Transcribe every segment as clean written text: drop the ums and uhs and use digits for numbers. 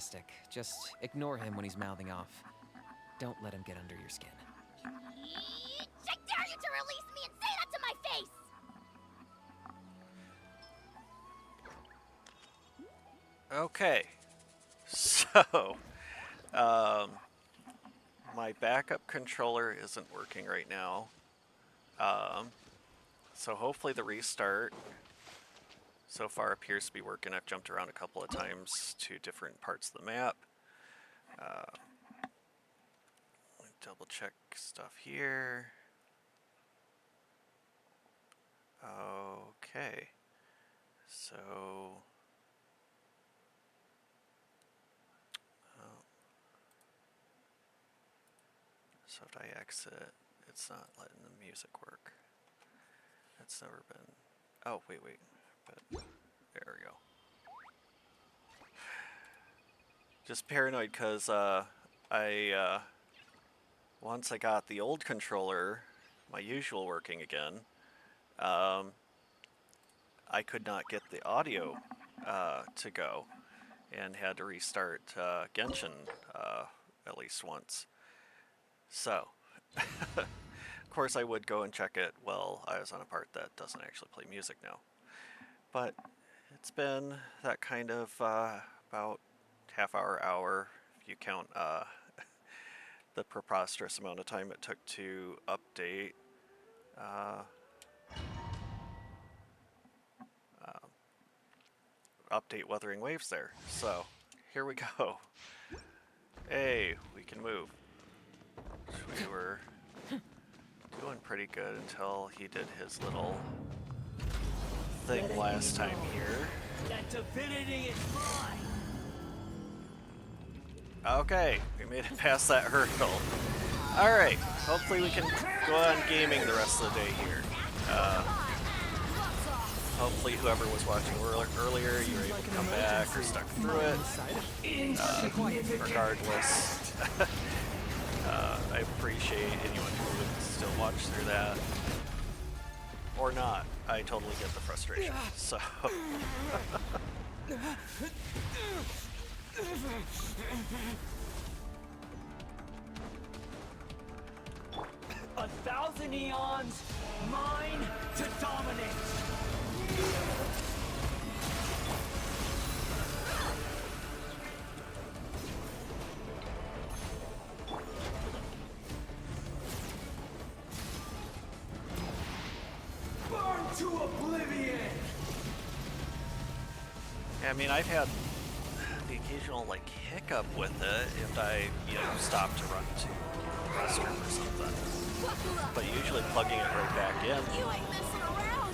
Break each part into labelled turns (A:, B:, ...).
A: sarcastic. Just ignore him when he's mouthing off. Don't let him get under your skin.
B: I dare you to release me and say that to my face!
C: Okay, so my backup controller isn't working right now, so hopefully the restart so far appears to be working. I've jumped around a couple of times to different parts of the map. Let me double check stuff here. Okay, so so if I exit, it's not letting the music work. That's never been. Oh, wait. But there we go. Just paranoid because once I got the old controller, my usual, working again, I could not get the audio to go, and had to restart Genshin at least once. So, of course I would go and check it while I was on a part that doesn't actually play music now. But it's been that kind of about hour, if you count the preposterous amount of time it took to update update Wuthering Waves there. So, here we go. Hey, we can move. We were doing pretty good until he did his little thing last time here.
D: That divinity is mine.
C: Okay, we made it past that hurdle. Alright, hopefully we can go on gaming the rest of the day here. Hopefully whoever was watching earlier, you were able to come back or stuck through it. Regardless, I appreciate anyone who would still watch through that. Or not. I totally get the frustration. So...
D: 1,000 eons, mine to dominate. Burn to oblivion.
C: Yeah, I mean, I've had the occasional, like, hiccup with it if I, stop to run to the restroom or something. But usually plugging it right back in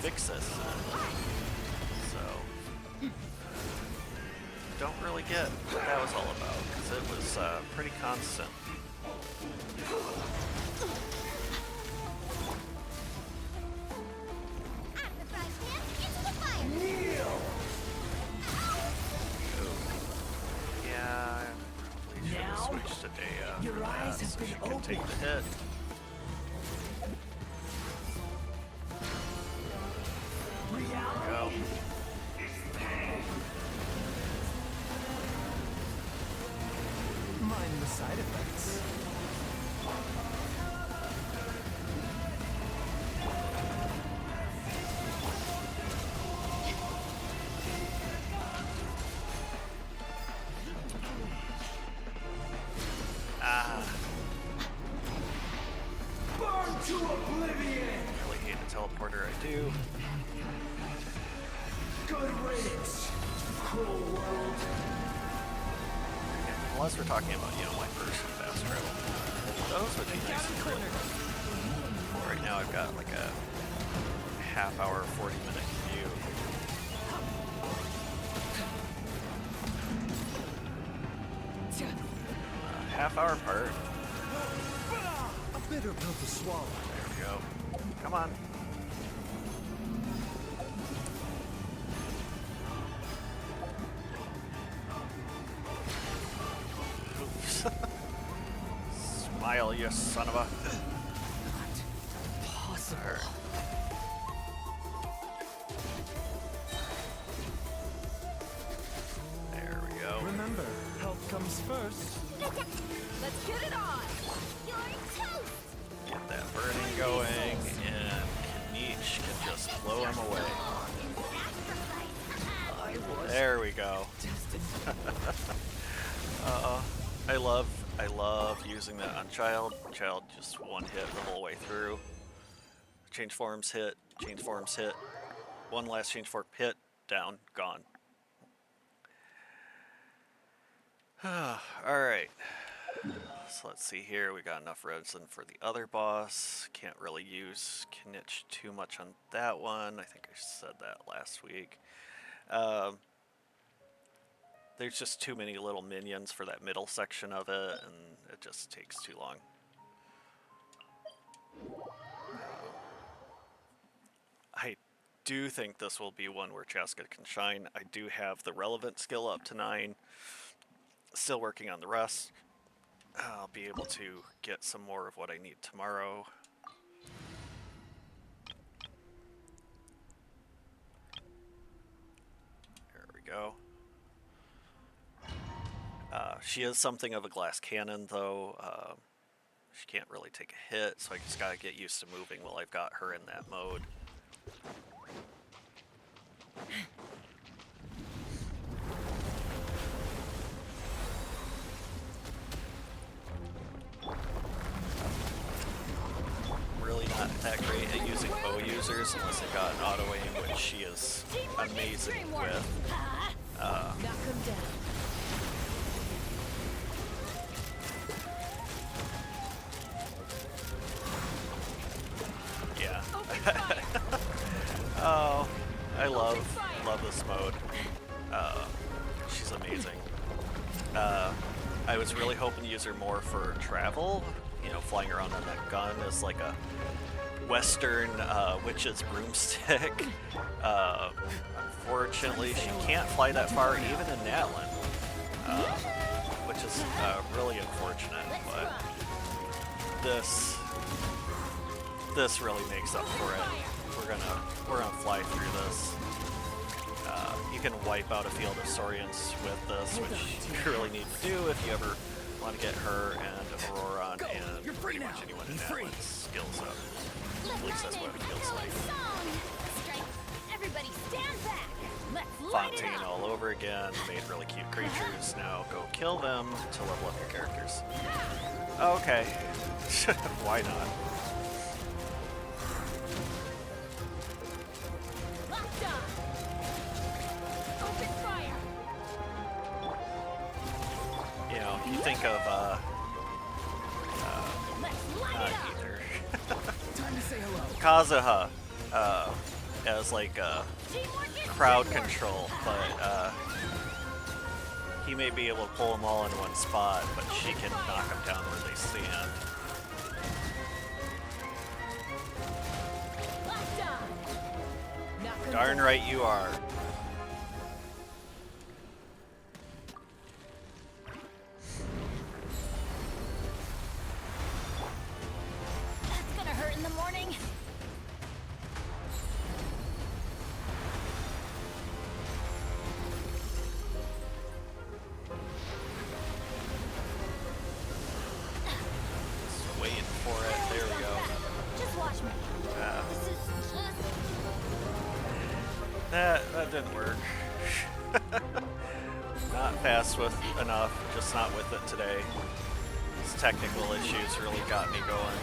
C: fixes it. So, don't really get what that was all about, because it was pretty constant. Yeah, I probably should have switched to Daya for that, so she could take the hit. Go.
A: Mind the side effects.
D: Burn to oblivion.
C: I really hate the teleporter, I do.
D: Good riddance, cruel world.
C: Yeah, unless we're talking about, my first fast travel. Those would be nice and quick. Right now I've got like a half-hour, 40-minute commute. Half-hour part.
A: A bitter pill to swallow.
C: There we go. Come on. Smile, you son of a...
A: Possible.
C: There we go.
A: Remember, help
D: Ladies first.
B: Let's get it on. You're toast.
C: Get that burning going, and Kaniche can just blow him away. There we go. I love using that on Child. Child just one hit the whole way through. Change forms hit, one last change form hit, down, gone. Alright. So let's see here, we got enough resin for the other boss. Can't really use Kaniche too much on that one. I think I said that last week. There's just too many little minions for that middle section of it, and it just takes too long. I do think this will be one where Chaska can shine. I do have the relevant skill up to 9. Still working on the rest. I'll be able to get some more of what I need tomorrow. There we go. She is something of a glass cannon, though. She can't really take a hit, so I just gotta get used to moving while I've got her in that mode. Really not that great at using bow users unless they've got an auto aim, which she is amazing with.
B: Knock him down.
C: Yeah. Oh, I love this mode. She's amazing. I was really hoping to use her more for travel. You know, flying around on that gun is like a Western witch's broomstick. Unfortunately, she can't fly that far even in Natlin, which is really unfortunate. But this really makes up for it. We're gonna fly through this. You can wipe out a field of Saurians with this, which you really need to do if you ever want to get her and Auroron and pretty much anyone in Atlan's skills up. At least that's what it feels like.
B: Everybody stand back. Let's light it
C: Fontaine
B: up.
C: all over again, made really cute creatures. Now go kill them to level up your characters. Okay. Why not?
B: Locked on. Open fire.
C: You know, if you think of
B: Let's light
C: not
B: it up.
C: either.
D: Time to say hello.
C: Kazuha as like
B: Teamwork is
C: crowd
B: teamwork.
C: control, but he may be able to pull them all in one spot, but she can knock them down where they stand.
B: Locked on. Knock 'em
C: Darn
B: down.
C: right you are.
B: That's gonna hurt in the morning.
C: Just waiting for it. There we go.
B: Just watch me. This is just
C: That didn't work. Not fast with enough, just not with it today. These technical issues really got me going.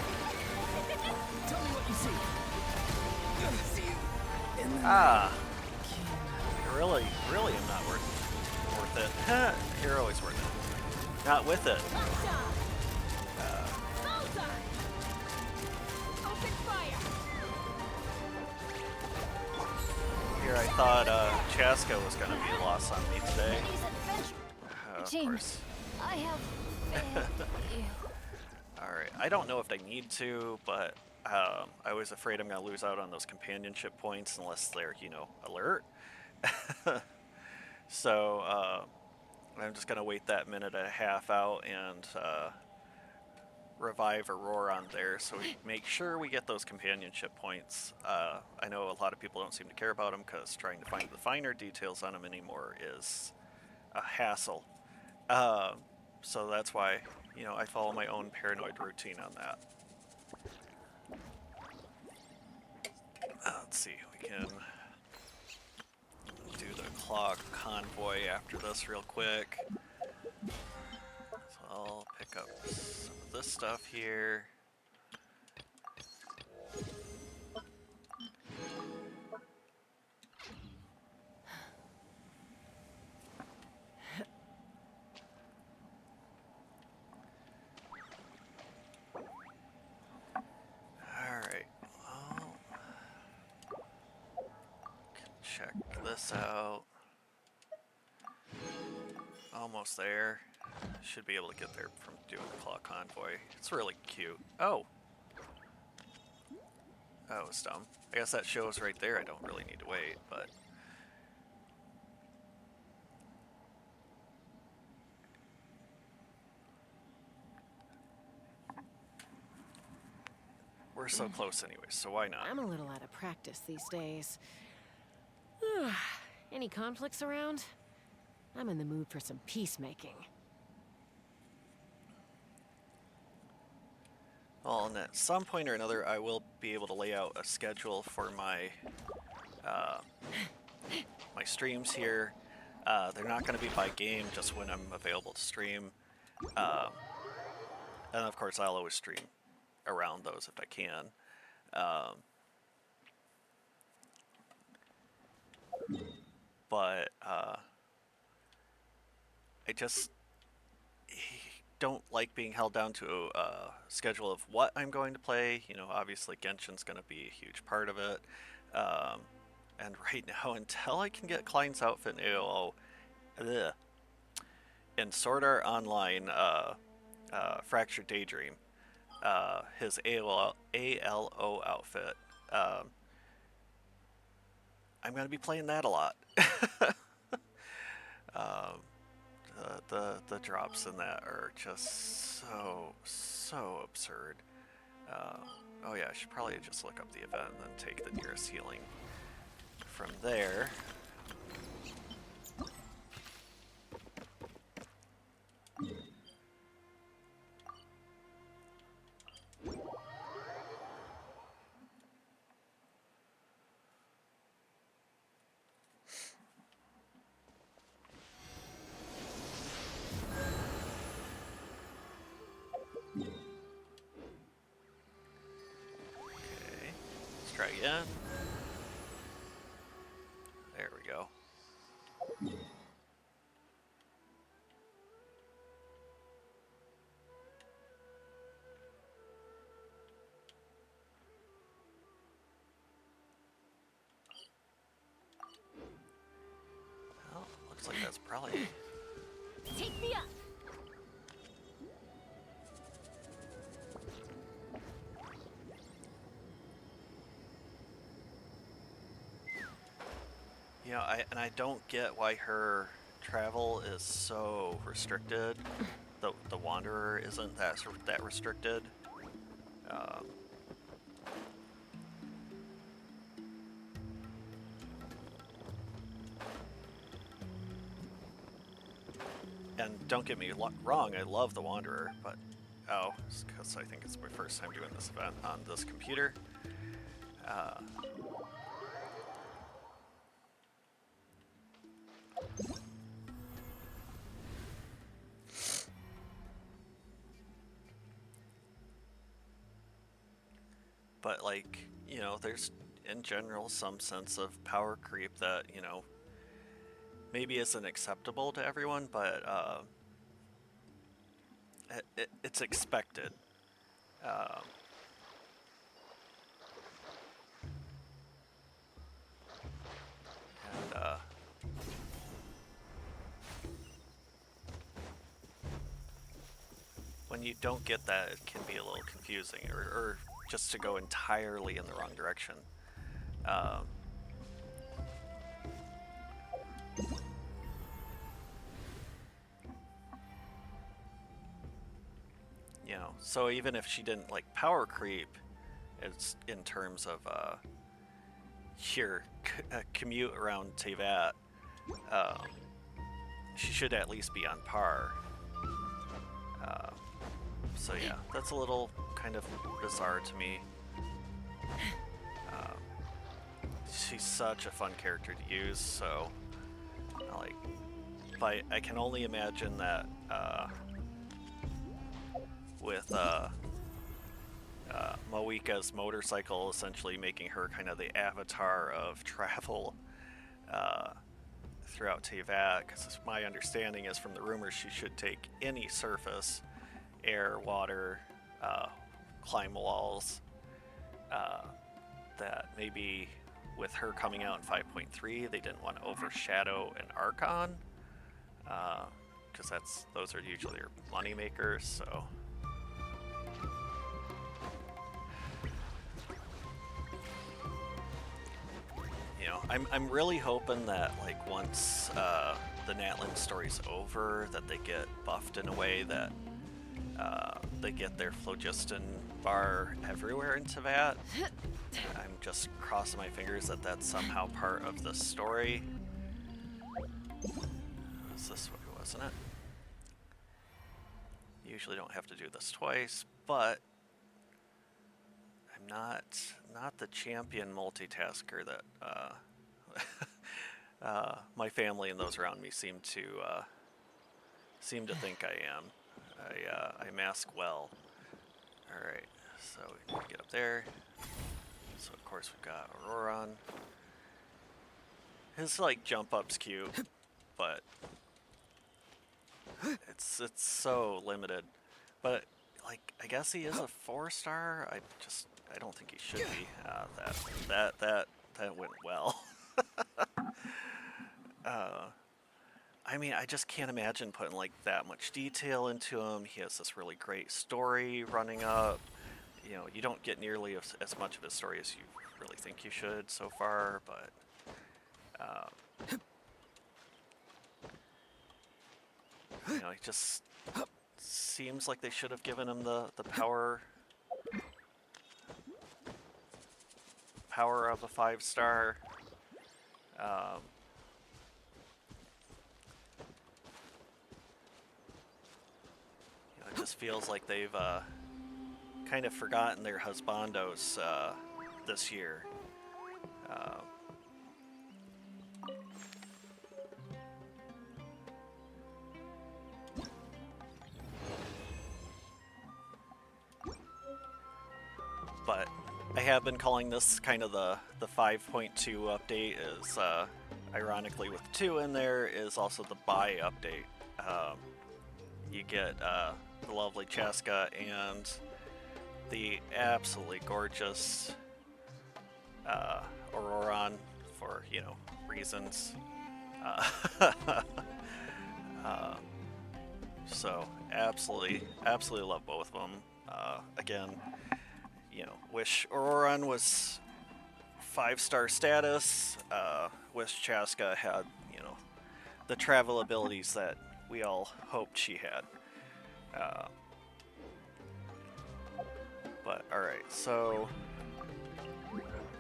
D: Tell me what you see. See you in the
C: Ah, really am not worth it. You're always worth it. Not with it.
B: locked on. Bullseye. Open fire.
C: Here I thought Chaska was going to be lost on me today.
B: Today's adventure.
C: Of
B: James,
C: course.
B: I have failed you.
C: Alright, I don't know if I need to, but I was afraid I'm going to lose out on those companionship points unless they're, you know, alert. So I'm just going to wait that minute and a half out and revive Auroron there so we make sure we get those companionship points. I know a lot of people don't seem to care about them because trying to find the finer details on them anymore is a hassle. So that's why, you know, I follow my own paranoid routine on that. Let's see, we can do the claw convoy after this real quick. So I'll pick up some of this stuff here. Alright, well, check this out. Almost there. Should be able to get there from doing the claw convoy. It's really cute. Oh! That was dumb. I guess that shows right there I don't really need to wait, but... we're so close anyway, so why not?
E: I'm a little out of practice these days. Any conflicts around? I'm in the mood for some peacemaking.
C: Well, and at some point or another, I will be able to lay out a schedule for my my streams here. They're not going to be by game, just when I'm available to stream. And of course, I'll always stream around those if I can. But I just don't like being held down to a schedule of what I'm going to play. You know, obviously Genshin's going to be a huge part of it. And right now, until I can get Klein's outfit in AOO, in Sword Art Online, Fractured Daydream, his ALO outfit, I'm going to be playing that a lot. The drops in that are just so absurd. Oh yeah, I should probably just look up the event and then take the nearest healing from there. Try again. There we go. Well, looks like that's probably...
B: Take me up.
C: You know, I don't get why her travel is so restricted. The Wanderer isn't that restricted. And don't get me wrong, I love the Wanderer, but oh, it's because I think it's my first time doing this event on this computer. But, like, you know, there's in general some sense of power creep that, you know, maybe isn't acceptable to everyone, but it's expected. And when you don't get that, it can be a little confusing, or just to go entirely in the wrong direction. You know, so even if she didn't like power creep, it's in terms of your commute around Tevat, she should at least be on par. that's a little kind of bizarre to me. She's such a fun character to use, so like, but I can only imagine that with Moika's motorcycle essentially making her kind of the avatar of travel throughout Teyvat, because my understanding is from the rumors she should take any surface, air, water, climb walls, that maybe with her coming out in 5.3 they didn't want to overshadow an Archon, because those are usually your money makers, so I'm really hoping that like once the Natlan story's over, that they get buffed in a way that they get their phlogiston bar everywhere in Teyvat. I'm just crossing my fingers that that's somehow part of the story. Was this way, wasn't it? Usually don't have to do this twice, but I'm not the champion multitasker that my family and those around me seem to think I am. I mask well. All right, so we need to get up there. So of course we've got Auroran. His like jump up's cute, but it's so limited. But like I guess he is a 4-star. I don't think he should be. That went well. I mean, I just can't imagine putting like that much detail into him. He has this really great story running up. You know, you don't get nearly as much of his story as you really think you should so far, but you know, he just seems like they should have given him the power of a 5-star. You know, it just feels like they've kind of forgotten their husbandos this year. But I have been calling this kind of the 5.2 update, is ironically with 2 in there is also the buy update. You get the lovely Chaska and the absolutely gorgeous Auroran for, you know, reasons. So absolutely love both of them. Again, you know, wish Auroran was 5-star status. Wish Chaska had, you know, the travel abilities that we all hoped she had. But alright, so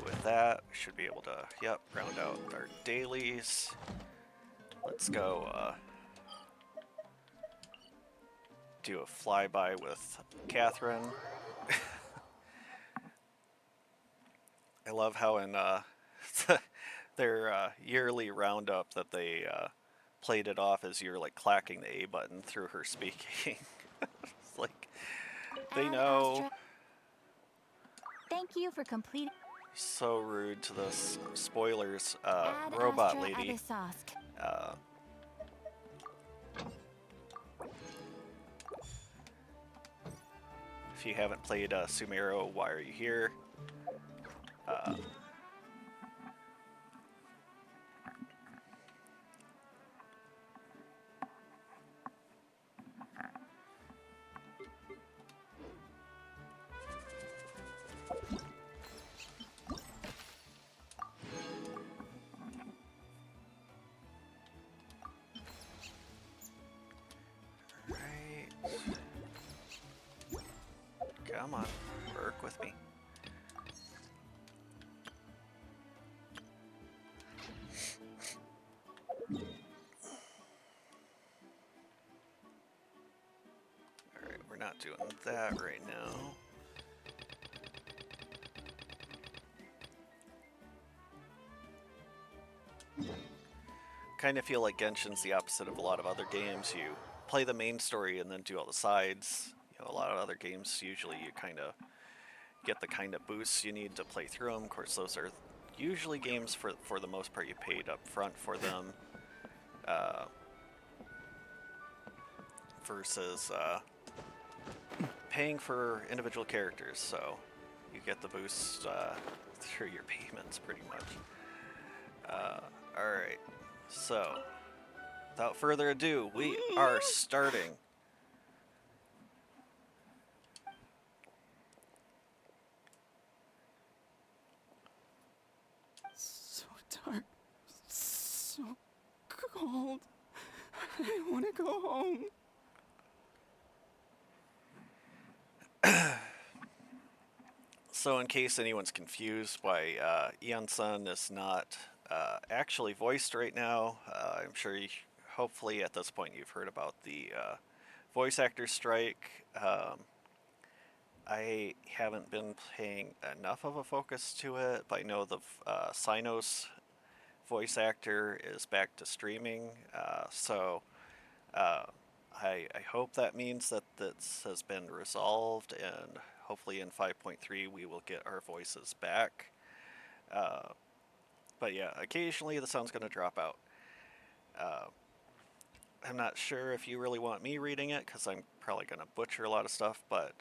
C: with that, we should be able to, yep, round out our dailies. Let's go do a flyby with Catherine. I love how in their yearly roundup that they played it off as you're like clacking the A button through her speaking. It's like, they know.
B: Thank you for completing.
C: So rude to this. Spoilers, robot lady. If you haven't played Sumero, why are you here? Come on, work with me. Alright, we're we're not doing that right now. Kind of feel like Genshin's the opposite of a lot of other games. You play the main story and then do all the sides. You know, a lot of other games, usually you kind of get the kind of boosts you need to play through them. Of course, those are usually games for the most part you paid up front for them, versus paying for individual characters. So you get the boosts through your payments pretty much. Alright, so without further ado, we are starting.
D: So dark. So cold. I want to go home.
C: So in case anyone's confused why Eon-sun is not actually voiced right now, I'm sure hopefully at this point you've heard about the voice actor strike. I haven't been paying enough of a focus to it, but I know the Sinos voice actor is back to streaming, so I hope that means that this has been resolved, and hopefully in 5.3 we will get our voices back. But yeah, occasionally the sound's going to drop out. I'm not sure if you really want me reading it, because I'm probably going to butcher a lot of stuff, but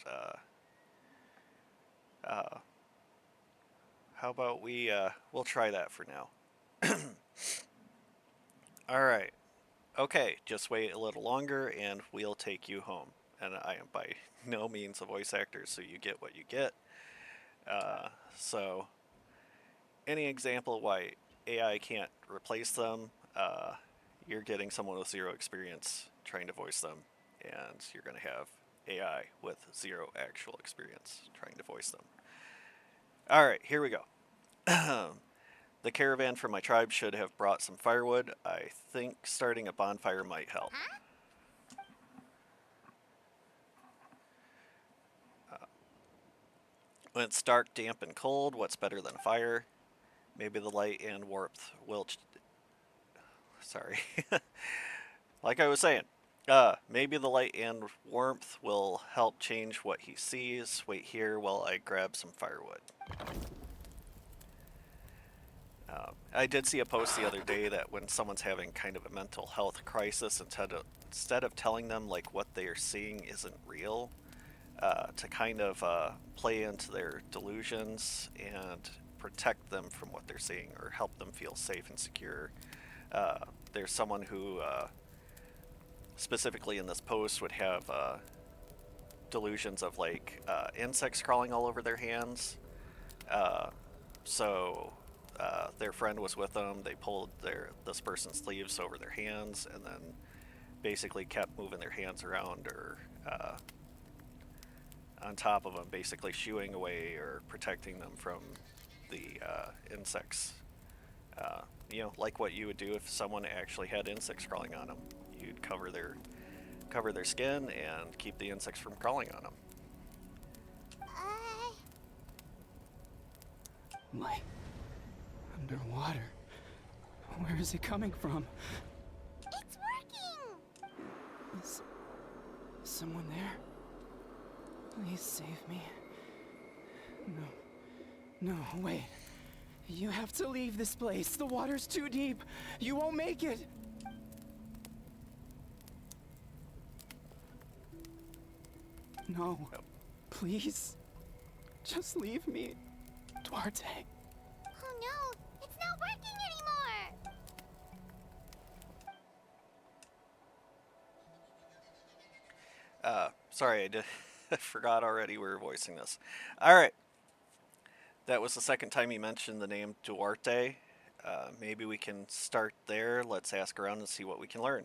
C: how about we'll try that for now. Alright. Okay, just wait a little longer and we'll take you home. And I am by no means a voice actor, so you get what you get. So, any example why AI can't replace them, you're getting someone with zero experience trying to voice them, and you're going to have AI with zero actual experience trying to voice them. Alright, here we go. The caravan from my tribe should have brought some firewood. I think starting a bonfire might help. When it's dark, damp, and cold, what's better than fire? Maybe the light and warmth will... Sorry. Like I was saying, maybe the light and warmth will help change what he sees. Wait here while I grab some firewood. I did see a post the other day that when someone's having kind of a mental health crisis, instead of telling them like what they are seeing isn't real, to kind of play into their delusions and protect them from what they're seeing or help them feel safe and secure. There's someone who specifically in this post would have delusions of like insects crawling all over their hands. So their friend was with them. They pulled this person's sleeves over their hands and then basically kept moving their hands around or on top of them, basically shooing away or protecting them from the insects. You know, like what you would do if someone actually had insects crawling on them. You'd cover their skin and keep the insects from crawling on them.
D: Light. Underwater. Where is it coming from?
B: It's working!
D: Is someone there? Please save me. No, wait. You have to leave this place. The water's too deep. You won't make it. No. Please. Just leave me. Duarte.
B: Oh no, it's not working anymore!
C: Sorry, I forgot already we were voicing this. Alright. That was the second time you mentioned the name Duarte. Maybe we can start there. Let's ask around and see what we can learn.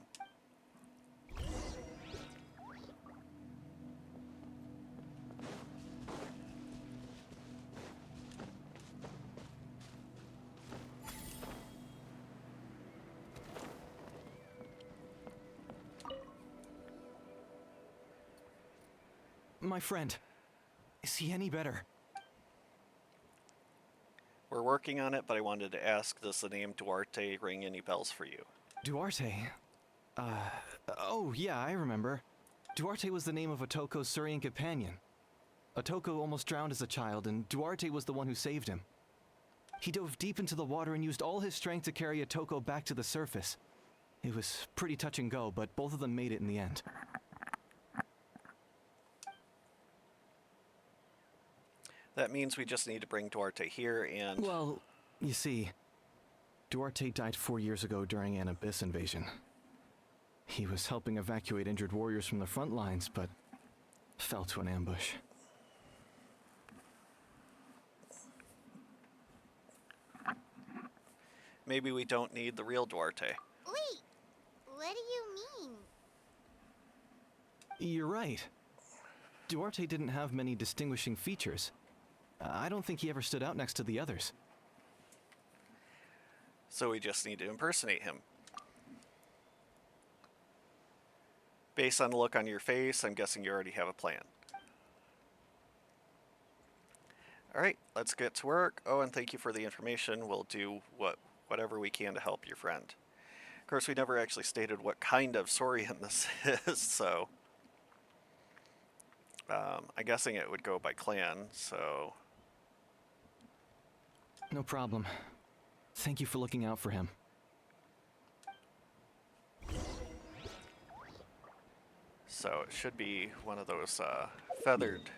F: My friend. Is he any better?
C: We're working on it, but I wanted to ask, does the name Duarte ring any bells for you?
F: Duarte? Oh, yeah, I remember. Duarte was the name of Otoko's Surian companion. Otoko almost drowned as a child, and Duarte was the one who saved him. He dove deep into the water and used all his strength to carry Otoko back to the surface. It was pretty touch and go, but both of them made it in the end.
C: That means we just need to bring Duarte here and...
F: Well, you see, Duarte died 4 years ago during an Abyss invasion. He was helping evacuate injured warriors from the front lines, but fell to an ambush.
C: Maybe we don't need the real Duarte.
B: Wait, what do you mean?
F: You're right. Duarte didn't have many distinguishing features. I don't think he ever stood out next to the others.
C: So we just need to impersonate him. Based on the look on your face, I'm guessing you already have a plan. Alright, let's get to work. Oh, and thank you for the information. We'll do whatever we can to help your friend. Of course, we never actually stated what kind of Saurian this is, so... I'm guessing it would go by clan, so...
F: No problem. Thank you for looking out for him.
C: So it should be one of those feathered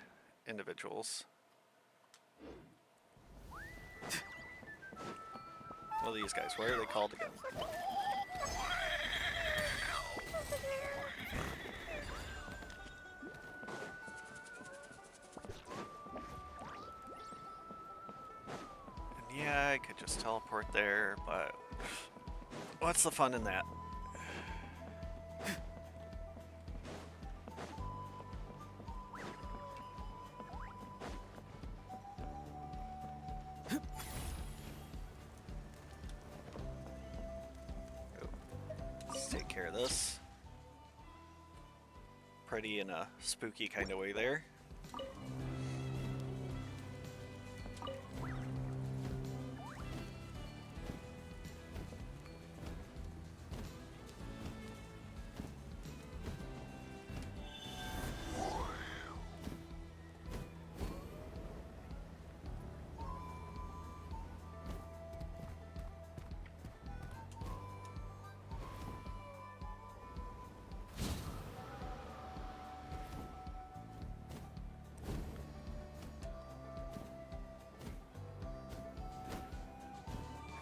C: individuals. What are these guys? What are they called again? And yeah, I could just teleport there, but what's the fun in that? Let's take care of this. Pretty in a spooky kind of way there.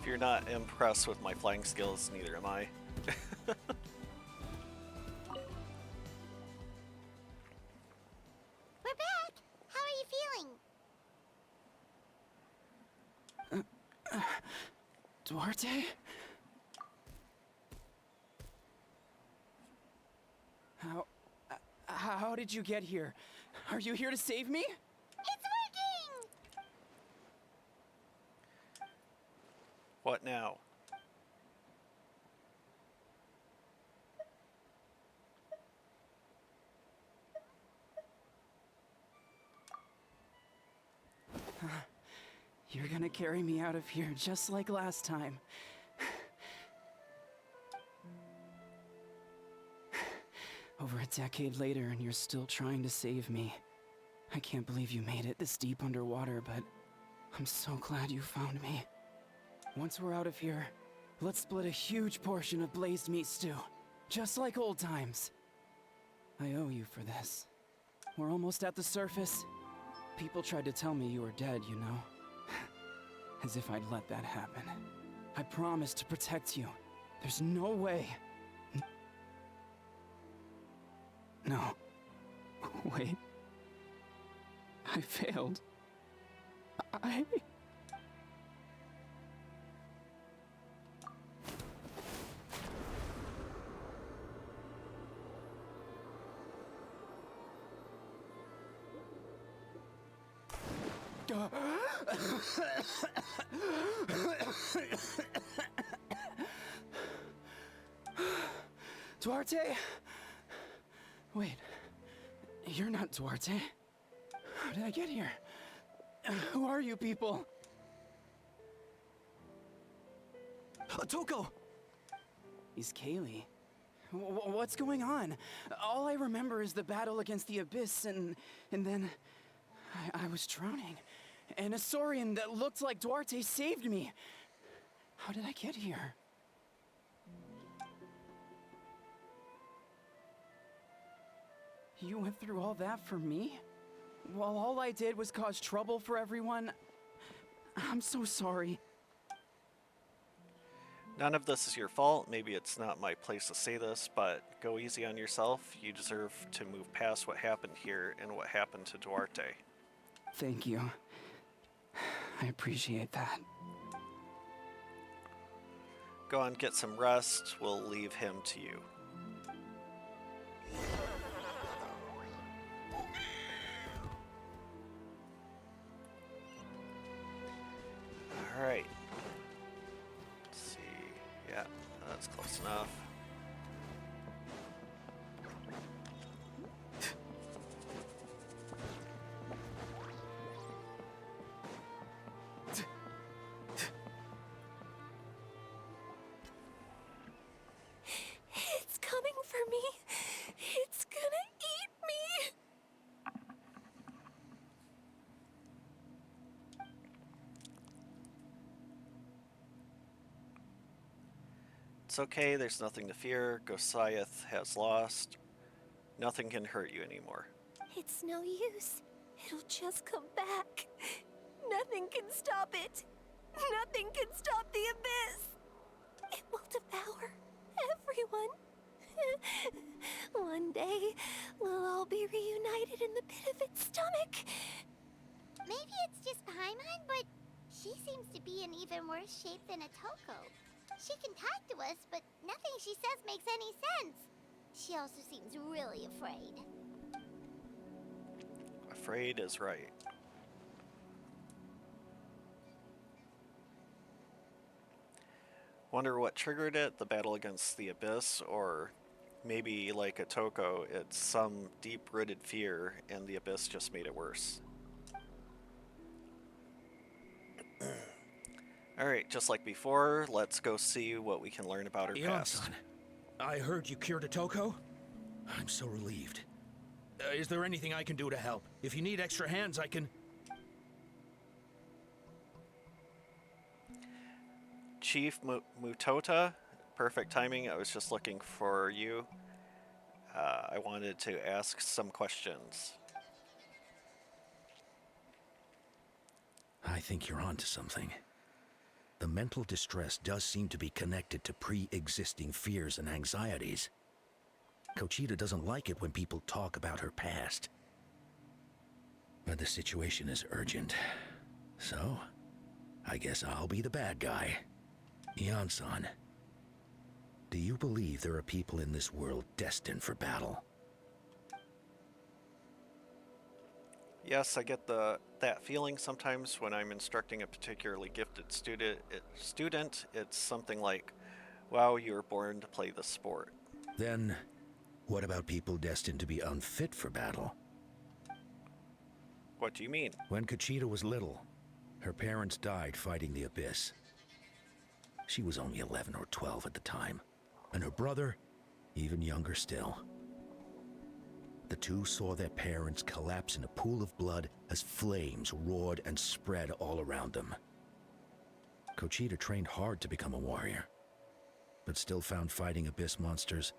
C: If you're not impressed with my flying skills, neither am I.
B: We're back! How are you feeling?
D: Duarte? How did you get here? Are you here to save me?
B: It's working!
C: What now?
D: You're gonna carry me out of here just like last time. Over a decade later, and you're still trying to save me. I can't believe you made it this deep underwater, but I'm so glad you found me. Once we're out of here, let's split a huge portion of blazed meat stew, just like old times. I owe you for this. We're almost at the surface. People tried to tell me you were dead, you know? As if I'd let that happen. I promised to protect you. There's no way. No. Wait. I failed. I... Duarte? Wait, You're not Duarte. How did I get here? Who are you people?
F: Toko!
D: Is Kaylee? What's going on? All I remember is the battle against the Abyss, and then I was drowning. And a Saurian that looked like Duarte saved me. How did I get here? You went through all that for me? While all I did was cause trouble for everyone? I'm so sorry.
C: None of this is your fault. Maybe it's not my place to say this, but go easy on yourself. You deserve to move past what happened here and what happened to Duarte.
D: Thank you. I appreciate that.
C: Go on, get some rest. We'll leave him to you. Alright. Let's see. Yeah, that's close enough.
B: It's coming for me. It's gonna eat me.
C: It's okay, there's nothing to fear. Goliath has lost. Nothing can hurt you anymore.
B: It's no use. It'll just come back. Nothing can stop it. Nothing can stop the abyss. It will devour everyone. One day, we'll all be reunited in the pit of its stomach. Maybe it's just Paimon, but she seems to be in even worse shape than Atoko. She can talk to us, but nothing she says makes any sense. She also seems really afraid.
C: Afraid is right. Wonder what triggered it, the battle against the Abyss, or maybe like Atoko, it's some deep-rooted fear and the Abyss just made it worse. Alright, just like before, let's go see what we can learn about her past.
G: Ion-san, I heard you cured Atoko? I'm so relieved. Is there anything I can do to help? If you need extra hands, I can...
C: Chief Mutota, perfect timing. I was just looking for you. I wanted to ask some questions.
G: I think you're onto something. The mental distress does seem to be connected to pre-existing fears and anxieties. Kochita doesn't like it when people talk about her past. But the situation is urgent. So, I guess I'll be the bad guy. Ion-san, do you believe there are people in this world destined for battle?
C: Yes, I get that feeling sometimes when I'm instructing a particularly gifted student. It's something like, wow, you were born to play the sport.
G: Then, what about people destined to be unfit for battle?
C: What do you mean?
G: When Kochita was little, her parents died fighting the Abyss. She was only 11 or 12 at the time, and her brother, even younger still. The two saw their parents collapse in a pool of blood as flames roared and spread all around them. Kochita trained hard to become a warrior, but still found fighting Abyss monsters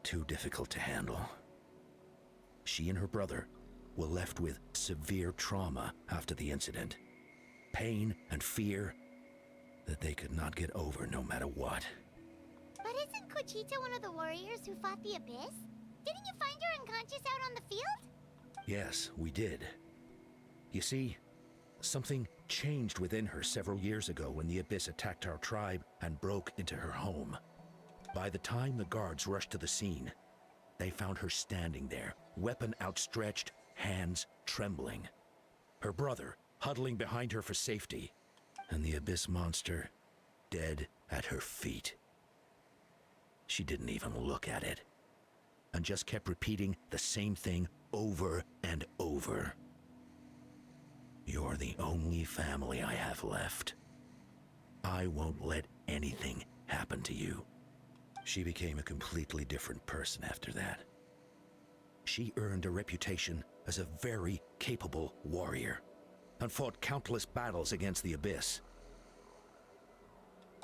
G: too difficult to handle. She and her brother were left with severe trauma after the incident. Pain and fear that they could not get over no matter what.
B: But isn't Kochita one of the warriors who fought the abyss? Didn't you find her unconscious out on the field?
G: Yes, we did. You see, something changed within her several years ago when the Abyss attacked our tribe and broke into her home. By the time the guards rushed to the scene, they found her standing there, weapon outstretched, hands trembling. Her brother huddling behind her for safety, and the Abyss monster dead at her feet. She didn't even look at it, and just kept repeating the same thing over and over. You're the only family I have left. I won't let anything happen to you. She became a completely different person after that. She earned a reputation as a very capable warrior and fought countless battles against the Abyss.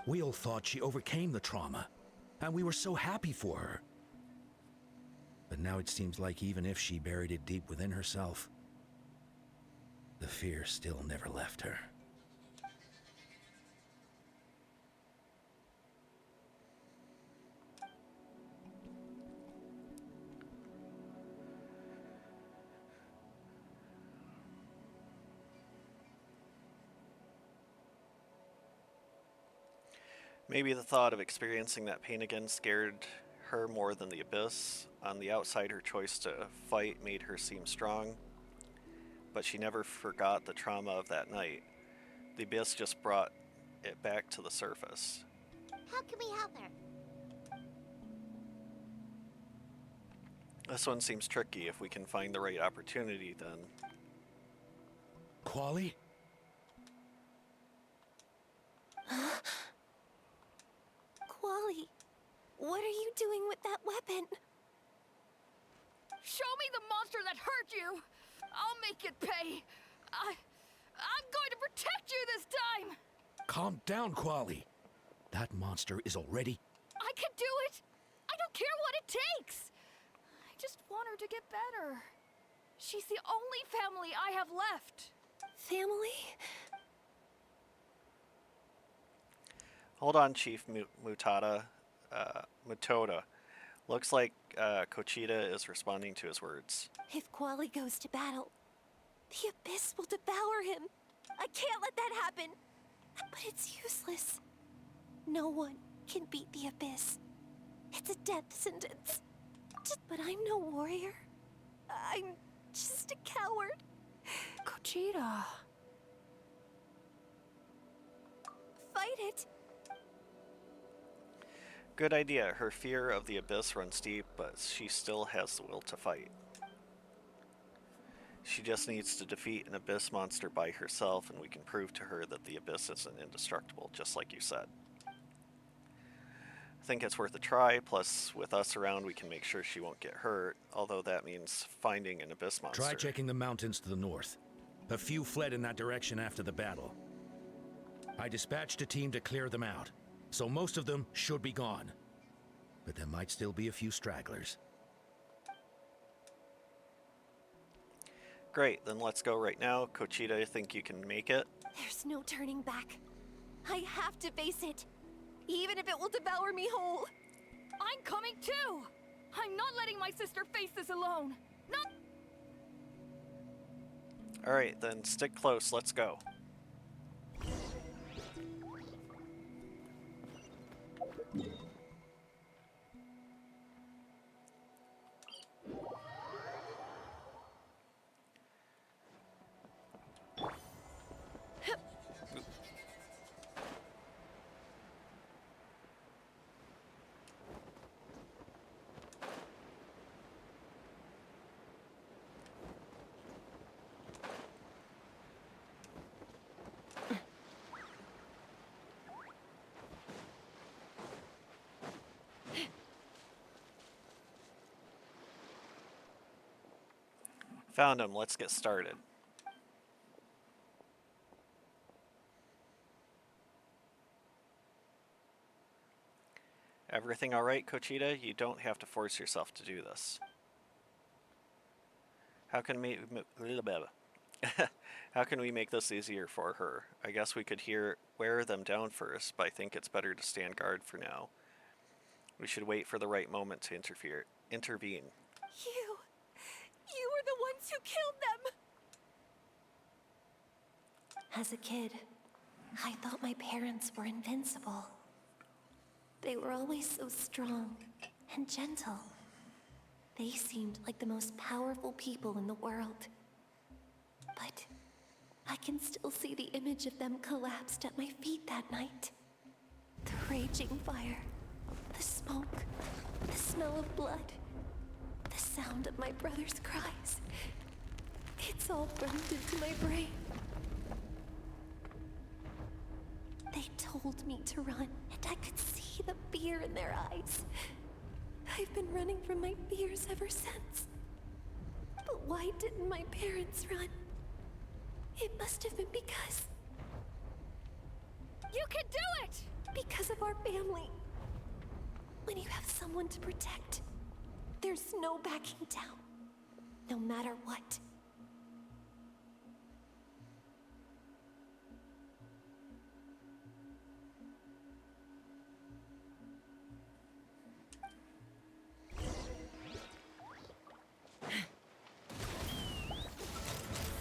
G: We all thought she overcame the trauma, and we were so happy for her. But now it seems like even if she buried it deep within herself, the fear still never left her.
C: Maybe the thought of experiencing that pain again scared her more than the Abyss. On the outside, her choice to fight made her seem strong, but she never forgot the trauma of that night. The Abyss just brought it back to the surface.
B: How can we help her?
C: This one seems tricky. If we can find the right opportunity, then...
G: Quali?
B: Quali, what are you doing with that weapon?
H: Show me the monster that hurt you! I'll make it pay! I'm going to protect you this time!
G: Calm down, Quali. That monster is already...
H: I can do it! I don't care what it takes! I just want her to get better. She's the only family I have left.
B: Family?
C: Hold on, Chief Mutoda. Looks like Kochita is responding to his words.
B: If Quali goes to battle, the Abyss will devour him. I can't let that happen. But it's useless. No one can beat the Abyss. It's a death sentence. But I'm no warrior. I'm just a coward.
H: Kochita.
B: Fight it.
C: Good idea. Her fear of the Abyss runs deep, but she still has the will to fight. She just needs to defeat an Abyss monster by herself, and we can prove to her that the Abyss isn't indestructible, just like you said. I think it's worth a try, plus with us around we can make sure she won't get hurt, although that means finding an Abyss monster.
G: Try checking the mountains to the north. A few fled in that direction after the battle. I dispatched a team to clear them out, so most of them should be gone. But there might still be a few stragglers.
C: Great, then let's go right now. Kochita, I think you can make it.
B: There's no turning back. I have to face it, even if it will devour me whole.
H: I'm coming too! I'm not letting my sister face this alone! Not...
C: Alright, then stick close, let's go. Found him, let's get started. Everything alright, Kochita? You don't have to force yourself to do this. How can we how can we make this easier for her? I guess we could wear them down first, but I think it's better to stand guard for now. We should wait for the right moment to intervene.
B: You were the ones who killed them! As a kid, I thought my parents were invincible. They were always so strong and gentle. They seemed like the most powerful people in the world. But I can still see the image of them collapsed at my feet that night. The raging fire, the smoke, the smell of blood. The sound of my brother's cries.
I: It's all burned into my brain. They told me to run, and I could see the fear in their eyes. I've been running from my fears ever since. But why didn't my parents run? It must have been because...
H: You can do it!
I: Because of our family. When you have someone to protect, there's no backing down, no matter what.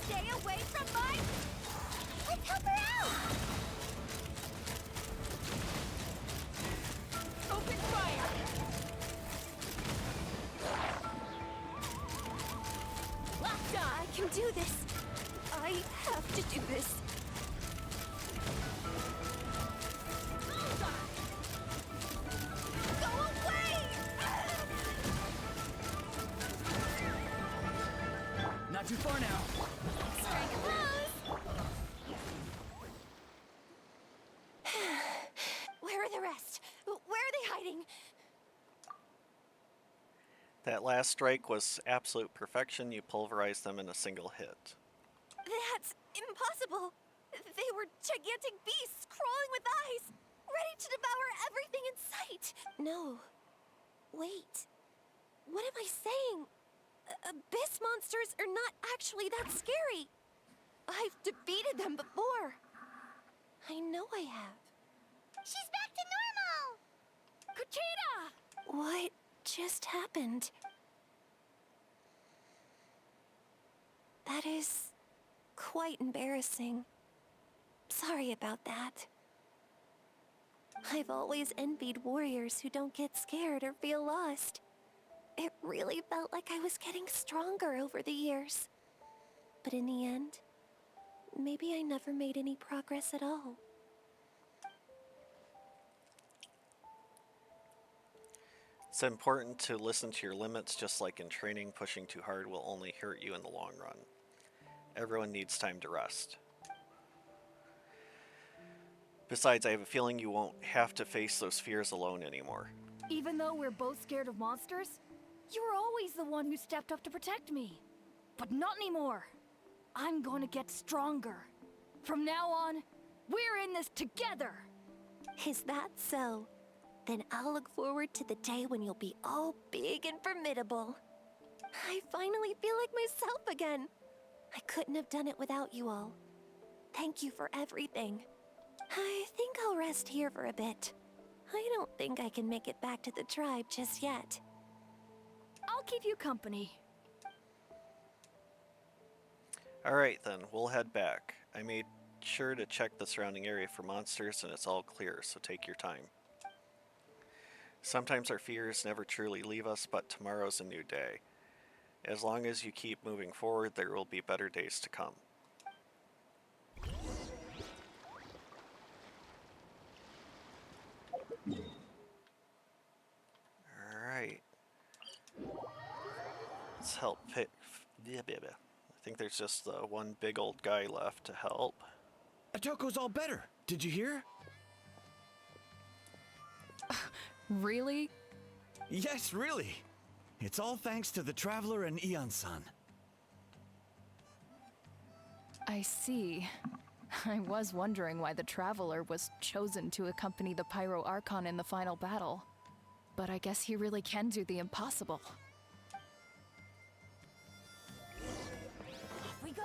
H: Stay away from my...
B: Let's help her out!
H: Open fire!
I: Locked on! I can do this! I have to do this!
H: Go away!
D: Not too far now.
B: Strike close!
I: Where are the rest? Where are they hiding?
C: That last strike was absolute perfection. You pulverized them in a single hit.
I: That's impossible! They were gigantic beasts crawling with eyes, ready to devour everything in sight! No. Wait. What am I saying? Abyss monsters are not actually that scary. I've defeated them before. I know I have.
B: She's back to normal!
H: Kuchita!
I: What just happened? That is quite embarrassing. Sorry about that. I've always envied warriors who don't get scared or feel lost. It really felt like I was getting stronger over the years. But in the end, maybe I never made any progress at all.
C: It's important to listen to your limits. Just like in training, pushing too hard will only hurt you in the long run. Everyone needs time to rest. Besides, I have a feeling you won't have to face those fears alone anymore.
H: Even though we're both scared of monsters, you were always the one who stepped up to protect me. But not anymore. I'm going to get stronger. From now on, we're in this together.
I: Is that so? Then I'll look forward to the day when you'll be all big and formidable. I finally feel like myself again. I couldn't have done it without you all. Thank you for everything. I think I'll rest here for a bit. I don't think I can make it back to the tribe just yet.
H: I'll keep you company.
C: Alright then, we'll head back. I made sure to check the surrounding area for monsters and it's all clear, so take your time. Sometimes our fears never truly leave us, but tomorrow's a new day. As long as you keep moving forward, there will be better days to come. Alright. Let's help pick... I think there's just the one big old guy left to help.
G: Atoko's all better. Did you hear?
E: Really?
J: Yes, really. It's all thanks to the Traveler and Ian-san.
E: I see. I was wondering why the Traveler was chosen to accompany the Pyro Archon in the final battle. But I guess he really can do the impossible.
H: Off we go.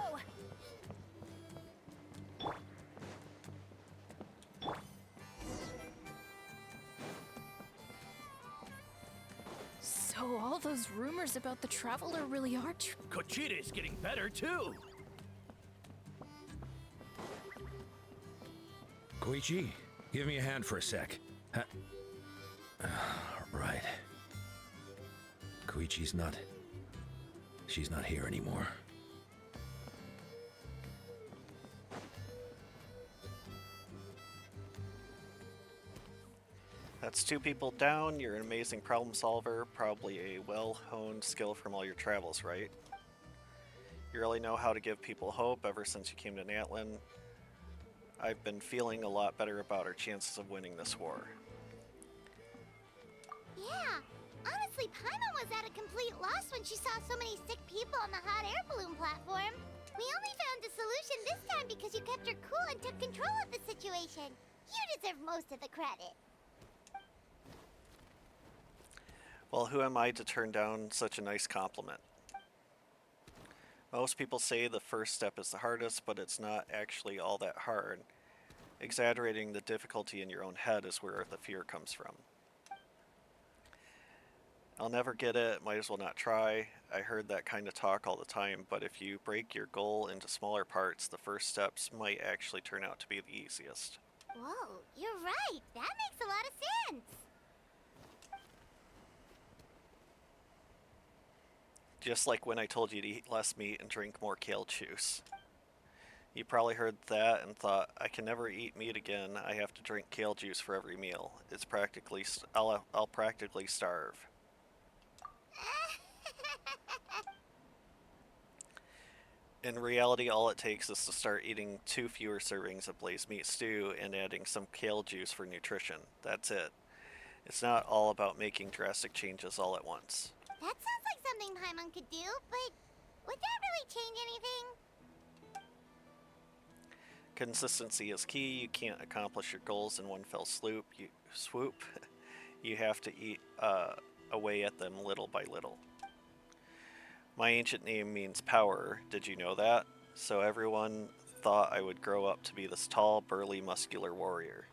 E: So all those rumors about the Traveler really are true.
J: Kochita is getting better, too.
G: Koichi, give me a hand for a sec. Right. Koichi's not... She's not here anymore.
C: That's 2 people down. You're an amazing problem solver. Probably a well-honed skill from all your travels, right? You really know how to give people hope ever since you came to Natlin. I've been feeling a lot better about our chances of winning this war.
B: Yeah, honestly, Paimon was at a complete loss when she saw so many sick people on the hot air balloon platform. We only found a solution this time because you kept her cool and took control of the situation. You deserve most of the credit.
C: Well, who am I to turn down such a nice compliment? Most people say the first step is the hardest, but it's not actually all that hard. Exaggerating the difficulty in your own head is where the fear comes from. I'll never get it, might as well not try. I heard that kind of talk all the time, but if you break your goal into smaller parts, the first steps might actually turn out to be the easiest.
B: Whoa, you're right. That makes a lot of sense.
C: Just like when I told you to eat less meat and drink more kale juice. You probably heard that and thought, I can never eat meat again, I have to drink kale juice for every meal. It's practically, I'll practically starve. In reality, all it takes is to start eating 2 fewer servings of blazed meat stew and adding some kale juice for nutrition. That's it. It's not all about making drastic changes all at once.
B: That sounds like something Paimon could do, but would that really change anything?
C: Consistency is key. You can't accomplish your goals in one fell swoop. You have to eat away at them little by little. My ancient name means power. Did you know that? So everyone thought I would grow up to be this tall, burly, muscular warrior.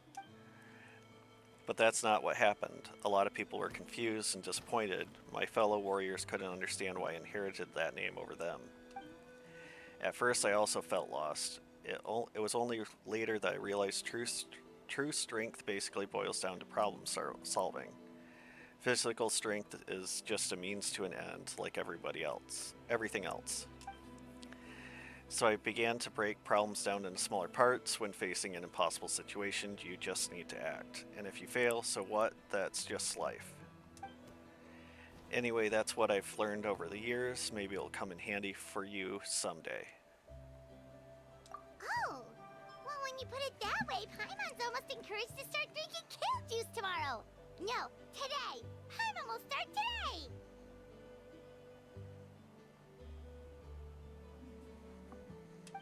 C: But that's not what happened. A lot of people were confused and disappointed. My fellow warriors couldn't understand why I inherited that name over them. At first, I also felt lost. It was only later that I realized true strength basically boils down to problem solving. Physical strength is just a means to an end, like everything else. So I began to break problems down into smaller parts. When facing an impossible situation, you just need to act. And if you fail, so what? That's just life. Anyway, that's what I've learned over the years. Maybe it'll come in handy for you someday.
B: Oh, well, when you put it that way, Paimon's almost encouraged to start drinking kale juice tomorrow. No, today. Paimon will start today.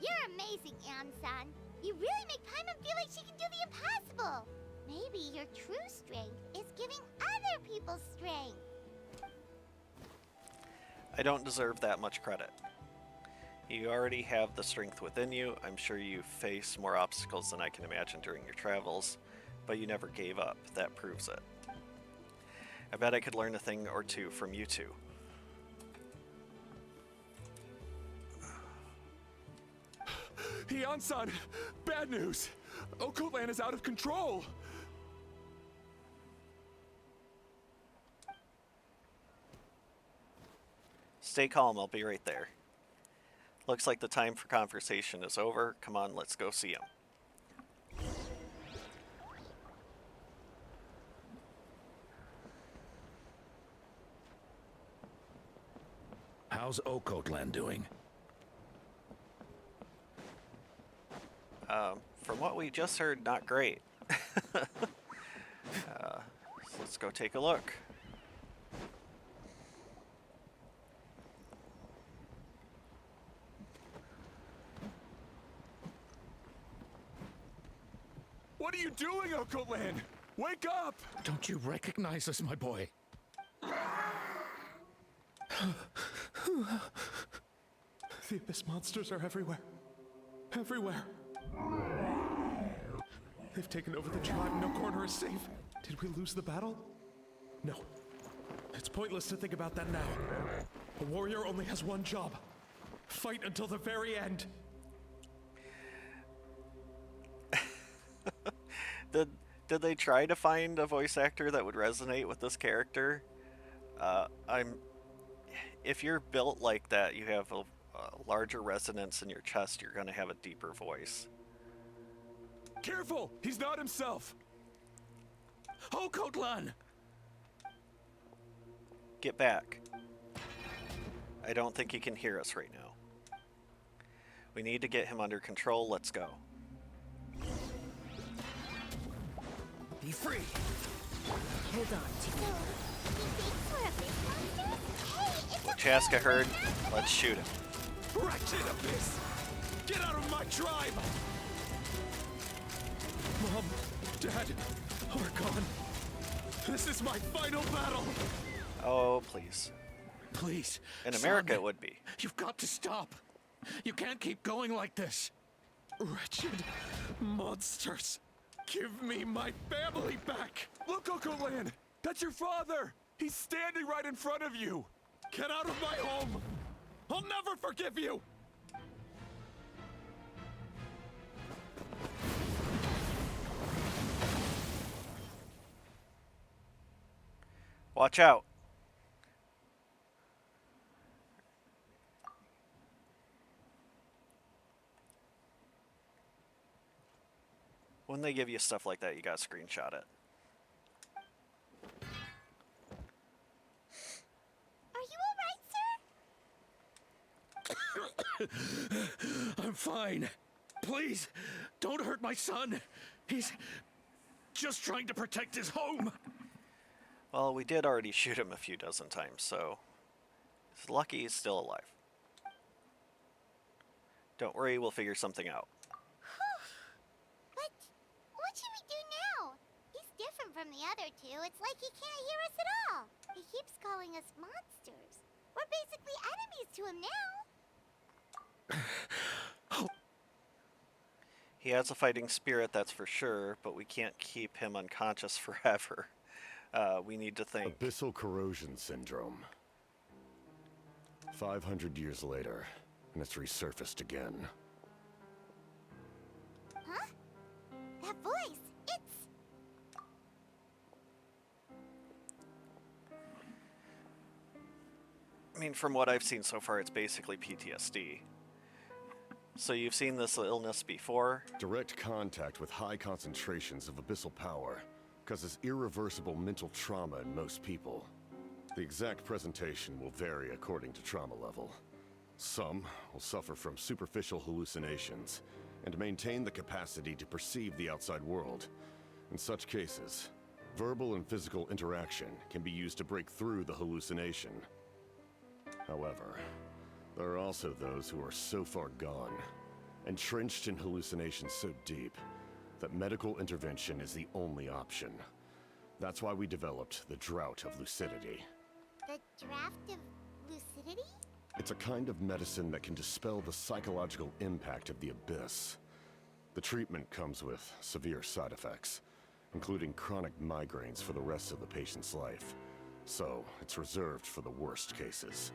B: You're amazing, Ansan. You really make Paimon feel like she can do the impossible. Maybe your true strength is giving other people strength.
C: I don't deserve that much credit. You already have the strength within you. I'm sure you face more obstacles than I can imagine during your travels, but you never gave up. That proves it. I bet I could learn a thing or two from you two.
K: Hian-san! Bad news! Okotland is out of control!
C: Stay calm, I'll be right there. Looks like the time for conversation is over. Come on, let's go see him.
G: How's Okotland doing?
C: From what we just heard, not great. So let's go take a look.
K: What are you doing, Okotland? Wake up!
G: Don't you recognize us, my boy?
K: The Abyss monsters are everywhere. Everywhere. They've taken over the tribe. No corner is safe. Did we lose the battle? No. It's pointless to think about that now. A warrior only has one job. Fight until the very end.
C: Did they try to find a voice actor that would resonate with this character? If you're built like that, you have a larger resonance in your chest, you're gonna have a deeper voice.
K: Careful! He's not himself! Okotland!
C: Get back. I don't think he can hear us right now. We need to get him under control. Let's go.
G: Be free.
H: Hold on
B: So, he thinks we're a big monster? Hey, it's
C: What
B: okay,
C: Chaska
B: we're
C: heard,
B: not.
C: let's shoot him.
K: Wretched abyss! Get out of my tribe! Mom, Dad, are gone. This is my final battle!
C: Oh, please.
J: Please.
C: In America,
J: son,
C: it would be.
J: You've got to stop. You can't keep going like this.
K: Wretched monsters! Give me my family back! Look, Uncle Lan! That's your father! He's standing right in front of you! Get out of my home! I'll never forgive you!
C: Watch out. When they give you stuff like that, you gotta screenshot it.
B: Are you alright, sir?
J: I'm fine. Please, don't hurt my son. He's just trying to protect his home.
C: Well, we did already shoot him a few dozen times, so it's lucky he's still alive. Don't worry, we'll figure something out.
B: But what should we do now? He's different from the other two. It's like he can't hear us at all. He keeps calling us monsters. We're basically enemies to him now.
C: He has a fighting spirit, that's for sure, but we can't keep him unconscious forever. We need to think.
L: Abyssal corrosion syndrome. 500 years later, and it's resurfaced again.
B: Huh? That voice, it's...
C: I mean, from what I've seen so far, it's basically PTSD. So you've seen this illness before?
L: Direct contact with high concentrations of abyssal power causes irreversible mental trauma in most people. The exact presentation will vary according to trauma level. Some will suffer from superficial hallucinations and maintain the capacity to perceive the outside world. In such cases, verbal and physical interaction can be used to break through the hallucination. However, there are also those who are so far gone, entrenched in hallucinations so deep, that medical intervention is the only option. That's why we developed the Drought of Lucidity.
B: The draft of lucidity?
L: It's a kind of medicine that can dispel the psychological impact of the abyss. The treatment comes with severe side effects, including chronic migraines for the rest of the patient's life. So, it's reserved for the worst cases.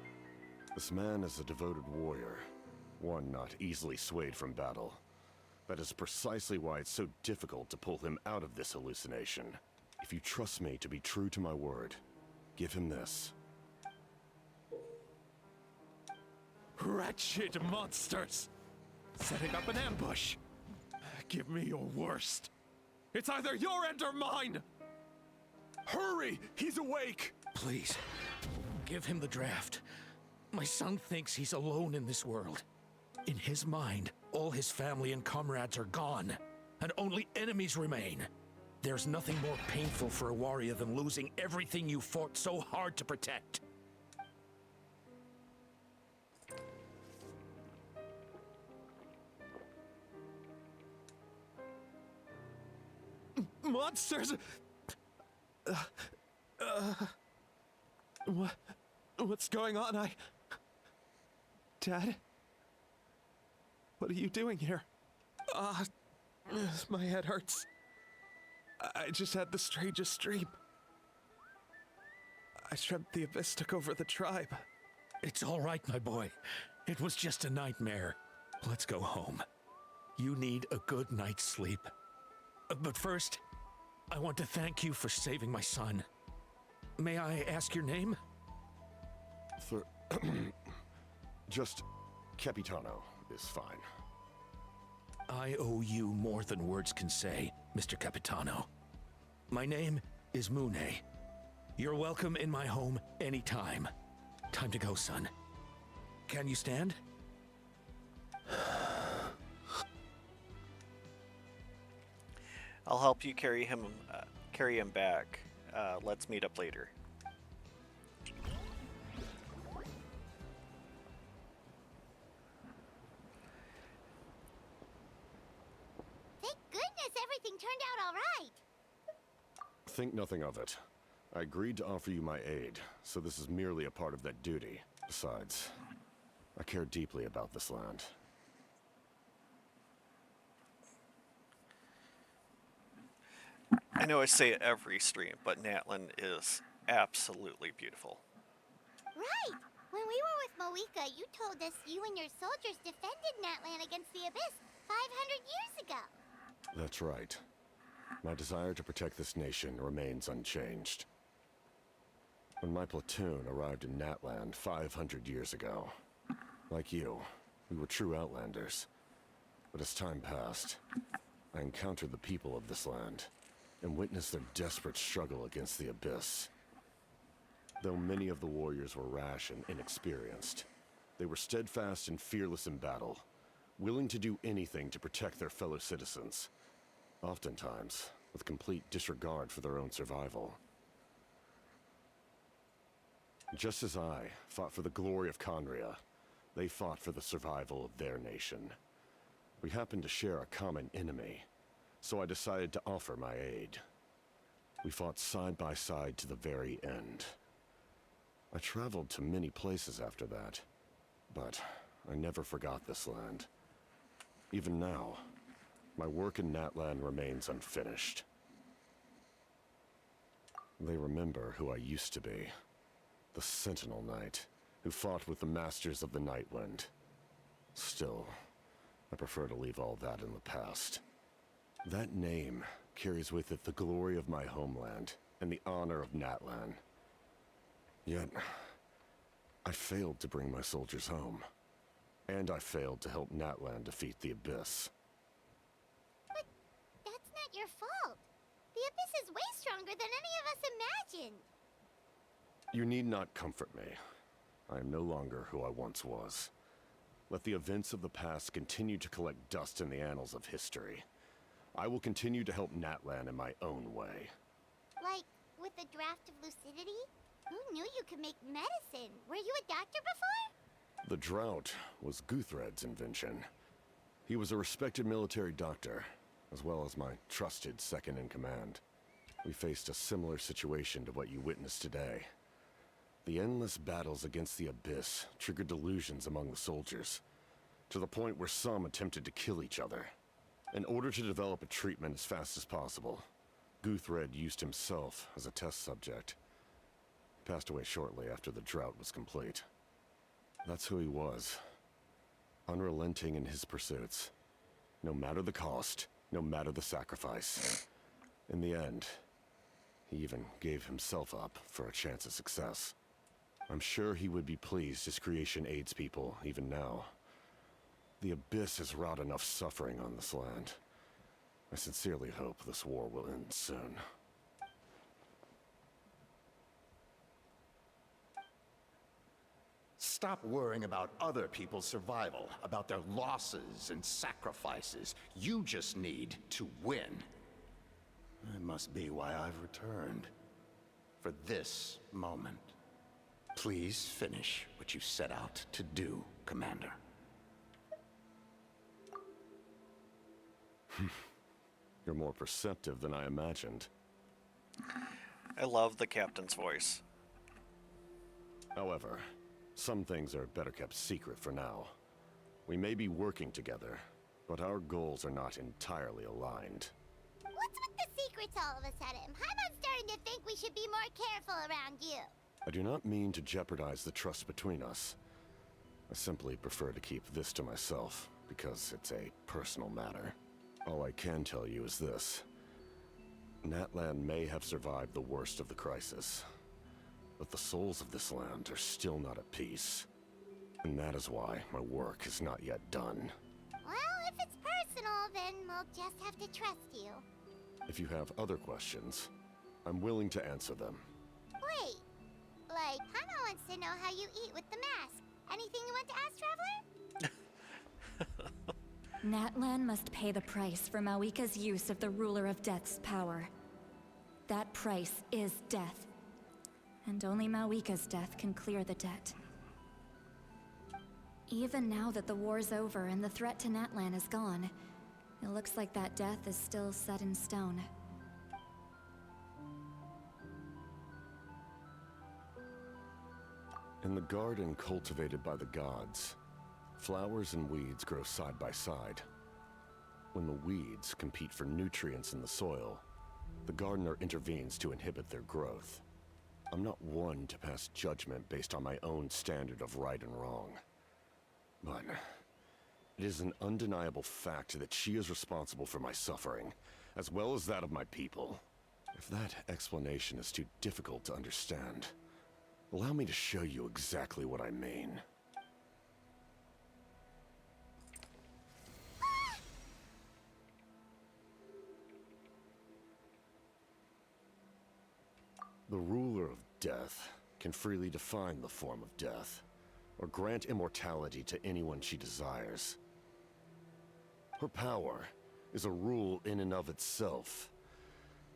L: This man is a devoted warrior, one not easily swayed from battle. That is precisely why it's so difficult to pull him out of this hallucination. If you trust me to be true to my word, give him this.
K: Wretched monsters! Setting up an ambush! Give me your worst. It's either your end or mine! Hurry! He's awake!
J: Please, give him the draft. My son thinks he's alone in this world. In his mind, all his family and comrades are gone, and only enemies remain. There's nothing more painful for a warrior than losing everything you fought so hard to protect.
K: Monsters! What's going on? Dad? What are you doing here? My head hurts. I just had the strangest dream. I dreamt the Abyss took over the tribe.
J: It's all right, my boy. It was just a nightmare. Let's go home. You need a good night's sleep. But first, I want to thank you for saving my son. May I ask your name?
L: Just Capitano is fine.
J: I owe you more than words can say, Mr. Capitano. My name is Mune. You're welcome in my home anytime. Time to go, son. Can you stand?
C: I'll help you carry him back. Let's meet up later.
B: Thank goodness everything turned out all right.
L: Think nothing of it. I agreed to offer you my aid, so this is merely a part of that duty. Besides, I care deeply about this land.
C: I know I say it every stream, but Natlan is absolutely beautiful.
B: Right! When we were with Moika, you told us you and your soldiers defended Natlan against the Abyss 500 years ago.
L: That's right. My desire to protect this nation remains unchanged. When my platoon arrived in Natlan 500 years ago, like you, we were true outlanders. But as time passed, I encountered the people of this land and witnessed their desperate struggle against the Abyss. Though many of the warriors were rash and inexperienced, they were steadfast and fearless in battle, willing to do anything to protect their fellow citizens, oftentimes with complete disregard for their own survival. Just as I fought for the glory of Conria, they fought for the survival of their nation. We happened to share a common enemy, so I decided to offer my aid. We fought side by side to the very end. I traveled to many places after that, but I never forgot this land. Even now, my work in Natlan remains unfinished. They remember who I used to be. The Sentinel Knight, who fought with the Masters of the Nightwind. Still, I prefer to leave all that in the past. That name carries with it the glory of my homeland and the honor of Natlan. Yet, I failed to bring my soldiers home. And I failed to help Natlan defeat the Abyss.
B: But that's not your fault. The Abyss is way stronger than any of us imagined.
L: You need not comfort me. I am no longer who I once was. Let the events of the past continue to collect dust in the annals of history. I will continue to help Natlan in my own way.
B: Like, with the draft of lucidity? Who knew you could make medicine? Were you a doctor before?
L: The drought was Guthred's invention. He was a respected military doctor, as well as my trusted second-in-command. We faced a similar situation to what you witnessed today. The endless battles against the Abyss triggered delusions among the soldiers, to the point where some attempted to kill each other. In order to develop a treatment as fast as possible, Guthred used himself as a test subject. He passed away shortly after the drought was complete. That's who he was. Unrelenting in his pursuits. No matter the cost, no matter the sacrifice. In the end, he even gave himself up for a chance at success. I'm sure he would be pleased his creation aids people, even now. The Abyss has wrought enough suffering on this land. I sincerely hope this war will end soon.
M: Stop worrying about other people's survival, about their losses and sacrifices. You just need to win. That must be why I've returned. For this moment. Please finish what you set out to do, Commander.
L: You're more perceptive than I imagined.
C: I love the captain's voice.
L: However, some things are better kept secret for now. We may be working together, but our goals are not entirely aligned.
B: What's with the secrets all of a sudden? I'm starting to think we should be more careful around you.
L: I do not mean to jeopardize the trust between us. I simply prefer to keep this to myself, because it's a personal matter. All I can tell you is this. Natlan may have survived the worst of the crisis, but the souls of this land are still not at peace. And that is why my work is not yet done.
B: Well, if it's personal, then we'll just have to trust you.
L: If you have other questions, I'm willing to answer them.
B: Wait, like, Hana wants to know how you eat with the mask. Anything you want to ask, Traveler?
H: Natlan must pay the price for Mawika's use of the Ruler of Death's power. That price is death. And only Mawika's death can clear the debt. Even now that the war's over and the threat to Natlan is gone, it looks like that death is still set in stone.
L: In the garden cultivated by the gods, flowers and weeds grow side by side. When the weeds compete for nutrients in the soil, the gardener intervenes to inhibit their growth. I'm not one to pass judgment based on my own standard of right and wrong. But it is an undeniable fact that she is responsible for my suffering, as well as that of my people. If that explanation is too difficult to understand, allow me to show you exactly what I mean. The ruler of death can freely define the form of death, or grant immortality to anyone she desires. Her power is a rule in and of itself.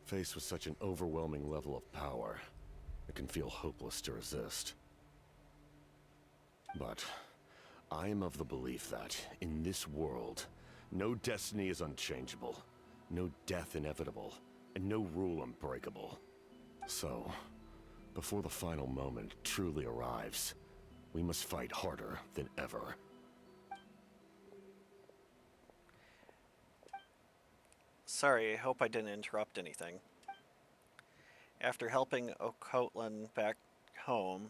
L: Faced with such an overwhelming level of power, it can feel hopeless to resist. But I am of the belief that, in this world, no destiny is unchangeable, no death inevitable, and no rule unbreakable. So, before the final moment truly arrives, we must fight harder than ever.
C: Sorry, I hope I didn't interrupt anything. After helping Okotlin back home,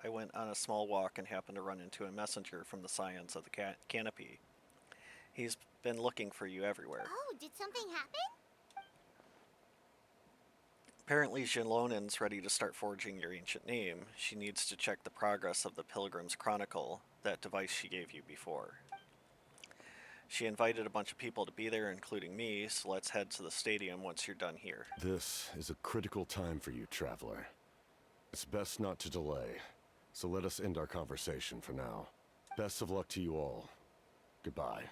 C: I went on a small walk and happened to run into a messenger from the Scions of the Canopy. He's been looking for you everywhere.
B: Oh, did something happen?
C: Apparently Jinlonen's ready to start forging your ancient name. She needs to check the progress of the Pilgrim's Chronicle, that device she gave you before. She invited a bunch of people to be there, including me, so let's head to the stadium once you're done here.
L: This is a critical time for you, Traveler. It's best not to delay, so let us end our conversation for now. Best of luck to you all. Goodbye.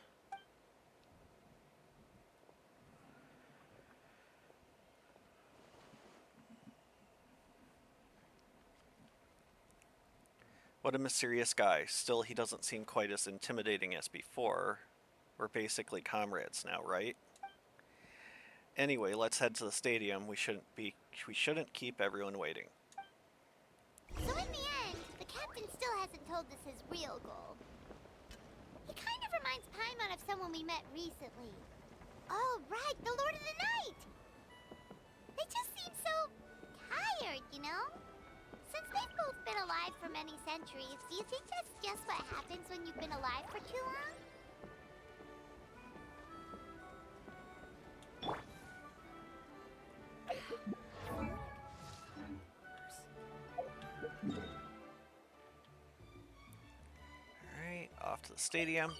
C: What a mysterious guy. Still, he doesn't seem quite as intimidating as before. We're basically comrades now, right? Anyway, let's head to the stadium. We shouldn't keep everyone waiting.
B: So in the end, the captain still hasn't told us his real goal. He kind of reminds Paimon of someone we met recently. Oh, right, the Lord of the Night! They just seem so tired, you know? Since they've both been alive for many centuries, do you think that's just what happens when you've been alive for too long?
C: Alright, off to the stadium.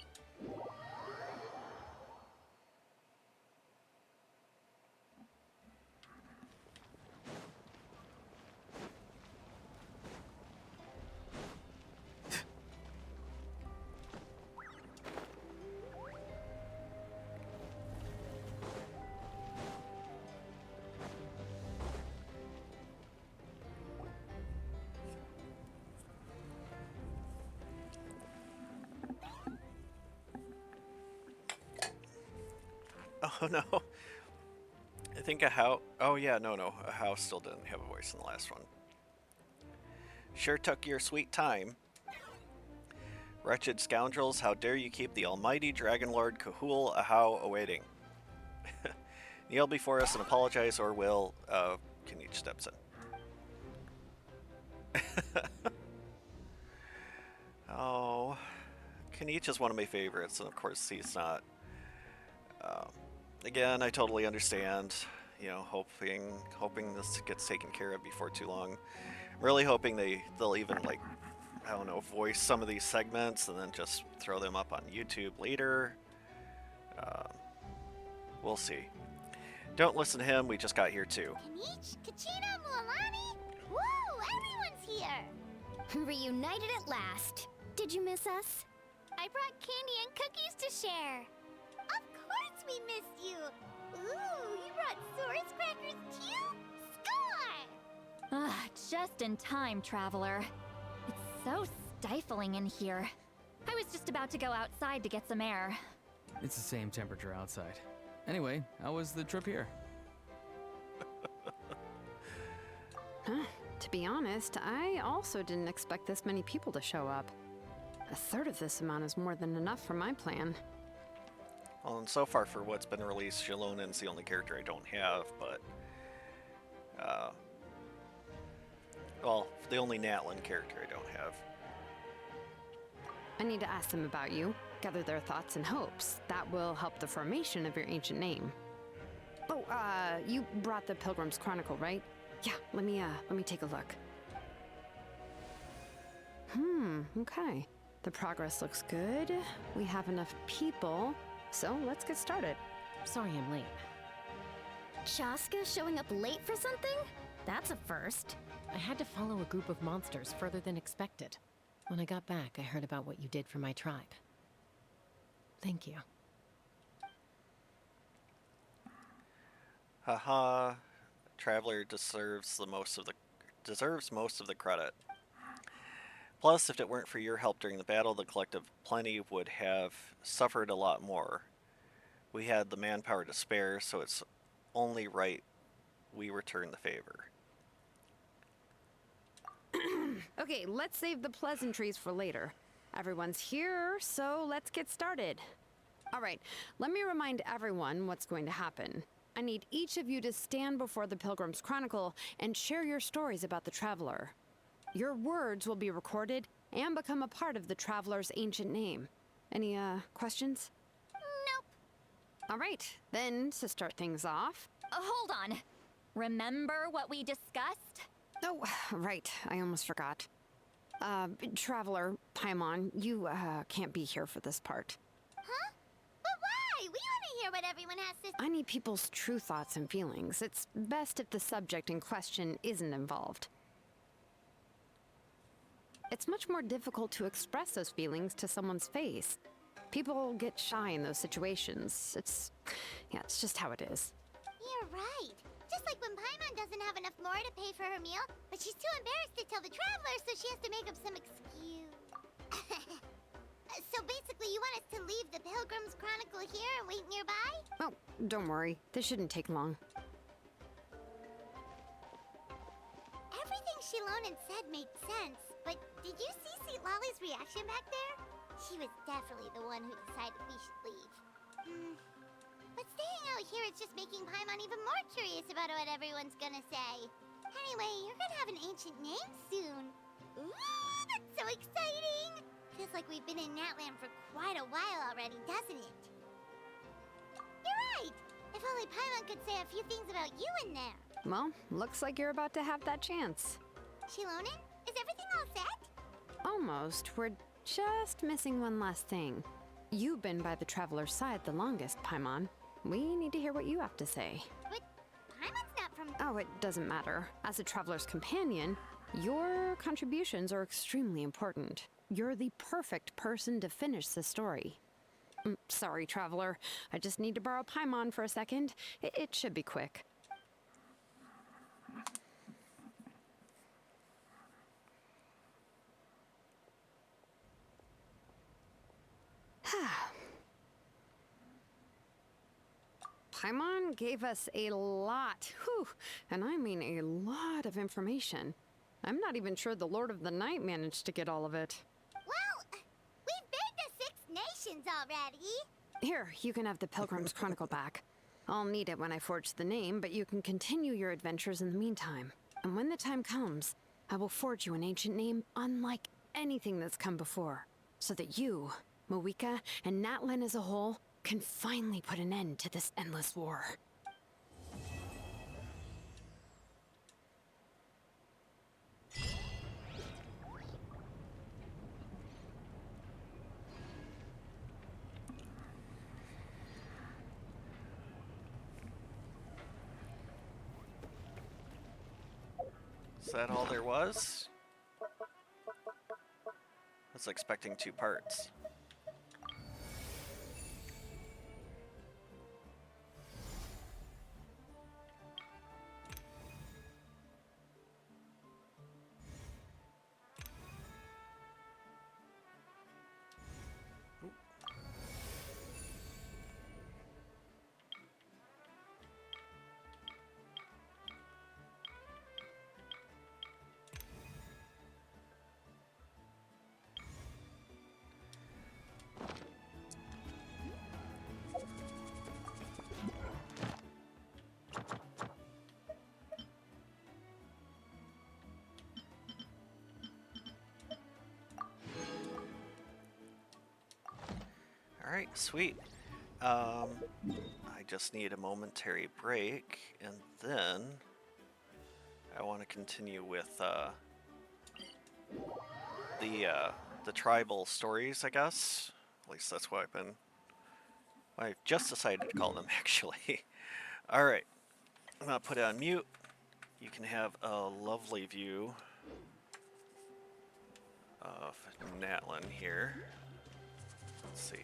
C: Oh no. I think a house. Oh yeah, no. A house still didn't have a voice in the last one. Sure took your sweet time. Wretched scoundrels, how dare you keep the almighty Dragon Lord Kahul Ahau awaiting. Kneel before us and apologize, or will. Kenich steps in. Oh. Kenich is one of my favorites, and of course he's not. Again, I totally understand, you know, hoping this gets taken care of before too long. I'm really hoping they'll even, like, I don't know, voice some of these segments and then just throw them up on YouTube later. We'll see. Don't listen to him, we just got here too.
B: Kenich, Kachina, Mualani? Woo, everyone's here!
I: Reunited at last. Did you miss us?
B: I brought candy and cookies to share. we missed you. Ooh, you brought Source Crackers too? Score!
N: Just in time, Traveler. It's so stifling in here. I was just about to go outside to get some air.
O: It's the same temperature outside. Anyway, how was the trip here?
P: To be honest, I also didn't expect this many people to show up. A third of this amount is more than enough for my plan.
C: Well, and so far for what's been released, Shalonen's the only character I don't have, but... well, the only Natlin character I don't have.
P: I need to ask them about you, gather their thoughts and hopes. That will help the formation of your ancient name. Oh, you brought the Pilgrim's Chronicle, right? Yeah, let me take a look. Okay. The progress looks good. We have enough people, so let's get started.
Q: Sorry I'm late.
H: Chaska showing up late for something? That's a first.
Q: I had to follow a group of monsters further than expected. When I got back, I heard about what you did for my tribe. Thank you.
C: Haha. Traveler deserves most of the credit. Plus, if it weren't for your help during the battle, the collective Plenty would have suffered a lot more. We had the manpower to spare, so it's only right we return the favor.
P: Okay, let's save the pleasantries for later. Everyone's here, so let's get started. All right, let me remind everyone what's going to happen. I need each of you to stand before the Pilgrim's Chronicle and share your stories about the Traveler. Your words will be recorded and become a part of the Traveler's ancient name. Any, questions?
B: Nope.
P: All right, then, to start things off...
N: Hold on. Remember what we discussed?
P: Oh, right, I almost forgot. Traveler, Paimon, you, can't be here for this part.
B: Huh? But why? We want to hear what everyone has to...
P: I need people's true thoughts and feelings. It's best if the subject in question isn't involved. It's much more difficult to express those feelings to someone's face. People get shy in those situations. It's just how it is.
B: You're right. Just like when Paimon doesn't have enough more to pay for her meal, but she's too embarrassed to tell the Traveler, so she has to make up some excuse. So basically, you want us to leave the Pilgrim's Chronicle here and wait nearby?
P: Oh, don't worry. This shouldn't take long.
B: Everything Shilonen said made sense, but did you see St. Lolly's reaction back there? She was definitely the one who decided we should leave. But staying out here is just making Paimon even more curious about what everyone's gonna say. Anyway, you're gonna have an ancient name soon. Ooh, that's so exciting! Feels like we've been in Natland for quite a while already, doesn't it? You're right! If only Paimon could say a few things about you in there.
P: Well, looks like you're about to have that chance.
B: Shilonen, is everything all set?
P: Almost. We're just missing one last thing. You've been by the Traveler's side the longest, Paimon. We need to hear what you have to say.
B: But Paimon's not from...
P: Oh, it doesn't matter. As a Traveler's companion, your contributions are extremely important. You're the perfect person to finish the story. Sorry, Traveler. I just need to borrow Paimon for a second. It should be quick. Paimon gave us a lot, and I mean a lot of information. I'm not even sure the Lord of the Night managed to get all of it.
B: Well, we've been to 6 nations already.
P: Here, you can have the Pilgrim's Chronicle back. I'll need it when I forge the name, but you can continue your adventures in the meantime. And when the time comes, I will forge you an ancient name unlike anything that's come before, so that you, Moeka, and Natlan as a whole can finally put an end to this endless war.
C: Is that all there was? I was expecting 2 parts. Alright, sweet. I just need a momentary break, and then I want to continue with the tribal stories, I guess. At least that's what I've just decided to call them, actually. Alright, I'm going to put it on mute. You can have a lovely view of Natlin here. Let's see.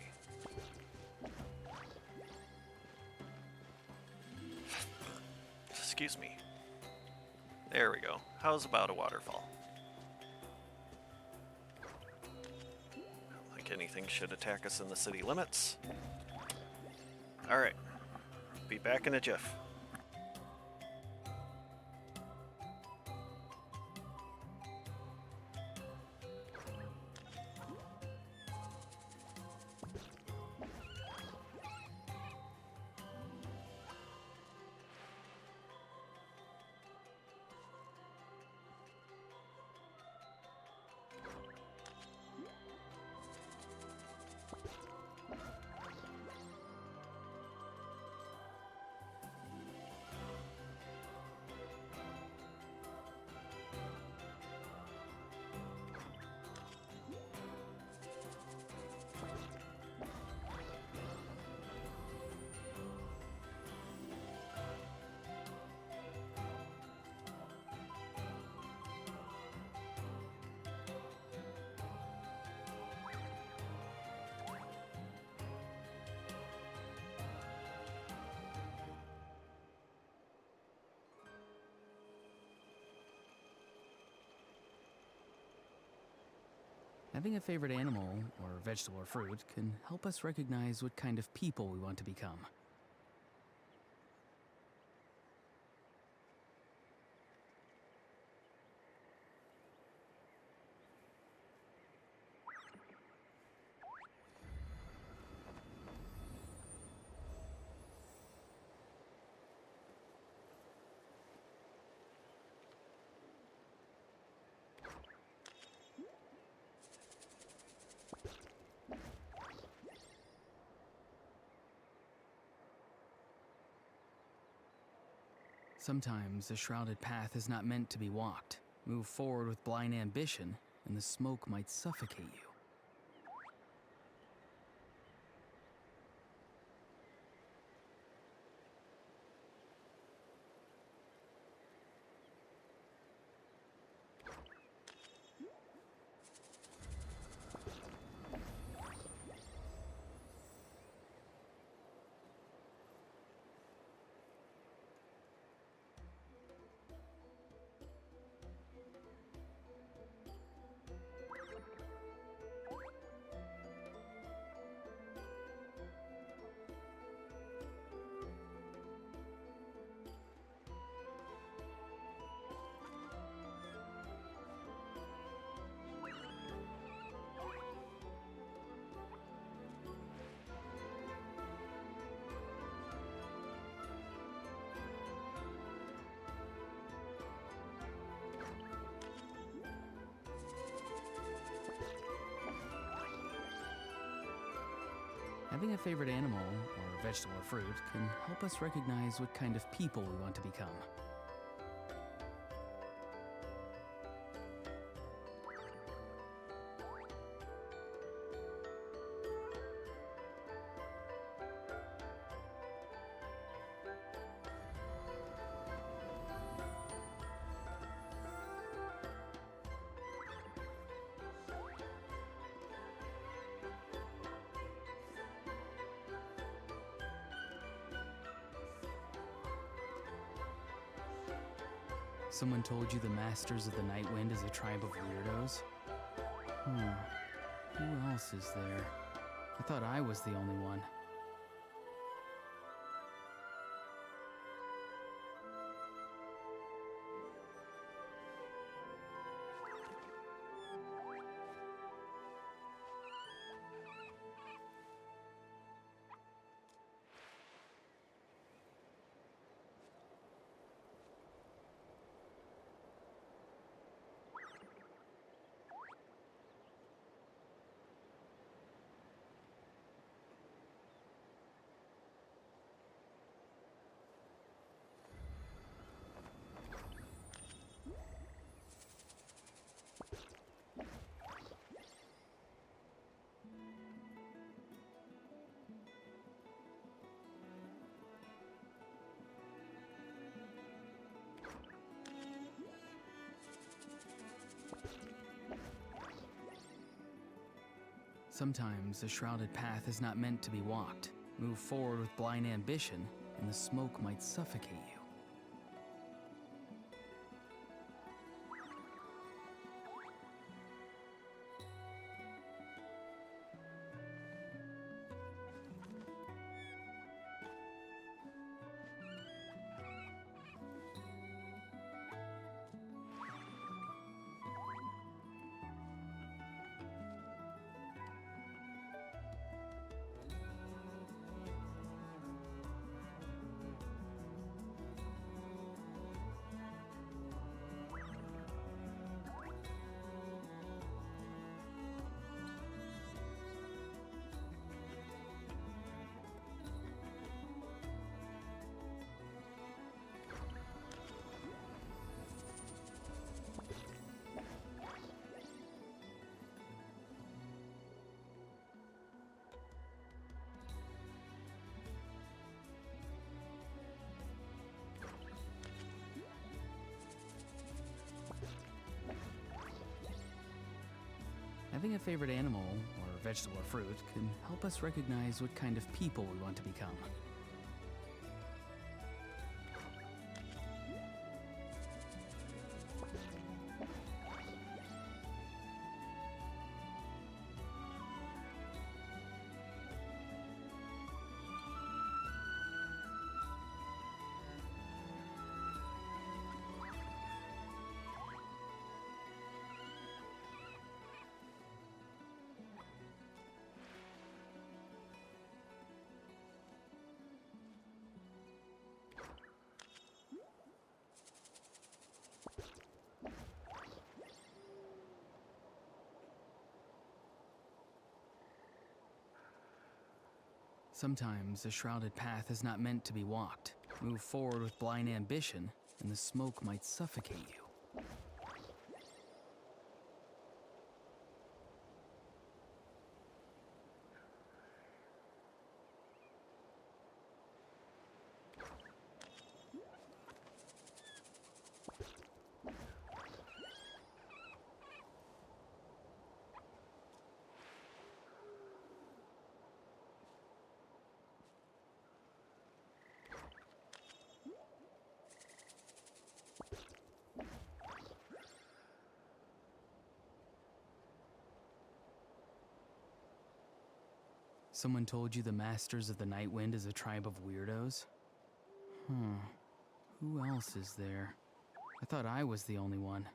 C: Excuse me. There we go. How's about a waterfall? Don't think anything should attack us in the city limits. Alright. Be back in a jiff.
O: Having a favorite animal, or vegetable or fruit, can help us recognize what kind of people we want to become. Sometimes a shrouded path is not meant to be walked. Move forward with blind ambition, and the smoke might suffocate you. Having a favorite animal, or vegetable or fruit, can help us recognize what kind of people we want to become. Someone told you the Masters of the Night Wind is a tribe of weirdos? Who else is there? I thought I was the only one. Sometimes a shrouded path is not meant to be walked. Move forward with blind ambition, and the smoke might suffocate you. Having a favorite animal, or vegetable or fruit, can help us recognize what kind of people we want to become. Sometimes a shrouded path is not meant to be walked. Move forward with blind ambition, and the smoke might suffocate you. Someone told you the Masters of the Night Wind is a tribe of weirdos? Who else is there? I thought I was the only one.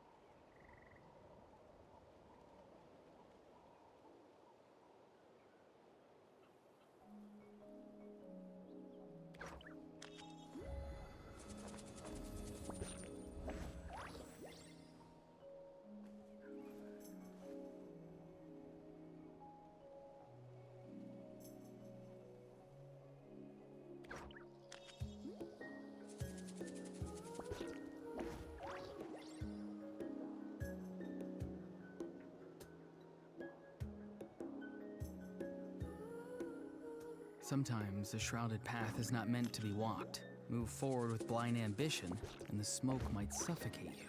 O: Sometimes a shrouded path is not meant to be walked. Move forward with blind ambition, and the smoke might suffocate you.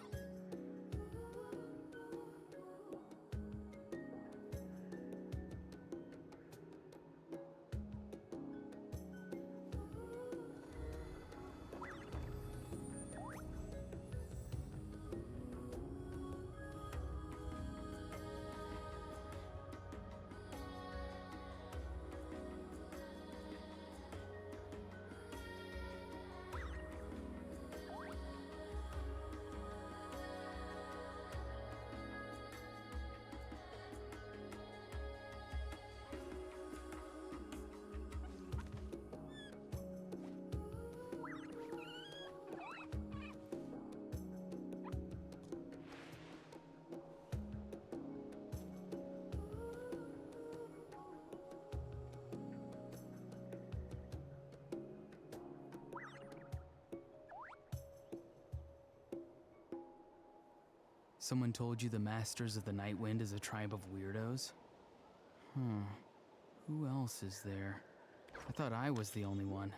O: Someone told you the Masters of the Night Wind is a tribe of weirdos? Who else is there? I thought I was the only one.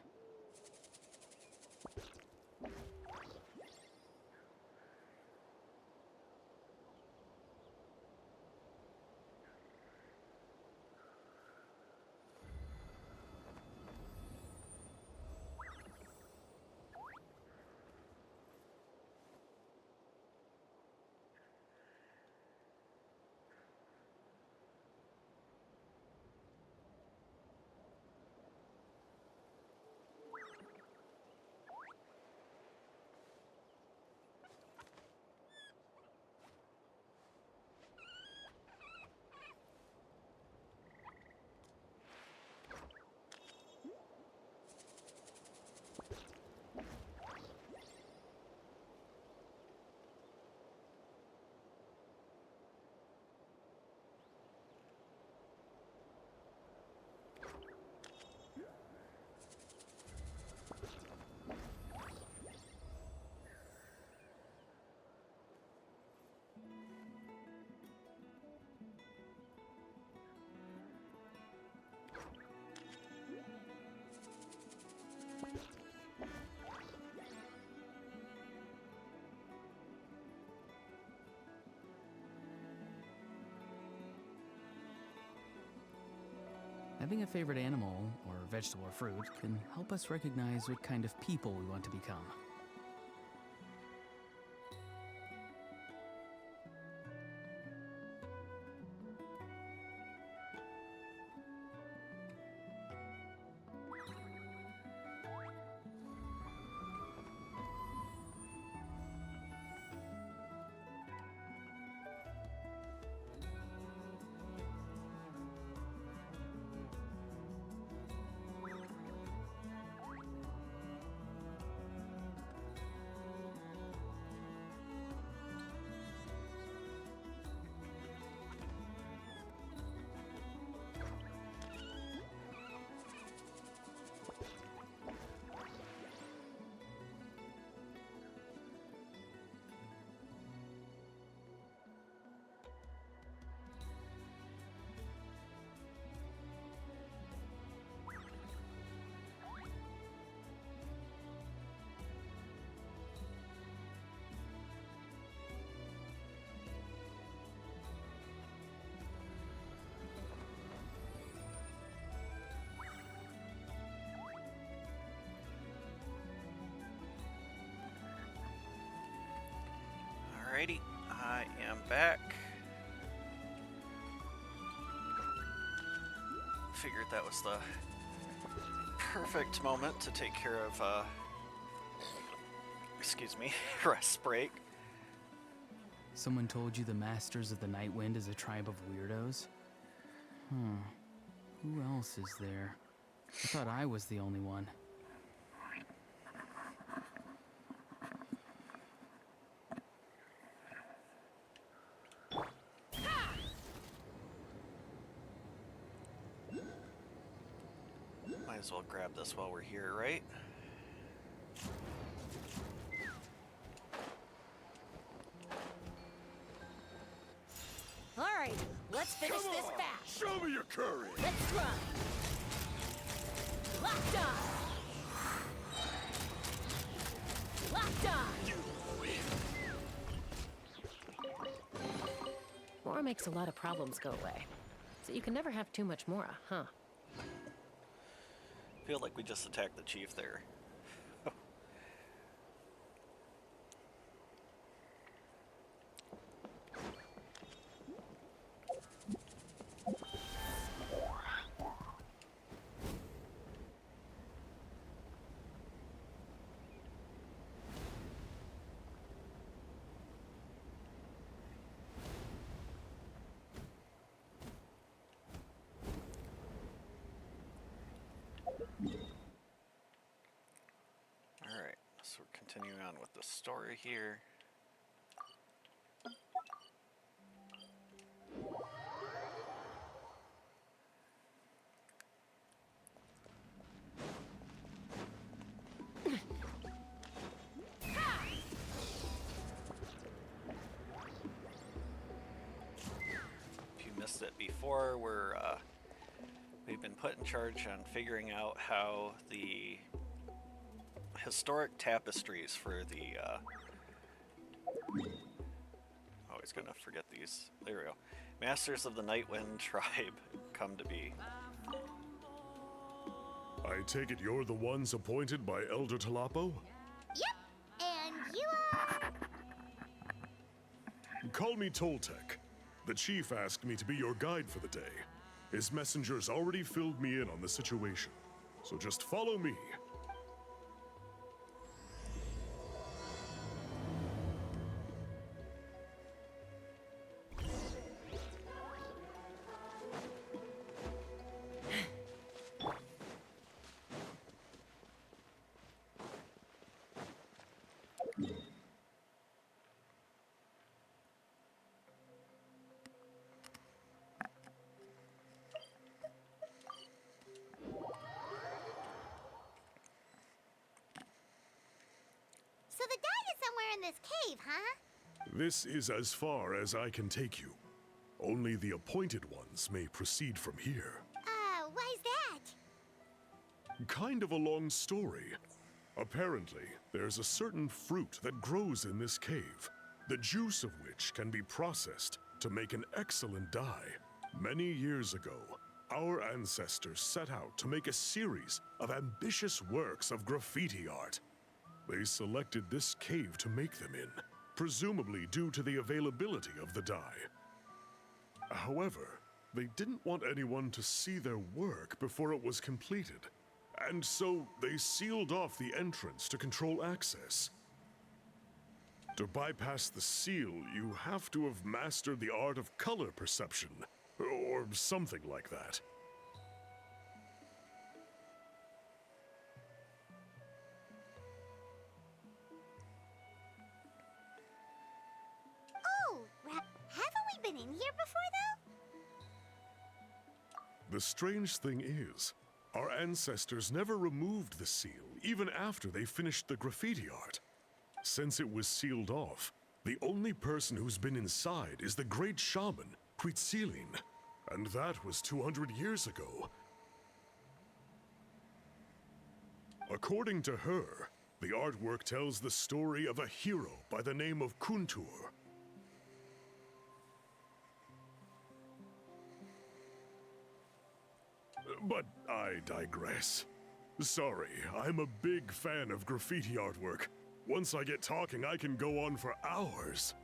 O: Having a favorite animal, or vegetable or fruit, can help us recognize what kind of people we want to become.
C: Alrighty, I am back. Figured that was the perfect moment to take care of, excuse me, rest break.
O: Someone told you the Masters of the Night Wind is a tribe of weirdos? Who else is there? I thought I was the only one.
C: Might as well grab this while we're here, right?
H: All right, let's finish this fast.
M: Show me your courage!
H: Let's run. Locked on. Locked on.
Q: Mora makes a lot of problems go away. So you can never have too much Mora, huh?
C: Feel like we just attacked the chief there. Alright, so we're continuing on with the story here. If you missed it before, we've been put in charge on figuring out how the historic tapestries for the always gonna forget these. There we go. Masters of the Nightwind tribe come to be.
R: I take it you're the ones appointed by Elder Talapo?
B: Yep, and you are...
R: Call me Toltec. The chief asked me to be your guide for the day. His messengers already filled me in on the situation. So just follow me.
B: So the guy is somewhere in this cave, huh?
R: This is as far as I can take you. Only the appointed ones may proceed from here.
B: Why's that?
R: Kind of a long story. Apparently, there's a certain fruit that grows in this cave, the juice of which can be processed to make an excellent dye. Many years ago, Our ancestors set out to make a series of ambitious works of graffiti art. They selected this cave to make them in, presumably due to the availability of the dye. However, they didn't want anyone to see their work before it was completed, and so they sealed off the entrance to control access. To bypass the seal, you have to have mastered the art of color perception, or something like that.
B: Oh, haven't we been in here before, though?
R: The strange thing is, our ancestors never removed the seal, even after they finished the graffiti art. Since it was sealed off, the only person who's been inside is the great shaman, Huitzilin, and that was 200 years ago. According to her, the artwork tells the story of a hero by the name of Kuntur. But I digress. Sorry, I'm a big fan of graffiti artwork. Once I get talking, I can go on for hours.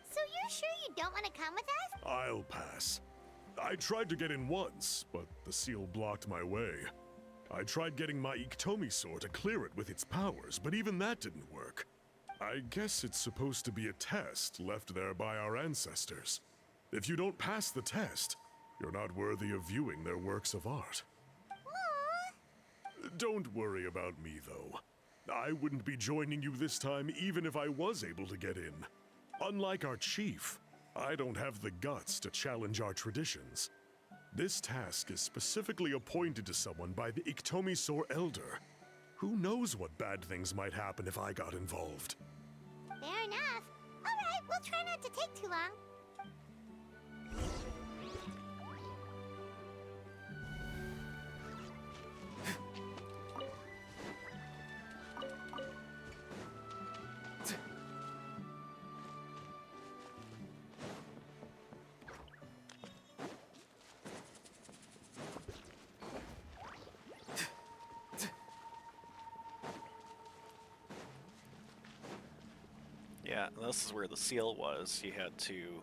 B: So you're sure you don't want to come with us?
R: I'll pass. I tried to get in once, but the seal blocked my way. I tried getting my Iktomi sword to clear it with its powers, but even that didn't work. I guess it's supposed to be a test left there by our ancestors. If you don't pass the test, you're not worthy of viewing their works of art.
B: Aww.
R: Don't worry about me, though. I wouldn't be joining you this time even if I was able to get in. Unlike our chief, I don't have the guts to challenge our traditions. This task is specifically appointed to someone by the Iktomi Sor Elder. Who knows what bad things might happen if I got involved?
B: Fair enough. All right, we'll try not to take too long.
C: Yeah, and this is where the seal was. You had to... You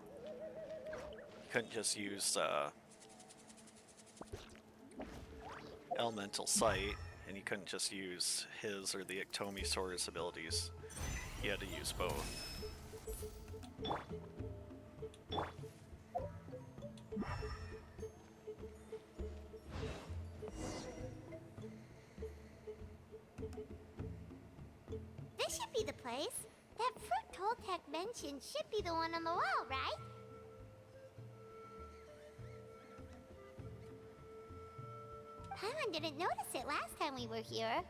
C: couldn't just use elemental sight, and you couldn't just use his or the Iktomi Sora's abilities. You had to use both.
B: This should be the place. That fruit Toltec mentioned should be the one on the wall, right? Paimon didn't notice it last time we were here.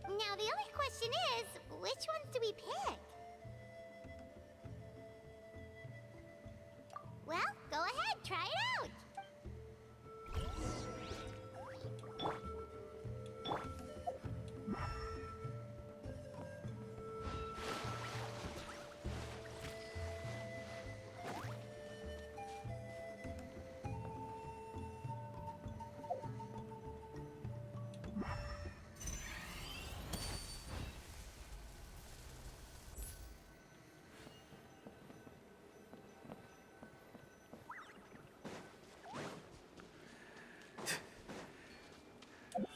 B: Now the only question is, which ones do we pick? Well, go ahead, try it out!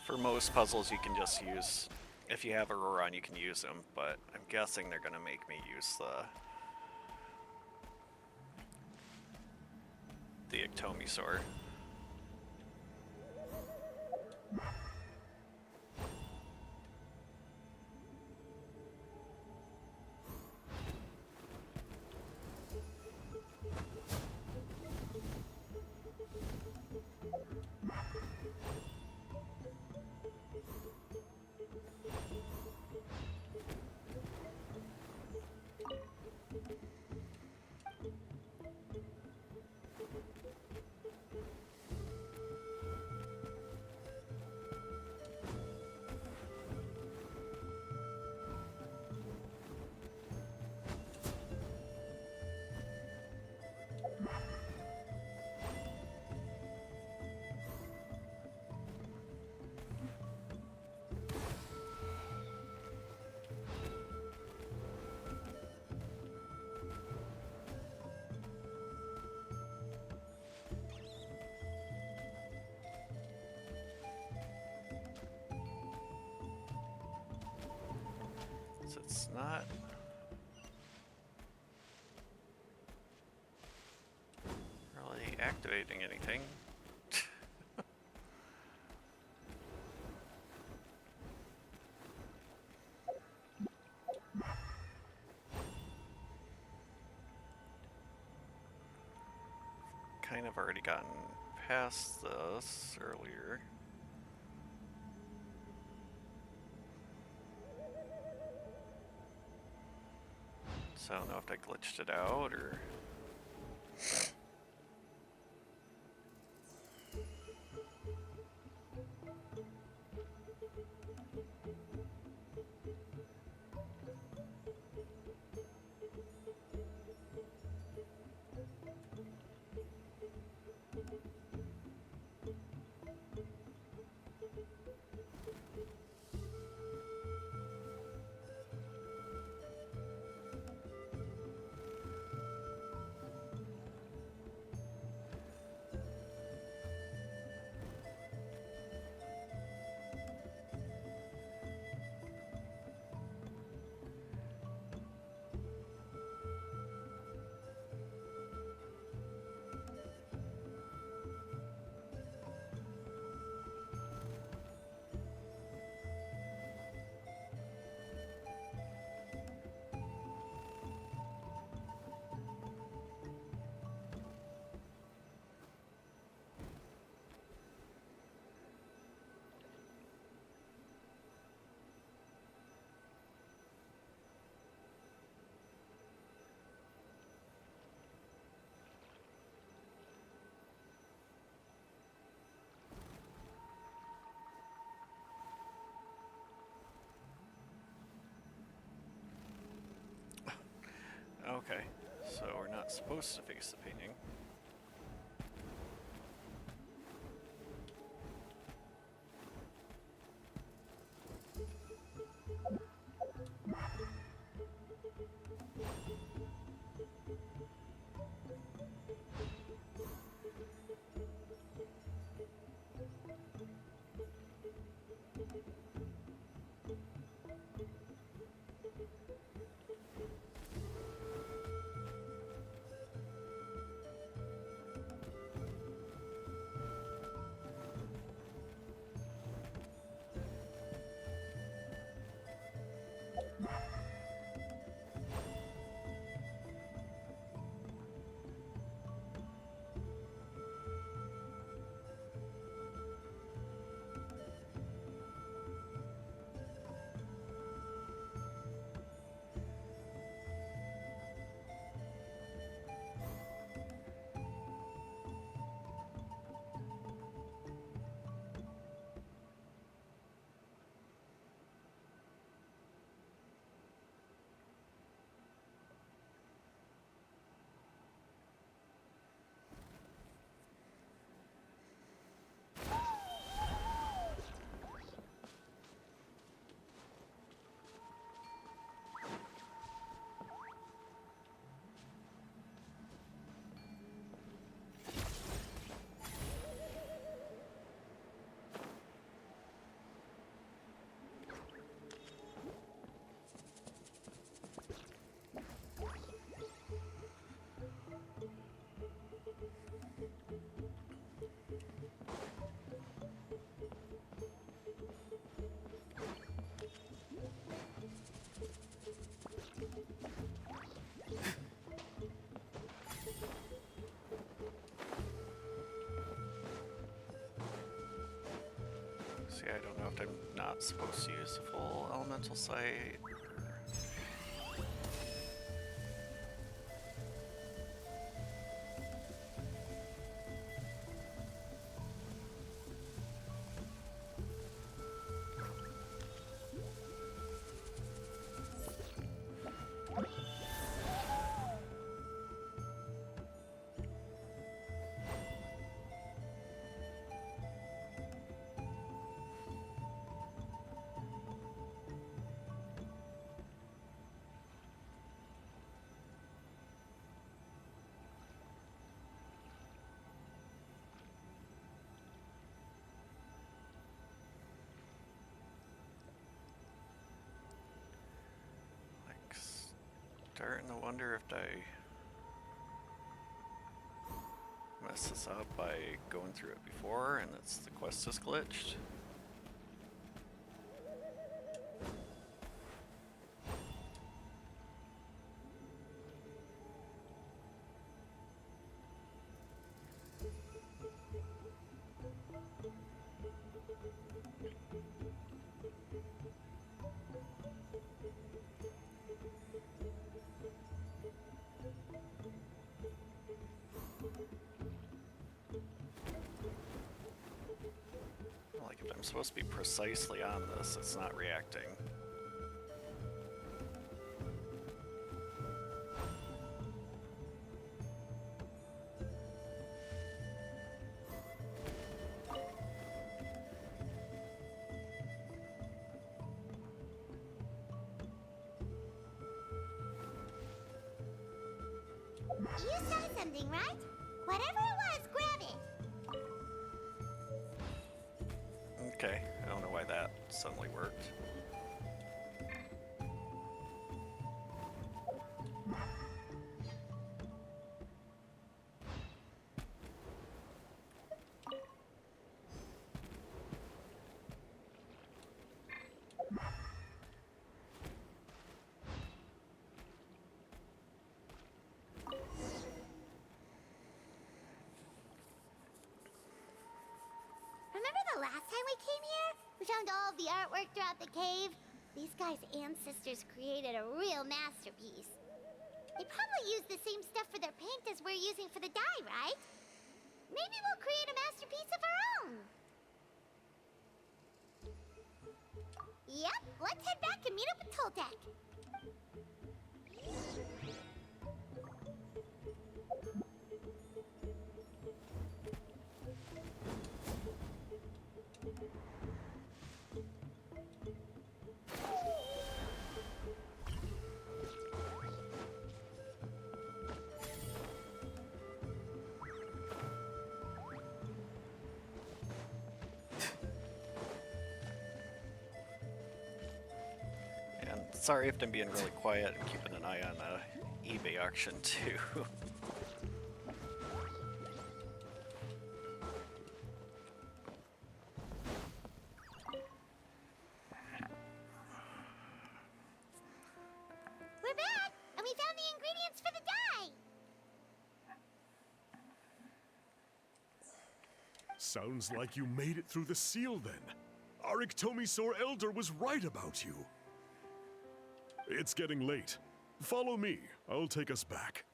C: For most puzzles, you can just use... If you have a Roron, you can use them, but I'm guessing they're gonna make me use the Iktomi sword. Since it's not really activating anything. Kind of already gotten past this earlier. So I don't know if I glitched it out or... Okay, so we're not supposed to face the painting. See, I don't know if I'm not supposed to use the full elemental sight. Starting to wonder if I mess this up by going through it before and it's the quest is glitched. Like if I'm supposed to be precisely on this, it's not reacting.
B: You saw something, right? Whatever it was, grab it.
C: Okay, I don't know why that suddenly worked.
B: Remember the last time we came here? We found all of the artwork throughout the cave. These guys' ancestors created a real masterpiece. They probably used the same stuff for their paint as we're using for the dye, right? Maybe we'll create a masterpiece of our own. Yep, let's head back and meet up with Toltec.
C: And sorry if I'm being really quiet and keeping an eye on the eBay auction too.
B: We're back, and we found the ingredients for the dye.
R: Sounds like you made it through the seal then. Our Iktomi-Sor Elder was right about you. It's getting late. Follow me. I'll take us back.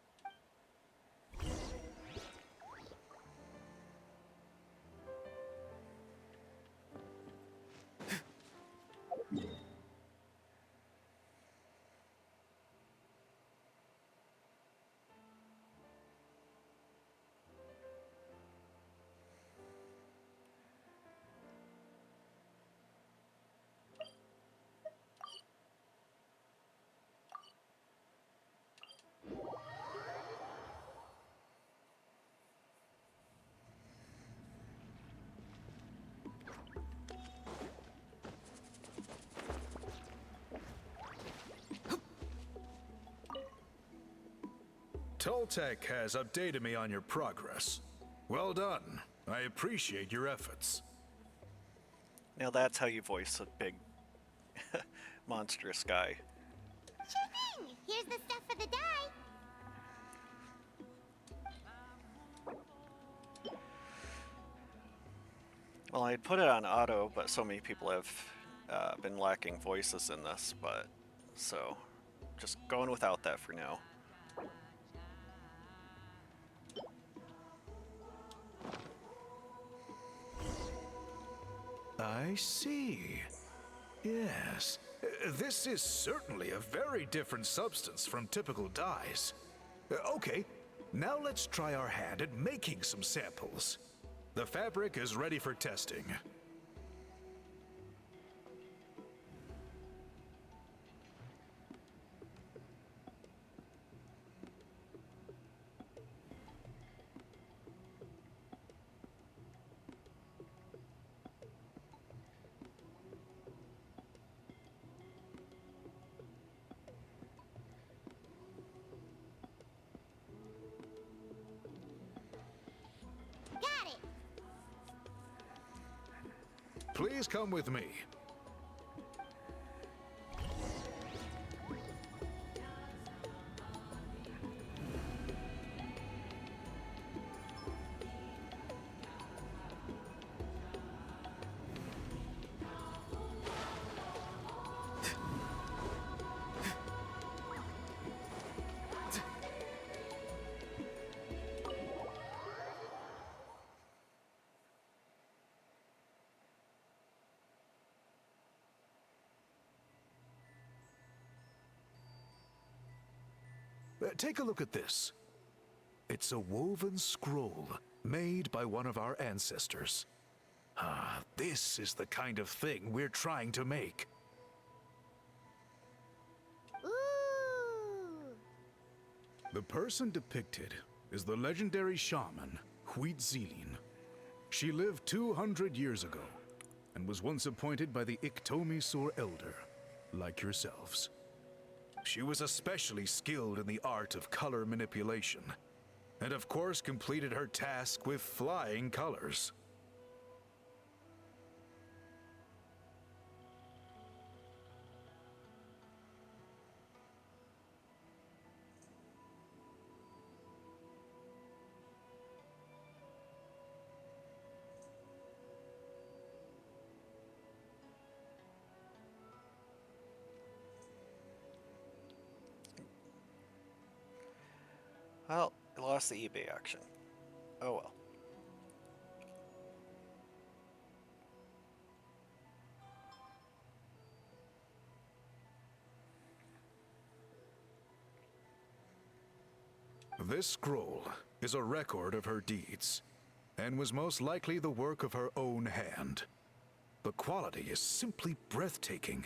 J: Toltec has updated me on your progress. Well done. I appreciate your efforts.
C: Now that's how you voice a big, monstrous guy.
B: Sure thing. Here's the stuff for the dye.
C: Well, I'd put it on auto, but so many people have been lacking voices in this, but so just going without that for now.
J: I see. Yes. This is certainly a very different substance from typical dyes. Okay, now let's try our hand at making some samples. The fabric is ready for testing. Please come with me. Take a look at this. It's a woven scroll made by one of our ancestors. This is the kind of thing we're trying to make.
B: Ooh!
J: The person depicted is the legendary shaman, Huitzilin. She lived 200 years ago and was once appointed by the Iktomi-Sur Elder, like yourselves. She was especially skilled in the art of color manipulation, and of course completed her task with flying colors.
C: Well, I lost the eBay auction. Oh well.
J: This scroll is a record of her deeds, and was most likely the work of her own hand. The quality is simply breathtaking,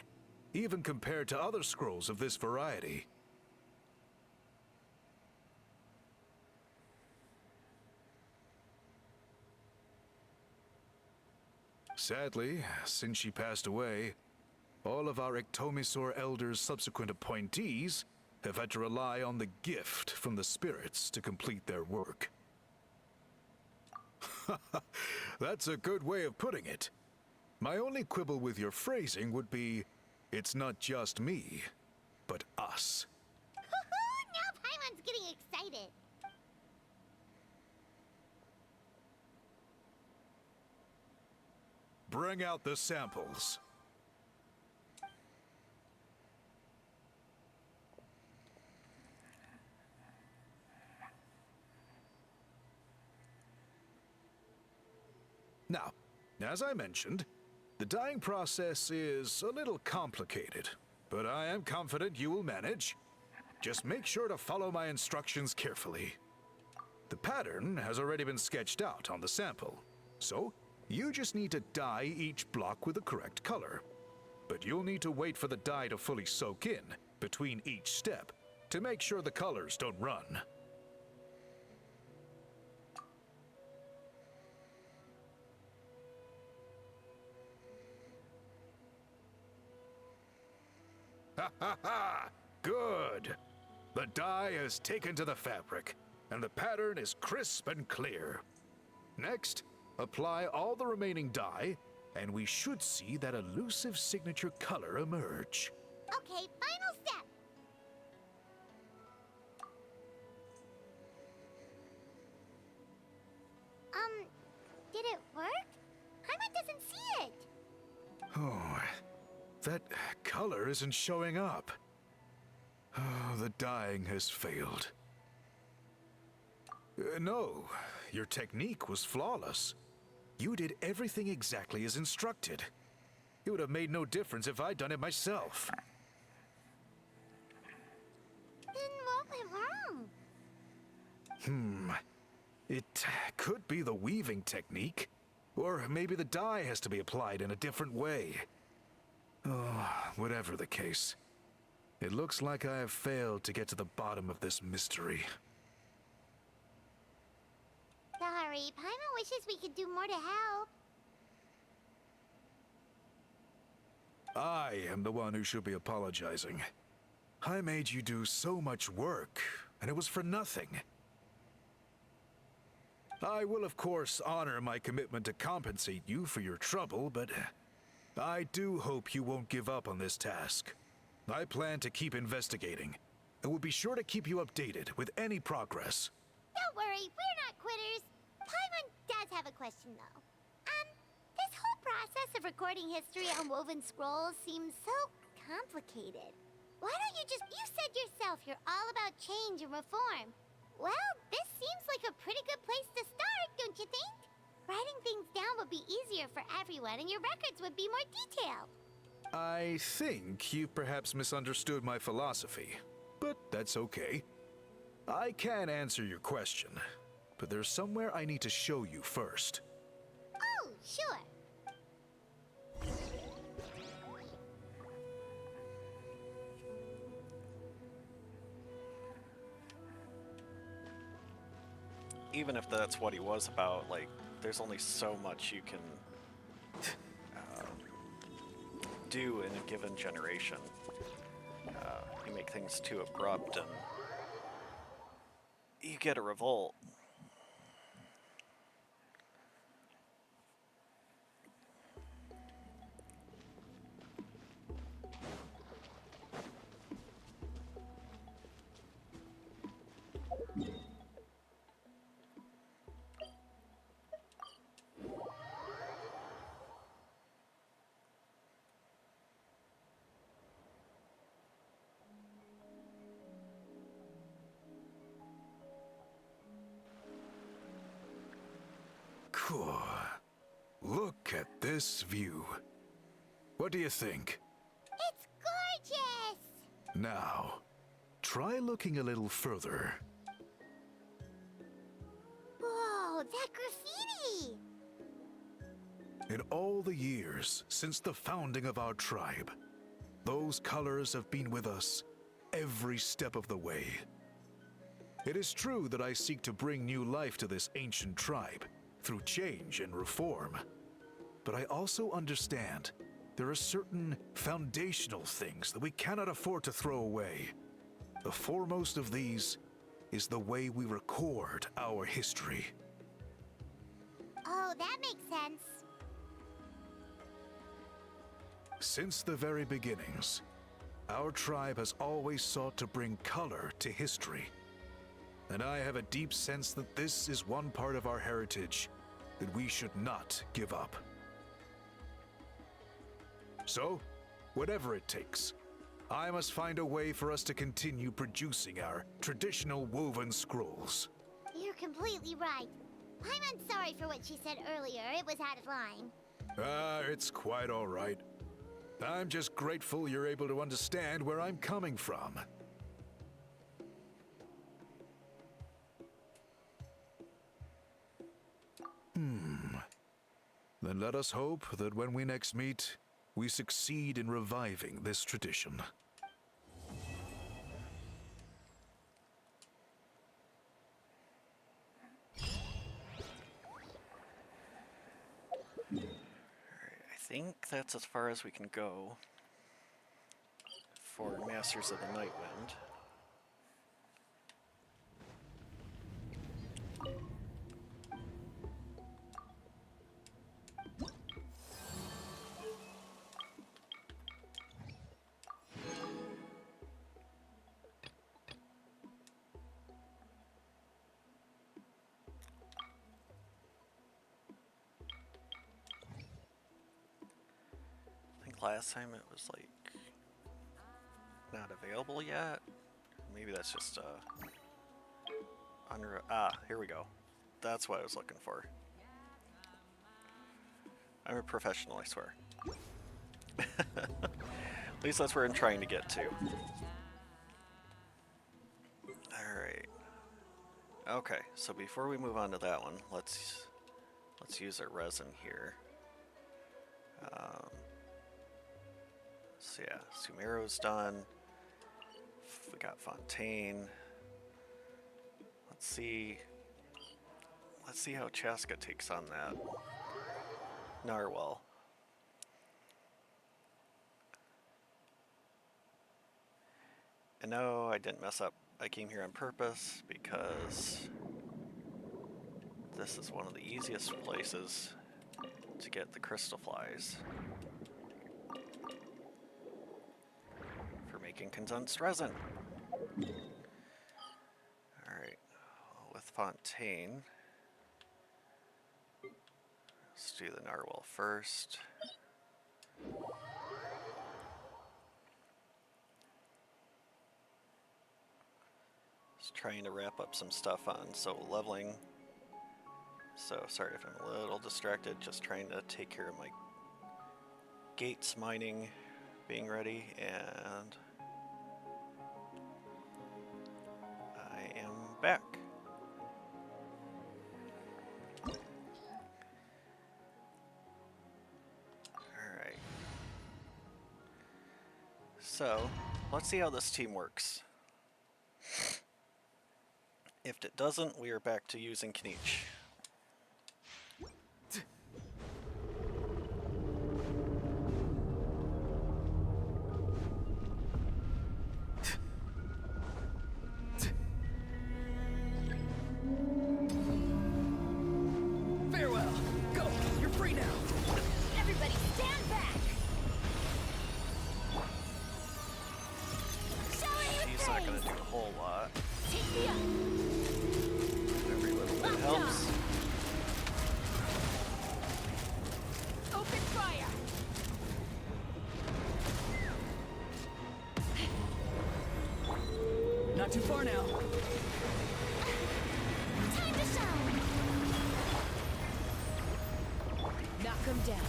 J: even compared to other scrolls of this variety. Sadly, since she passed away, all of our Iktomi-Sur Elders' subsequent appointees have had to rely on the gift from the spirits to complete their work. That's a good way of putting it. My only quibble with your phrasing would be, it's not just me, but us.
B: Now Paimon's getting excited.
J: Bring out the samples. Now, as I mentioned, the dyeing process is a little complicated, but I am confident you will manage. Just make sure to follow my instructions carefully. The pattern has already been sketched out on the sample, so you just need to dye each block with the correct color. But you'll need to wait for the dye to fully soak in between each step to make sure the colors don't run. Ha ha ha! Good! The dye is taken to the fabric, and the pattern is crisp and clear. Next, apply all the remaining dye, and we should see that elusive signature color emerge.
B: Okay, final step. Did it work? Paimon doesn't see it.
J: Oh, that color isn't showing up. Oh, the dyeing has failed. No, your technique was flawless. You did everything exactly as instructed. It would have made no difference if I'd done it myself.
B: Then what went wrong?
J: It could be the weaving technique. Or maybe the dye has to be applied in a different way. Oh, whatever the case. It looks like I have failed to get to the bottom of this mystery.
B: Sorry, Paimon wishes we could do more to help.
J: I am the one who should be apologizing. I made you do so much work, and it was for nothing. I will, of course, honor my commitment to compensate you for your trouble, but
S: I do hope you won't give up on this task. I plan to keep investigating, and will be sure to keep you updated with any progress.
B: Don't worry, we're not quitters. Paimon does have a question, though. This whole process of recording history on woven scrolls seems so complicated. Why don't you just... You said yourself you're all about change and reform. Well, this seems like a pretty good place to start, don't you think? Writing things down would be easier for everyone, and your records would be more detailed.
S: I think you perhaps misunderstood my philosophy, but that's okay. I can answer your question, but there's somewhere I need to show you first.
B: Oh, sure.
C: Even if that's what he was about, like, there's only so much you can do in a given generation. You make things too abrupt and you get a revolt.
S: Cool. Look at this view. What do you think?
B: It's gorgeous!
S: Now, try looking a little further.
B: Whoa, that graffiti!
S: In all the years since the founding of our tribe, those colors have been with us every step of the way. It is true that I seek to bring new life to this ancient tribe through change and reform, but I also understand there are certain foundational things that we cannot afford to throw away. The foremost of these is the way we record our history.
B: Oh, that makes sense.
S: Since the very beginnings, our tribe has always sought to bring color to history. And I have a deep sense that this is one part of our heritage that we should not give up. So, whatever it takes, I must find a way for us to continue producing our traditional woven scrolls.
B: You're completely right. I'm sorry for what she said earlier. It was out of line.
S: It's quite all right. I'm just grateful you're able to understand where I'm coming from. Then let us hope that when we next meet, we succeed in reviving this tradition.
C: Alright, I think that's as far as we can go for Masters of the Night Wind. Last time it was like not available yet. Maybe that's just here we go. That's what I was looking for. I'm a professional, I swear. At least that's where I'm trying to get to. Alright. Okay, so before we move on to that one, let's use our resin here. So yeah, Sumero's done. We got Fontaine. Let's see how Chaska takes on that Narwhal. And no, I didn't mess up. I came here on purpose because this is one of the easiest places to get the crystal flies. making condensed resin. Alright, with Fontaine, let's do the narwhal first. Just trying to wrap up some stuff on soul leveling. So sorry if I'm a little distracted, just trying to take care of my gates mining being ready, and I am back. Alright. So, let's see how this team works. If it doesn't, we are back to using Kniech.
D: Farewell. Go. You're free now.
H: Everybody stand back!
C: She's not going to do a whole lot.
H: Take me up!
C: Every little bit helps.
H: Open fire!
D: Not too far now.
H: Time to shine! Knock him down.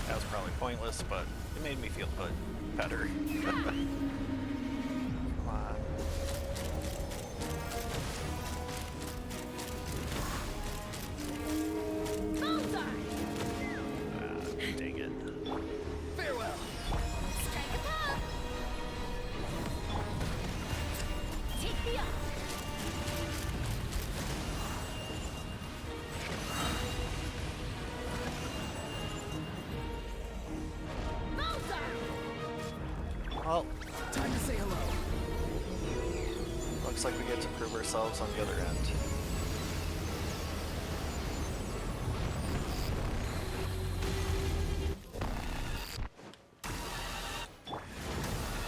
C: That was probably pointless, but it made me feel better. Come on. Dang it.
D: Farewell.
H: Strike a pop! Take me up!
C: Well,
D: time to say hello.
C: Looks like we get to prove ourselves on the other end.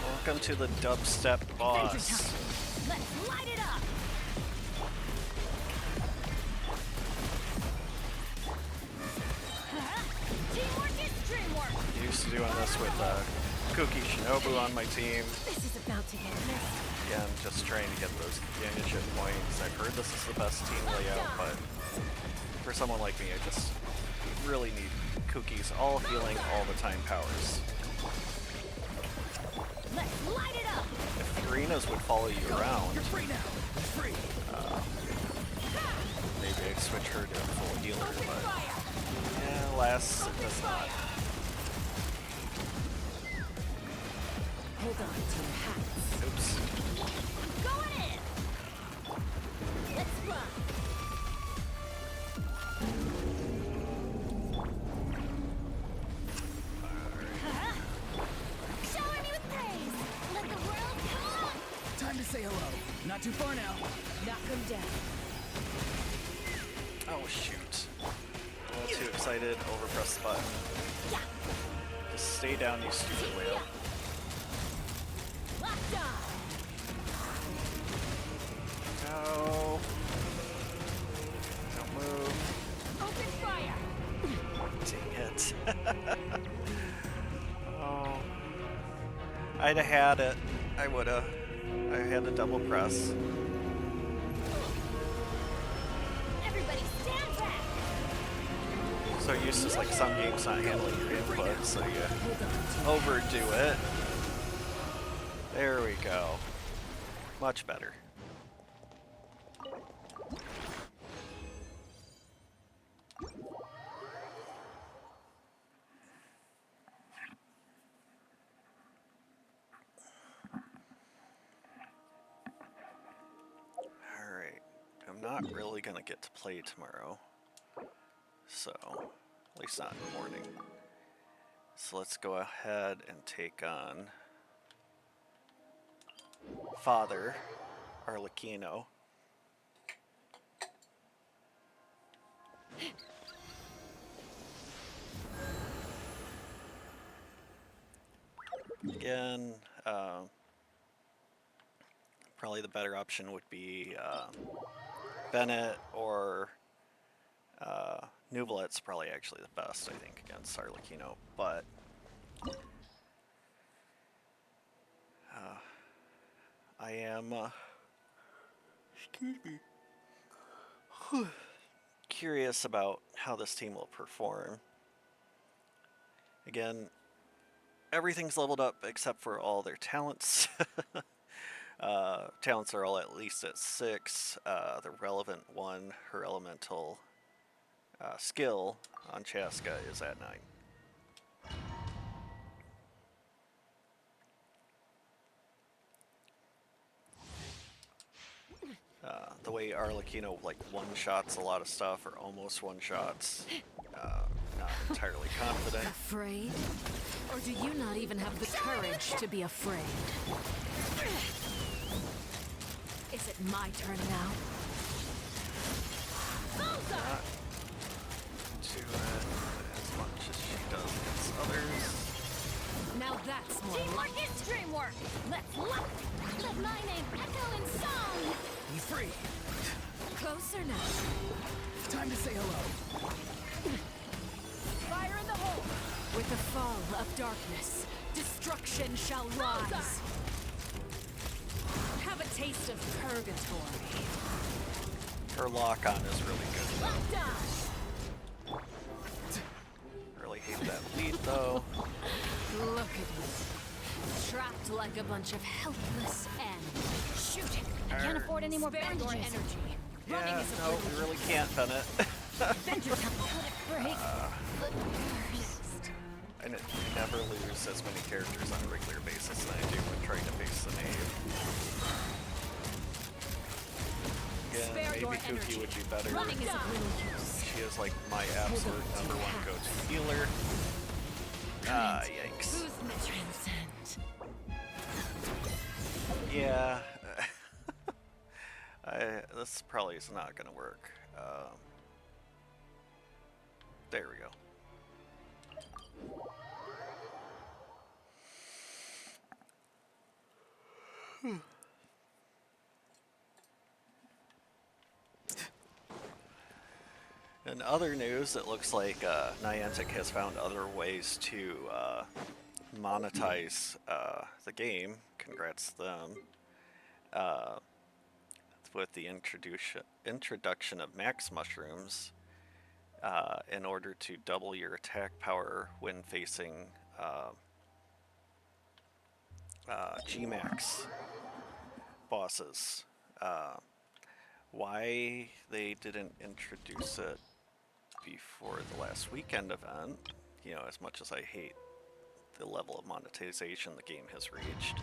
C: Welcome to the dubstep boss.
H: Let's light it up! Teamwork is dreamwork!
C: Used to doing this with Kuki Shinobu on my team.
H: This is about to get messy.
C: Again, just trying to get those companionship points. I've heard this is the best team layout, but for someone like me, I just really need Kuki's all healing all the time powers.
H: Let's light it up!
C: If Figurinas would follow you around,
D: You're free now. Free.
C: maybe I'd switch her to a full healer, but yeah, alas, it does not.
H: Hold on to your hats.
C: Oops.
H: Going in! Let's run! Shower me with praise! Let the world come on!
D: Time to say hello. Not too far now.
H: Knock him down.
C: Oh shoot. A little too excited, overpress the button.
H: Yeah.
C: Just stay down, you stupid whale.
H: Locked on!
C: No. Don't move.
H: Open fire!
C: Dang it. Oh. I'd have had it. I would've. I had to double press.
H: Everybody stand back!
C: So used to like some games not handling your input, so you overdo it. There we go. Much better. Alright. I'm not really gonna get to play tomorrow. So, at least not in the morning. So let's go ahead and take on Father Arlecchino. Again, Probably the better option would be Bennett or Nuvolet's probably actually the best, I think, against Sarlacchino, but I am excuse me, curious about how this team will perform. Again, everything's leveled up except for all their talents. Talents are all at least at 6. The relevant one, her elemental skill on Chaska, is at 9. The way Arlecchino like one-shots a lot of stuff, or almost one-shots, not entirely confident.
Q: Afraid? Or do you not even have the courage to be afraid? Is it my turn now?
C: Not do it as much as she does against others.
Q: Now that's more
H: Teamwork is dreamwork! Let's let my name echo in song!
J: Be free.
Q: Closer now.
J: Time to say hello.
H: Fire in the hole!
Q: With the fall of darkness, destruction shall rise. Have a taste of purgatory.
C: Her lock-on is really good.
H: Locked on!
C: Really hate that lead though.
Q: Look at you. Trapped like a bunch of helpless ends.
H: Shoot! I can't afford any more
Q: Spare your
H: bandages.
Q: energy. Running
C: Yeah,
Q: is a
C: no, we really can't, Bennett.
H: Bend your tongue. Let it break.
C: I never lose as many characters on a regular basis than I do when trying to face the knave. Again, maybe Kuki would be better.
Q: Running is of little use.
C: She is like my absolute #1 go-to healer. Ah, yikes.
Q: Who's transcend?
C: Yeah. This probably is not going to work. There we go. In other news, it looks like Niantic has found other ways to monetize the game. Congrats to them. With the introduction of max mushrooms, in order to double your attack power when facing Gmax bosses. Why they didn't introduce it before the last weekend event, you know, as much as I hate the level of monetization the game has reached,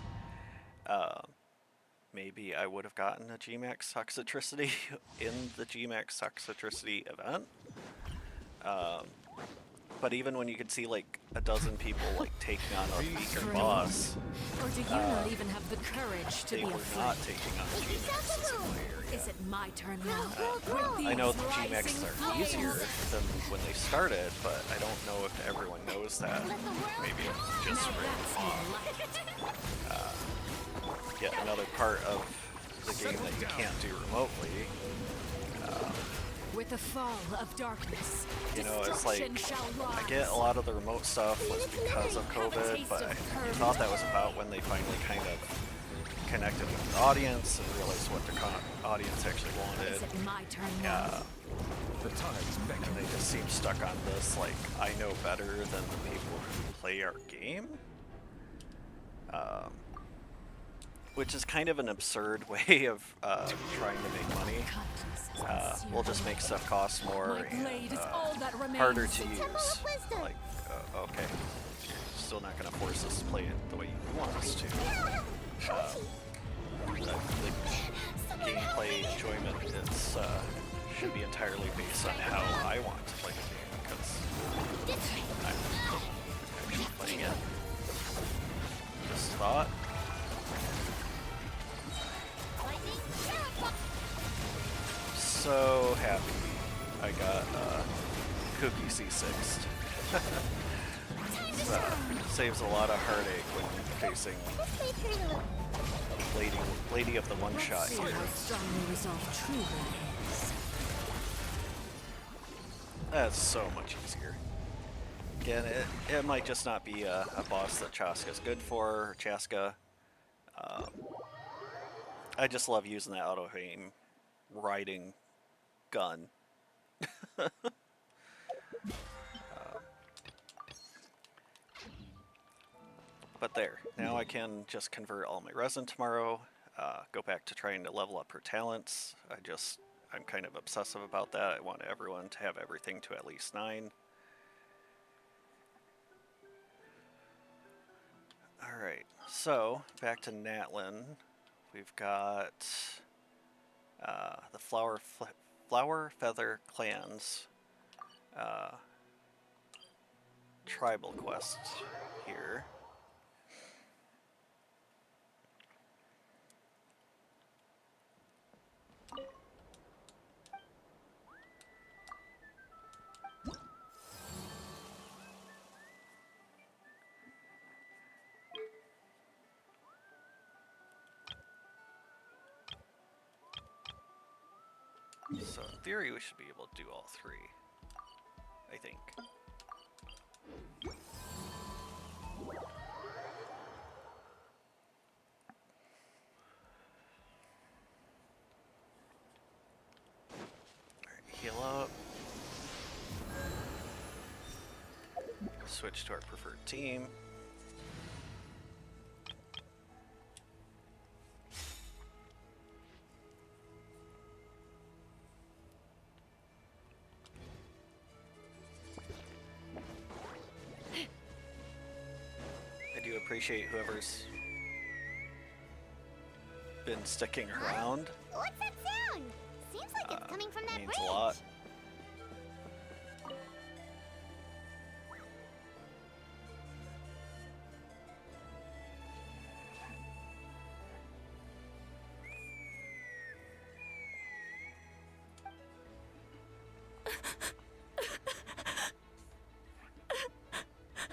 C: maybe I would have gotten a Gmax Toxicity in the Gmax Toxicity event. But even when you could see like a dozen people like taking on a weaker boss,
Q: Or do you not even have the courage to
C: they
Q: be
C: were
Q: afraid?
C: not taking on Gmaxes in my area.
Q: Is it my turn now?
C: I know the Gmaxes are easier than when they started, but I don't know if everyone knows that. Maybe it's just written off. Yet another part of the game that you can't do remotely.
Q: With the fall of darkness,
C: You know, it's like,
Q: destruction shall rise.
C: I get a lot of the remote stuff was because of COVID, but I thought that was about when they finally kind of connected with the audience and realized what the audience actually wanted.
Q: Is it my turn now?
C: The time's back. And they just seem stuck on this, like, I know better than the people who play our game. Which is kind of an absurd way of trying to make money. We'll just make stuff cost more and harder to use. Like, okay, you're still not going to force us to play it the way you want us to. The gameplay enjoyment is, should be entirely based on how I want to play the game, because I'm actually playing it. Just thought. So happy I got Cookie C6'd. Saves a lot of heartache when facing
B: This way through the loop.
C: Lady of the One Shot
Q: See
C: here.
Q: how strongly resolved true blood is.
C: That's so much easier. Again, it might just not be a boss that Chaska's good for, or Chaska. I just love using that auto-aim riding gun. But there, now I can just convert all my resin tomorrow, go back to trying to level up her talents. I'm kind of obsessive about that. I want everyone to have everything to at least 9. Alright, so back to Natlin. We've got the Flower Feather Clan's tribal quest here. So in theory we should be able to do all 3, I think. Alright, heal up. Switch to our preferred team. Appreciate whoever's been sticking around.
B: What's that sound? Seems like it's coming from that
C: means
B: bridge.
C: a lot.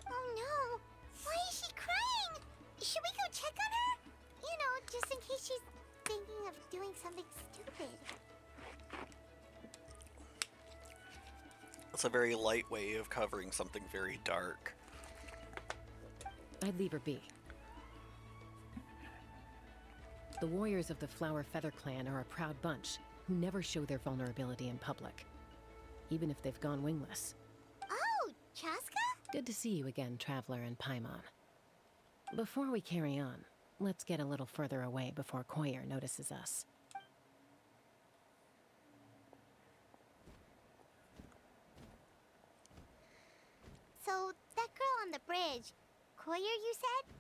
B: Oh no! Why is she crying? Should we go check on her? You know, just in case she's thinking of doing something stupid.
C: It's a very light way of covering something very dark.
Q: I'd leave her be. The warriors of the Flower Feather Clan are a proud bunch who never show their vulnerability in public, even if they've gone wingless.
B: Oh, Chaska?
Q: Good to see you again, Traveler and Paimon. Before we carry on, let's get a little further away before Koyer notices us.
B: So, that girl on the bridge, Koyer, you said?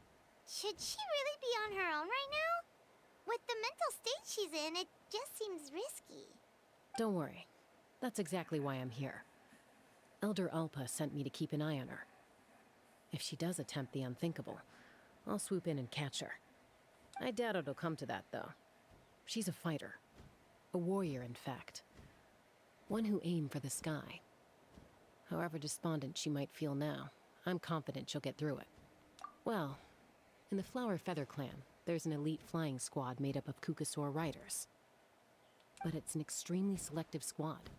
B: Should she really be on her own right now? With the mental state she's in, it just seems risky.
Q: Don't worry. That's exactly why I'm here. Elder Alpa sent me to keep an eye on her. If she does attempt the unthinkable, I'll swoop in and catch her. I doubt it'll come to that, though. She's a fighter. A warrior, in fact. One who aimed for the sky. However despondent she might feel now, I'm confident she'll get through it. Well, in the Flower Feather Clan, there's an elite flying squad made up of Kukasaur riders. But it's an extremely selective squad.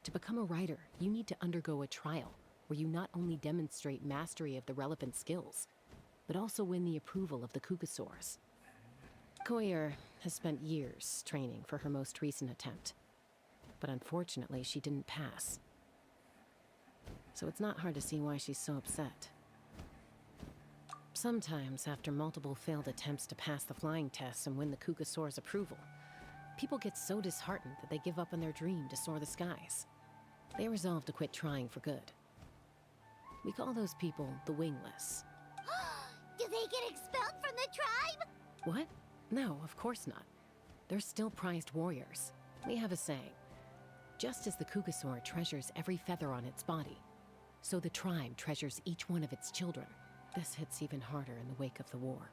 Q: To become a rider, you need to undergo a trial where you not only demonstrate mastery of the relevant skills, but also win the approval of the Kukasaurs. Koyer has spent years training for her most recent attempt, but unfortunately she didn't pass. So it's not hard to see why she's so upset. Sometimes, after multiple failed attempts to pass the flying test and win the Kukasaur's approval, people get so disheartened that they give up on their dream to soar the skies. They resolve to quit trying for good. We call those people the wingless.
B: Do they get expelled from the tribe?
Q: What? No, of course not. They're still prized warriors. We have a saying. Just as the Kukasaur treasures every feather on its body, so the tribe treasures each one of its children. This hits even harder in the wake of the war.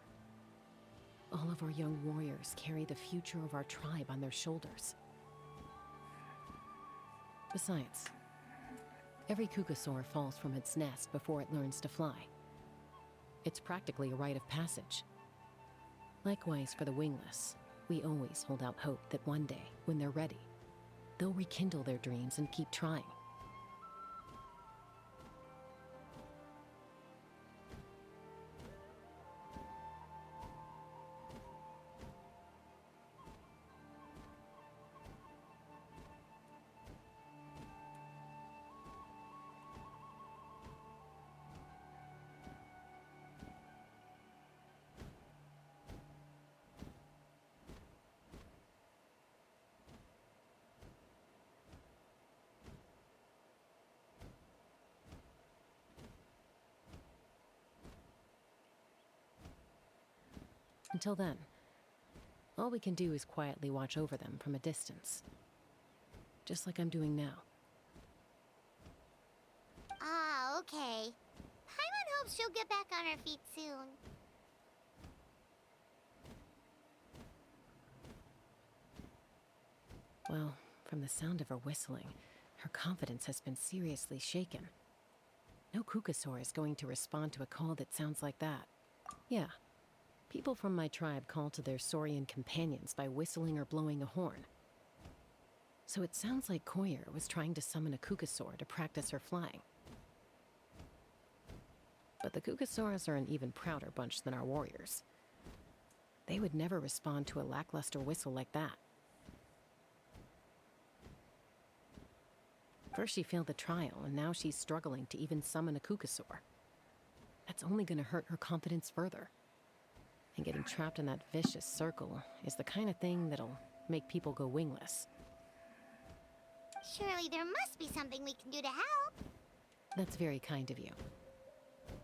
Q: All of our young warriors carry the future of our tribe on their shoulders. Besides, every Kukasaur falls from its nest before it learns to fly. It's practically a rite of passage. Likewise for the wingless, we always hold out hope that one day, when they're ready, they'll rekindle their dreams and keep trying. Until then, all we can do is quietly watch over them from a distance. Just like I'm doing now.
B: Ah, okay. Paimon hopes she'll get back on her feet soon.
Q: Well, from the sound of her whistling, her confidence has been seriously shaken. No Kukasaur is going to respond to a call that sounds like that. Yeah. People from my tribe call to their saurian companions by whistling or blowing a horn. So it sounds like Koyer was trying to summon a Kukasaur to practice her flying. But the Kukasaurs are an even prouder bunch than our warriors. They would never respond to a lackluster whistle like that. First she failed the trial, and now she's struggling to even summon a Kukasaur. That's only gonna hurt her confidence further. And getting trapped in that vicious circle is the kind of thing that'll make people go wingless.
B: Surely there must be something we can do to help.
Q: That's very kind of you.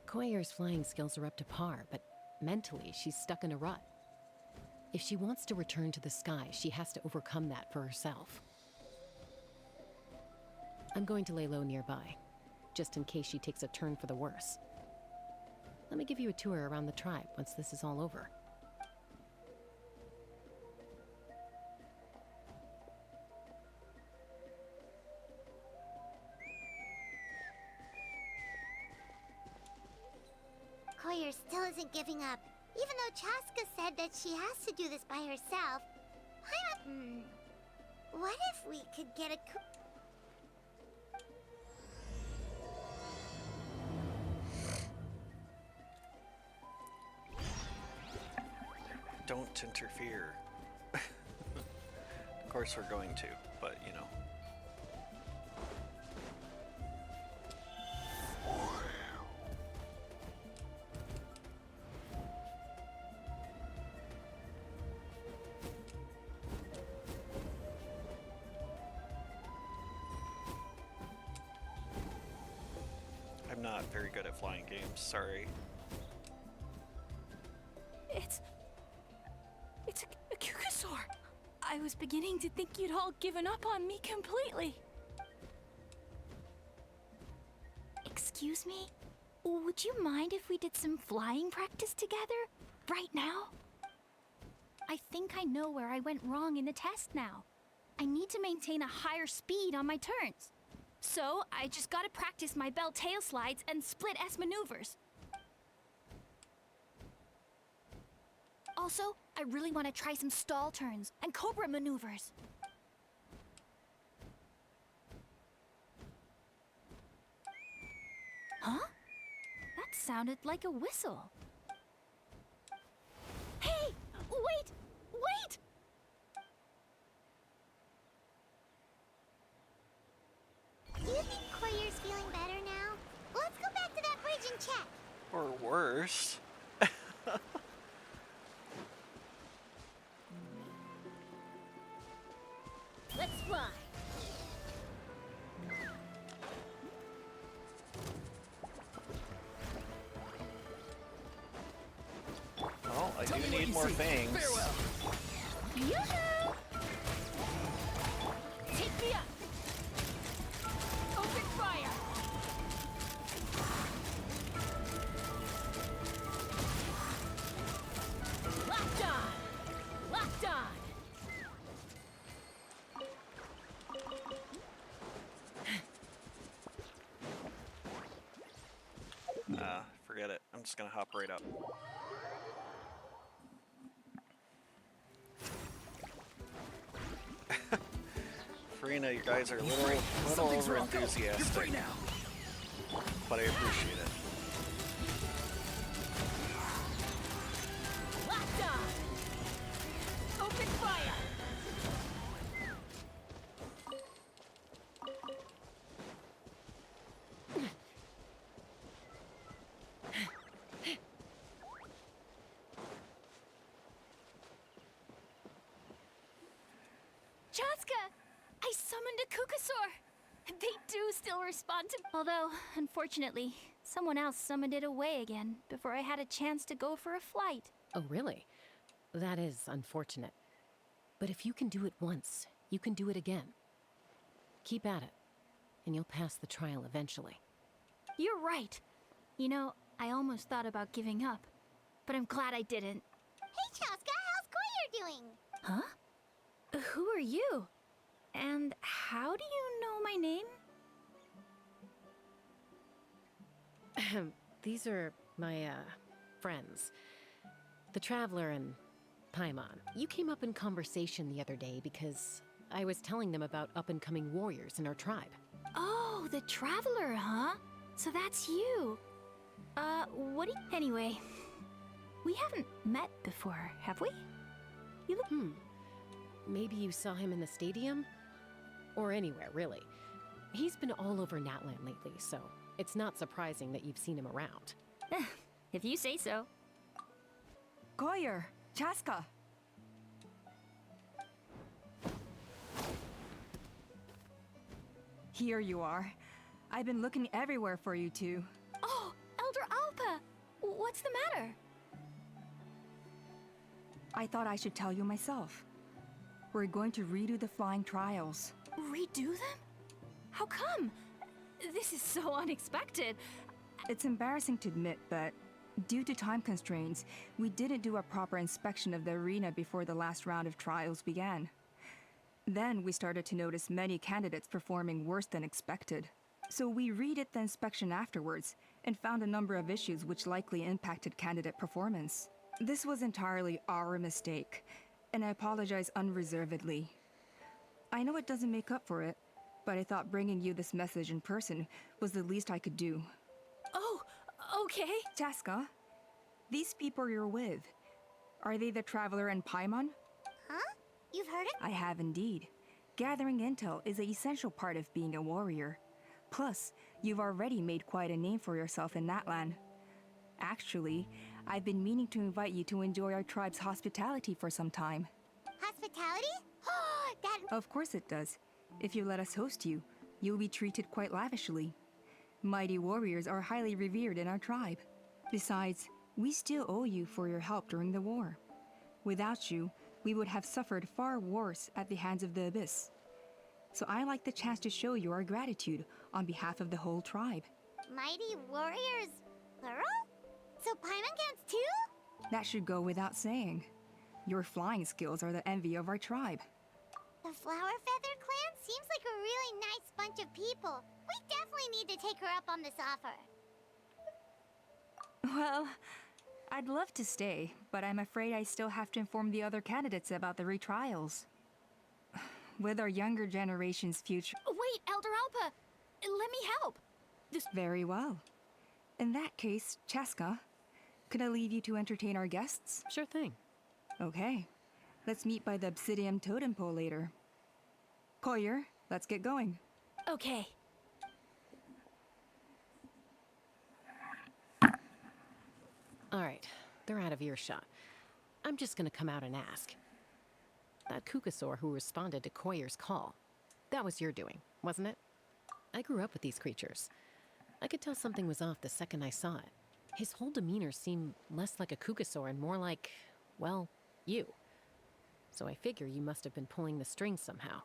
Q: Koyer's flying skills are up to par, but mentally she's stuck in a rut. If she wants to return to the sky, she has to overcome that for herself. I'm going to lay low nearby, just in case she takes a turn for the worse. Let me give you a tour around the tribe once this is all over.
B: Koyer still isn't giving up, even though Chaska said that she has to do this by herself. What if we could get a
C: Don't interfere. Of course we're going to, but you know. I'm not very good at flying games, sorry.
H: It's a Kukasaur. I was beginning to think you'd all given up on me completely. Excuse me? Would you mind if we did some flying practice together? Right now? I think I know where I went wrong in the test now. I need to maintain a higher speed on my turns. So, I just gotta practice my bell tail slides and split S maneuvers. Also, I really want to try some stall turns and cobra maneuvers. Huh? That sounded like a whistle. Hey! Wait! Wait!
B: Do you think Koyer's feeling better now? Let's go back to that bridge and check.
C: Or worse.
B: Let's fly.
C: Well, I do need more fangs.
H: Yoo-hoo! Take me up! Open fire! Locked on! Locked on!
C: Forget it. I'm just gonna hop right up. Farina, you guys are a little over enthusiastic, but I appreciate it.
H: Locked on! Open fire!
E: Chaska! I summoned a Kukasaur! They do still respond to... Although, unfortunately, someone else summoned it away again before I had a chance to go for a flight.
Q: Oh, really? That is unfortunate. But if you can do it once, you can do it again. Keep at it, and you'll pass the trial eventually.
E: You're right. You know, I almost thought about giving up, but I'm glad I didn't.
B: Hey, Chaska, how's Koyer doing?
E: Huh? Who are you? And how do you know my name?
Q: These are my, friends. The Traveler and Paimon. You came up in conversation the other day because I was telling them about up-and-coming warriors in our tribe.
E: Oh, the Traveler, huh? So that's you. What do you... Anyway, we haven't met before, have we? You look...
Q: Maybe you saw him in the stadium? Or anywhere, really. He's been all over Natlan lately, so it's not surprising that you've seen him around.
E: If you say so.
H: Koyer, Chaska. Here you are. I've been looking everywhere for you two.
E: Oh, Elder Alpa! What's the matter?
H: I thought I should tell you myself. We're going to redo the flying trials.
E: Redo them? How come? This is so unexpected.
H: It's embarrassing to admit, but due to time constraints, we didn't do a proper inspection of the arena before the last round of trials began. Then we started to notice many candidates performing worse than expected. So we redid the inspection afterwards and found a number of issues which likely impacted candidate performance. This was entirely our mistake, and I apologize unreservedly. I know it doesn't make up for it, but I thought bringing you this message in person was the least I could do.
E: Oh, okay.
H: Chaska, these people you're with, are they the Traveler and Paimon?
B: Huh? You've heard it?
H: I have indeed. Gathering intel is an essential part of being a warrior. Plus, you've already made quite a name for yourself in Natlan. Actually, I've been meaning to invite you to enjoy our tribe's hospitality for some time.
B: Hospitality? That...
H: Of course it does. If you let us host you, you'll be treated quite lavishly. Mighty warriors are highly revered in our tribe. Besides, we still owe you for your help during the war. Without you, we would have suffered far worse at the hands of the Abyss. So I like the chance to show you our gratitude on behalf of the whole tribe.
B: Mighty warriors, plural? So Paimon counts too?
H: That should go without saying. Your flying skills are the envy of our tribe.
B: The Flower Feather clan seems like a really nice bunch of people. We definitely need to take her up on this offer.
H: Well, I'd love to stay, but I'm afraid I still have to inform the other candidates about the retrials. With our younger generation's future...
E: Wait, Elder Alpa! Let me help!
H: Very well. In that case, Chaska, could I leave you to entertain our guests?
Q: Sure thing.
H: Okay. Let's meet by the Obsidian Totem Pole later. Koyer, let's get going.
E: Okay.
Q: Alright, they're out of earshot. I'm just gonna come out and ask. That Kukasaur who responded to Koyer's call, that was your doing, wasn't it? I grew up with these creatures. I could tell something was off the second I saw it. His whole demeanor seemed less like a Kukasaur and more like, well, you. So I figure you must have been pulling the strings somehow.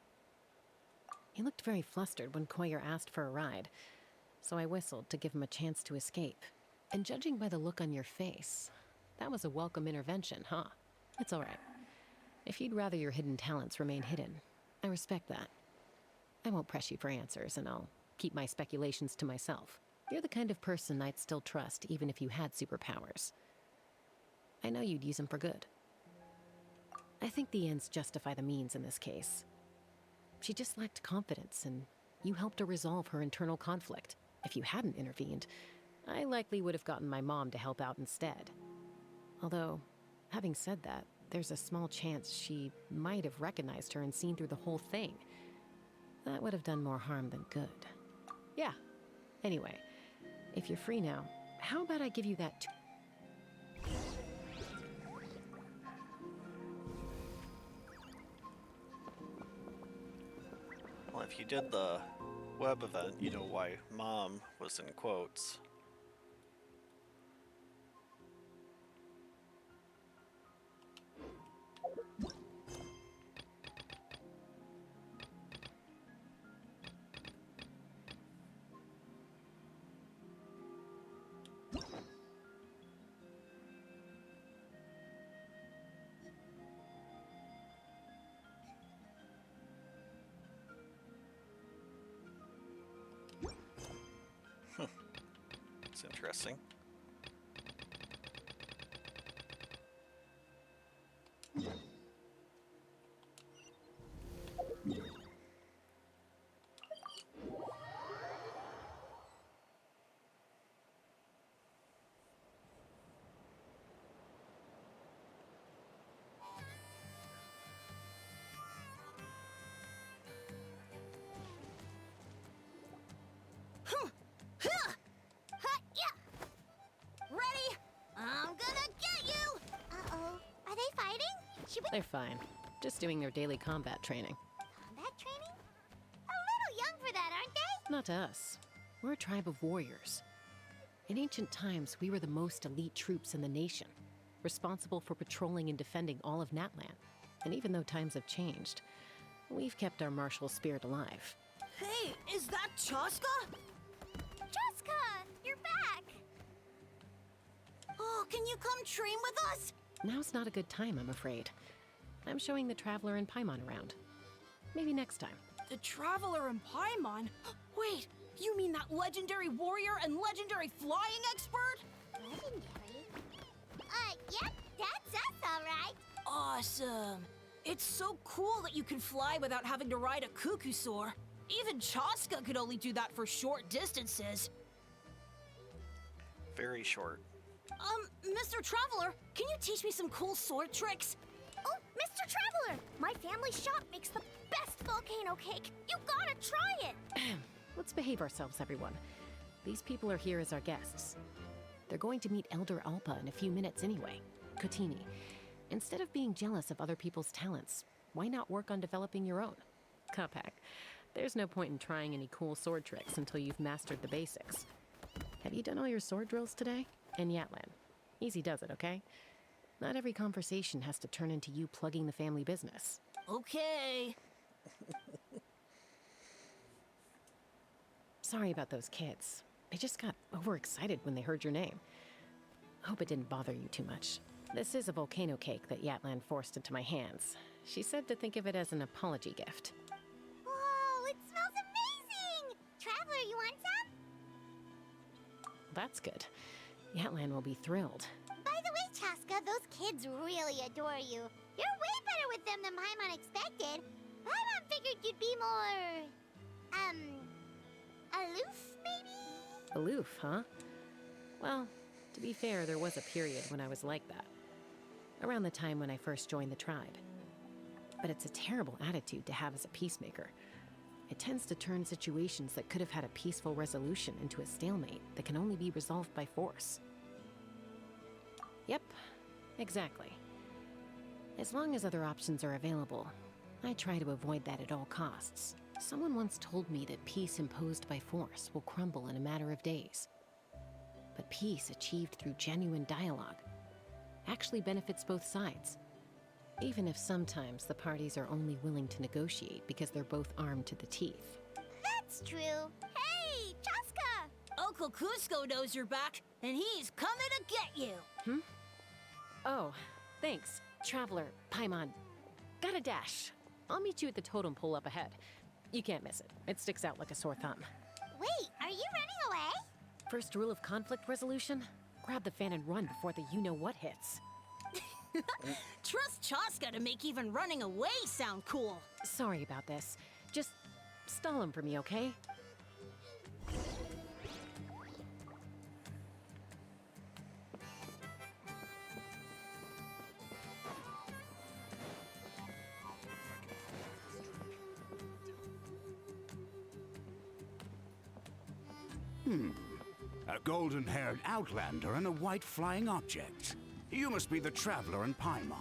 Q: He looked very flustered when Koyer asked for a ride, so I whistled to give him a chance to escape. And judging by the look on your face, that was a welcome intervention, huh? It's all right. If you'd rather your hidden talents remain hidden, I respect that. I won't press you for answers, and I'll keep my speculations to myself. You're the kind of person I'd still trust even if you had superpowers. I know you'd use them for good. I think the ends justify the means in this case. She just lacked confidence, and you helped her resolve her internal conflict. If you hadn't intervened, I likely would have gotten my mom to help out instead. Although, having said that, there's a small chance she might have recognized her and seen through the whole thing. That would have done more harm than good. Yeah. Anyway, if you're free now, how about I give you that
C: Well, if you did the web event, you know why Mom was in quotes. It's interesting.
B: Ready? I'm gonna get you! Uh-oh. Are they fighting? Should we...
Q: They're fine. Just doing their daily combat training.
B: Combat training? A little young for that, aren't they?
Q: Not to us. We're a tribe of warriors. In ancient times, we were the most elite troops in the nation, responsible for patrolling and defending all of Natlan. And even though times have changed, we've kept our martial spirit alive.
H: Hey, is that Chaska?
B: Chaska, you're back!
H: Oh, can you come train with us?
Q: Now's not a good time, I'm afraid. I'm showing the Traveler and Paimon around. Maybe next time.
H: The Traveler and Paimon? Wait, you mean that legendary warrior and legendary flying expert?
B: Legendary? Yep, that's us, all right.
H: Awesome. It's so cool that you can fly without having to ride a cuckoosaur. Even Chaska could only do that for short distances.
C: Very short.
H: Mr. Traveler, can you teach me some cool sword tricks?
B: Oh, Mr. Traveler! My family shop makes the best volcano cake. You gotta try it!
Q: Let's behave ourselves, everyone. These people are here as our guests. They're going to meet Elder Alpa in a few minutes anyway. Kotini, instead of being jealous of other people's talents, why not work on developing your own? Kapak, there's no point in trying any cool sword tricks until you've mastered the basics. Have you done all your sword drills today? And Yatlan. Easy does it, okay? Not every conversation has to turn into you plugging the family business.
H: Okay.
Q: Sorry about those kids. They just got overexcited when they heard your name. Hope it didn't bother you too much. This is a volcano cake that Yatlan forced into my hands. She said to think of it as an apology gift.
B: Whoa, it smells amazing! Traveler, you want some?
Q: That's good. Yatlan will be thrilled.
B: By the way, Chaska, those kids really adore you. You're way better with them than Paimon expected. Paimon figured you'd be more... aloof, maybe?
Q: Aloof, huh? Well, to be fair, there was a period when I was like that. Around the time when I first joined the tribe. But it's a terrible attitude to have as a peacemaker. It tends to turn situations that could have had a peaceful resolution into a stalemate that can only be resolved by force. Yep, exactly. As long as other options are available, I try to avoid that at all costs. Someone once told me that peace imposed by force will crumble in a matter of days. But peace achieved through genuine dialogue actually benefits both sides. Even if sometimes the parties are only willing to negotiate because they're both armed to the teeth.
B: That's true. Hey, Chaska!
H: Uncle Cusco knows you're back, and he's coming to get you.
Q: Oh, thanks. Traveler, Paimon. Got a dash. I'll meet you at the totem pole up ahead. You can't miss it. It sticks out like a sore thumb.
B: Wait, are you running away?
Q: First rule of conflict resolution? Grab the fan and run before the you-know-what hits.
H: Trust Chaska to make even running away sound cool.
Q: Sorry about this. Just stall him for me, okay?
T: A golden-haired outlander and a white flying object. You must be the traveler in Paimon.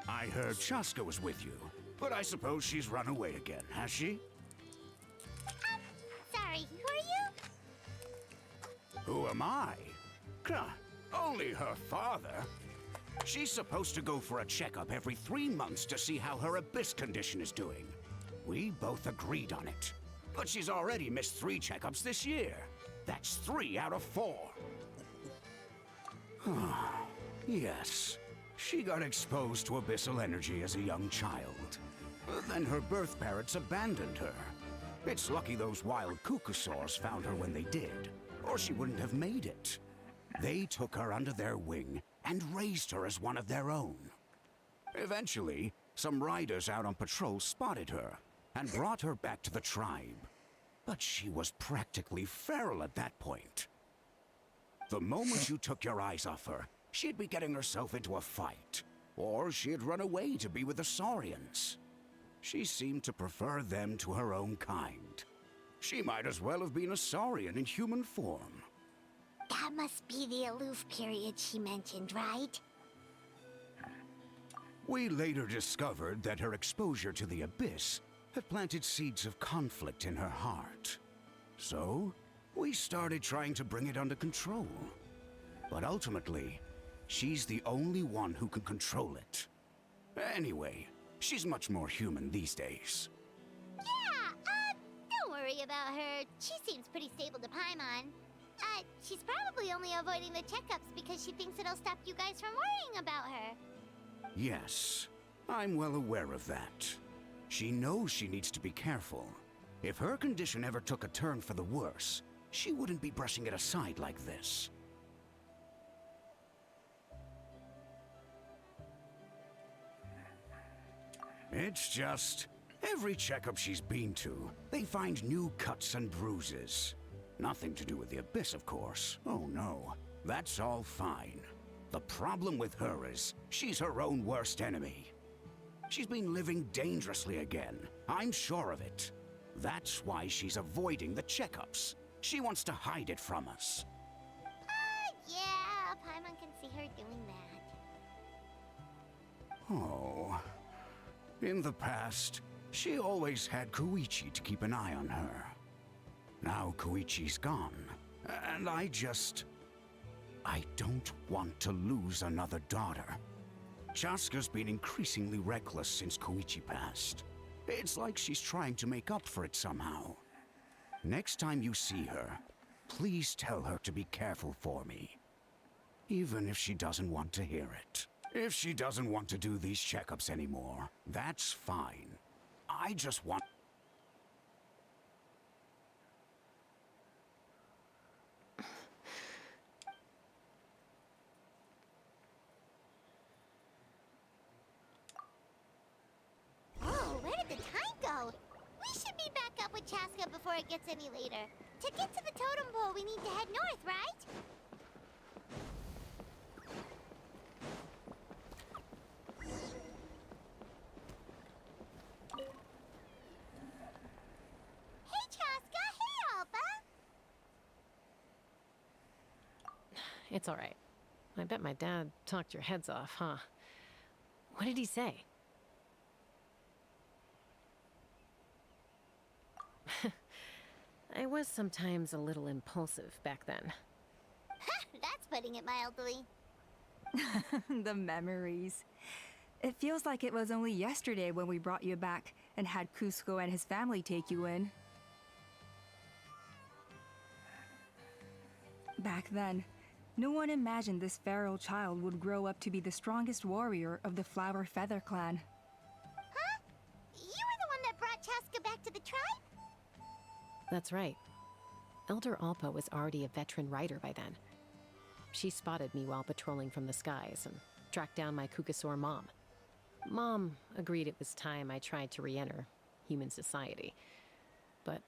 T: I heard Chaska was with you, but I suppose she's run away again, has she?
B: Sorry, who are you?
T: Who am I? Huh, only her father. She's supposed to go for a checkup every 3 months to see how her abyss condition is doing. We both agreed on it. But she's already missed 3 checkups this year. That's 3 out of 4. Yes, she got exposed to abyssal energy as a young child. Then her birth parents abandoned her. It's lucky those wild cuckoosaurs found her when they did, or she wouldn't have made it. They took her under their wing and raised her as one of their own. Eventually, some riders out on patrol spotted her and brought her back to the tribe. But she was practically feral at that point. The moment you took your eyes off her, she'd be getting herself into a fight, or she'd run away to be with the Saurians. She seemed to prefer them to her own kind. She might as well have been a Saurian in human form.
B: That must be the aloof period she mentioned, right?
T: We later discovered that her exposure to the abyss had planted seeds of conflict in her heart. So, we started trying to bring it under control. But ultimately, she's the only one who can control it. Anyway, she's much more human these days.
B: Yeah, don't worry about her. She seems pretty stable to Paimon. She's probably only avoiding the checkups because she thinks it'll stop you guys from worrying about her.
T: Yes, I'm well aware of that. She knows she needs to be careful. If her condition ever took a turn for the worse, she wouldn't be brushing it aside like this. It's just, every checkup she's been to, they find new cuts and bruises. Nothing to do with the abyss, of course. Oh no, that's all fine. The problem with her is, she's her own worst enemy. She's been living dangerously again. I'm sure of it. That's why she's avoiding the checkups. She wants to hide it from us.
B: Yeah, Paimon can see her doing that.
T: Oh. In the past, she always had Koichi to keep an eye on her. Now Koichi's gone, and I don't want to lose another daughter. Chaska's been increasingly reckless since Koichi passed. It's like she's trying to make up for it somehow. Next time you see her, please tell her to be careful for me. Even if she doesn't want to hear it. If she doesn't want to do these checkups anymore, that's fine. I just want...
B: Oh, where did the time go? We should be back up with Chaska before it gets any later. To get to the totem pole, we need to head north, right? Hey, Chaska! Hey, Alpha!
Q: It's all right. I bet my dad talked your heads off, huh? What did he say? I was sometimes a little impulsive back then.
B: That's putting it mildly.
U: The memories. It feels like it was only yesterday when we brought you back and had Cusco and his family take you in. Back then, no one imagined this feral child would grow up to be the strongest warrior of the Flower Feather clan.
B: Huh? You were the one that brought Chaska back to the tribe?
Q: That's right. Elder Alpa was already a veteran rider by then. She spotted me while patrolling from the skies and tracked down my Kukasaur mom. Mom agreed it was time I tried to re-enter human society. But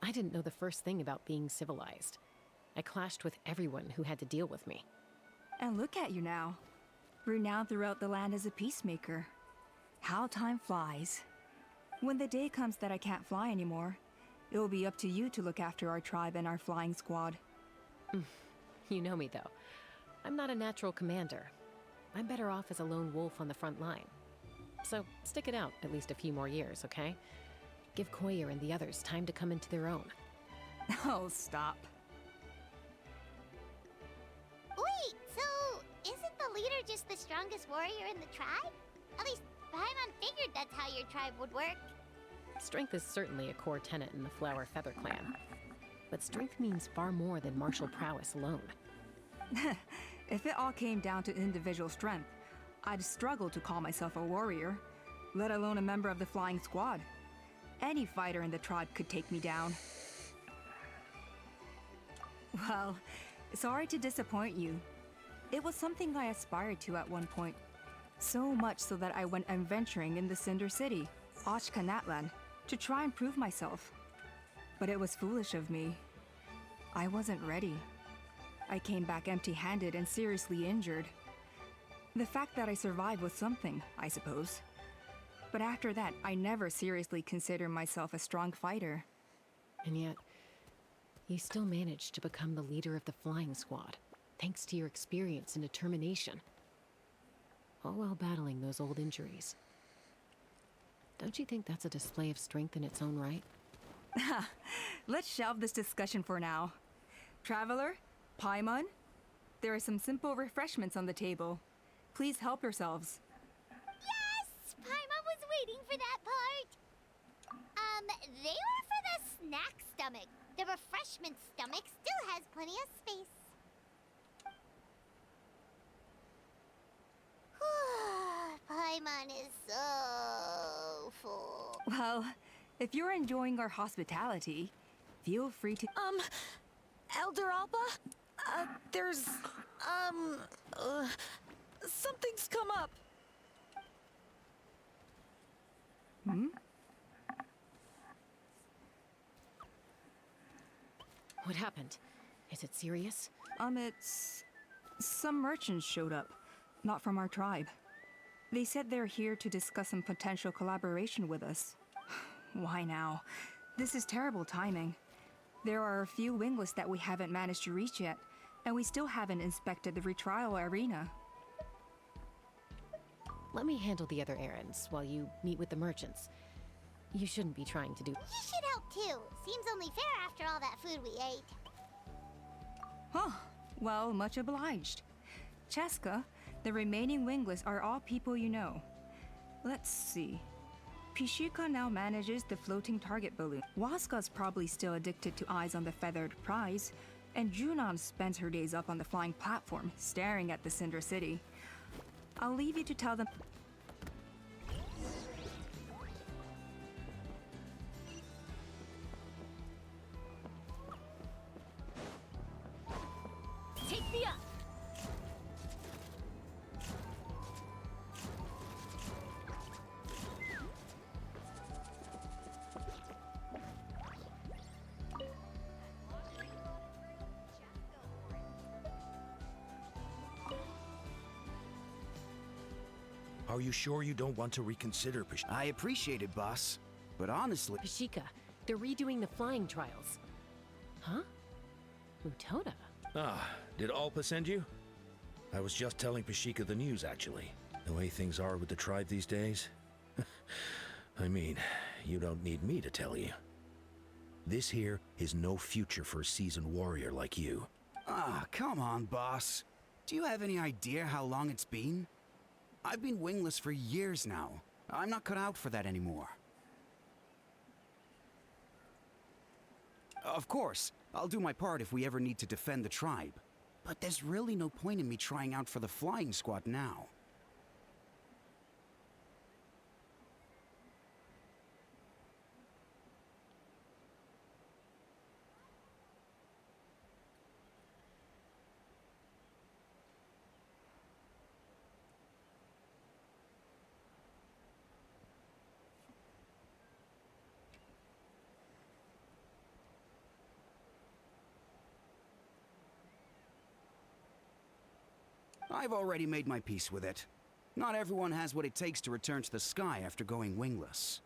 Q: I didn't know the first thing about being civilized. I clashed with everyone who had to deal with me.
U: And look at you now. Renowned throughout the land as a peacemaker. How time flies. When the day comes that I can't fly anymore, it will be up to you to look after our tribe and our flying squad.
Q: You know me, though. I'm not a natural commander. I'm better off as a lone wolf on the front line. So stick it out at least a few more years, okay? Give Koyer and the others time to come into their own.
U: Oh, stop.
B: Wait, so isn't the leader just the strongest warrior in the tribe? At least Paimon figured that's how your tribe would work.
Q: Strength is certainly a core tenet in the Flower Feather clan. But strength means far more than martial prowess alone.
U: If it all came down to individual strength, I'd struggle to call myself a warrior, let alone a member of the flying squad. Any fighter in the tribe could take me down. Well, sorry to disappoint you. It was something I aspired to at one point. So much so that I went adventuring in the Cinder City, Ashkanatlan, to try and prove myself. But it was foolish of me. I wasn't ready. I came back empty-handed and seriously injured. The fact that I survived was something, I suppose. But after that, I never seriously considered myself a strong fighter.
Q: And yet, you still managed to become the leader of the flying squad, thanks to your experience and determination. All while battling those old injuries. Don't you think that's a display of strength in its own right?
U: Let's shelve this discussion for now. Traveler, Paimon, there are some simple refreshments on the table. Please help yourselves.
B: Yes! Paimon was waiting for that part! They were for the snack stomach. The refreshment stomach still has plenty of space. Paimon is so full.
U: Well, if you're enjoying our hospitality, feel free to...
A: Elder Alpa? Something's come up.
U: Hmm?
Q: What happened? Is it serious?
U: It's... Some merchants showed up. Not from our tribe. They said they're here to discuss some potential collaboration with us. Why now? This is terrible timing. There are a few wingless that we haven't managed to reach yet, and we still haven't inspected the retrial arena.
Q: Let me handle the other errands while you meet with the merchants. You shouldn't be trying to do...
B: You should help too. Seems only fair after all that food we ate.
U: Huh. Well, much obliged. Cheska, the remaining wingless are all people you know. Let's see. Pishika now manages the floating target balloon. Waska's probably still addicted to eyes on the feathered prize, and Junon spends her days up on the flying platform, staring at the Cinder City. I'll leave you to tell them...
H: Take me up!
G: Are you sure you don't want to reconsider, Pashika?
T: I appreciate it, boss. But honestly...
Q: Pashika, they're redoing the flying trials. Huh? Mutoda?
G: Ah, did Alpa send you? I was just telling Pashika the news, actually. The way things are with the tribe these days. I mean, you don't need me to tell you. This here is no future for a seasoned warrior like you.
T: Ah, come on, boss. Do you have any idea how long it's been? I've been wingless for years now. I'm not cut out for that anymore. Of course, I'll do my part if we ever need to defend the tribe. But there's really no point in me trying out for the flying squad now. I've already made my peace with it. Not everyone has what it takes to return to the sky after going wingless.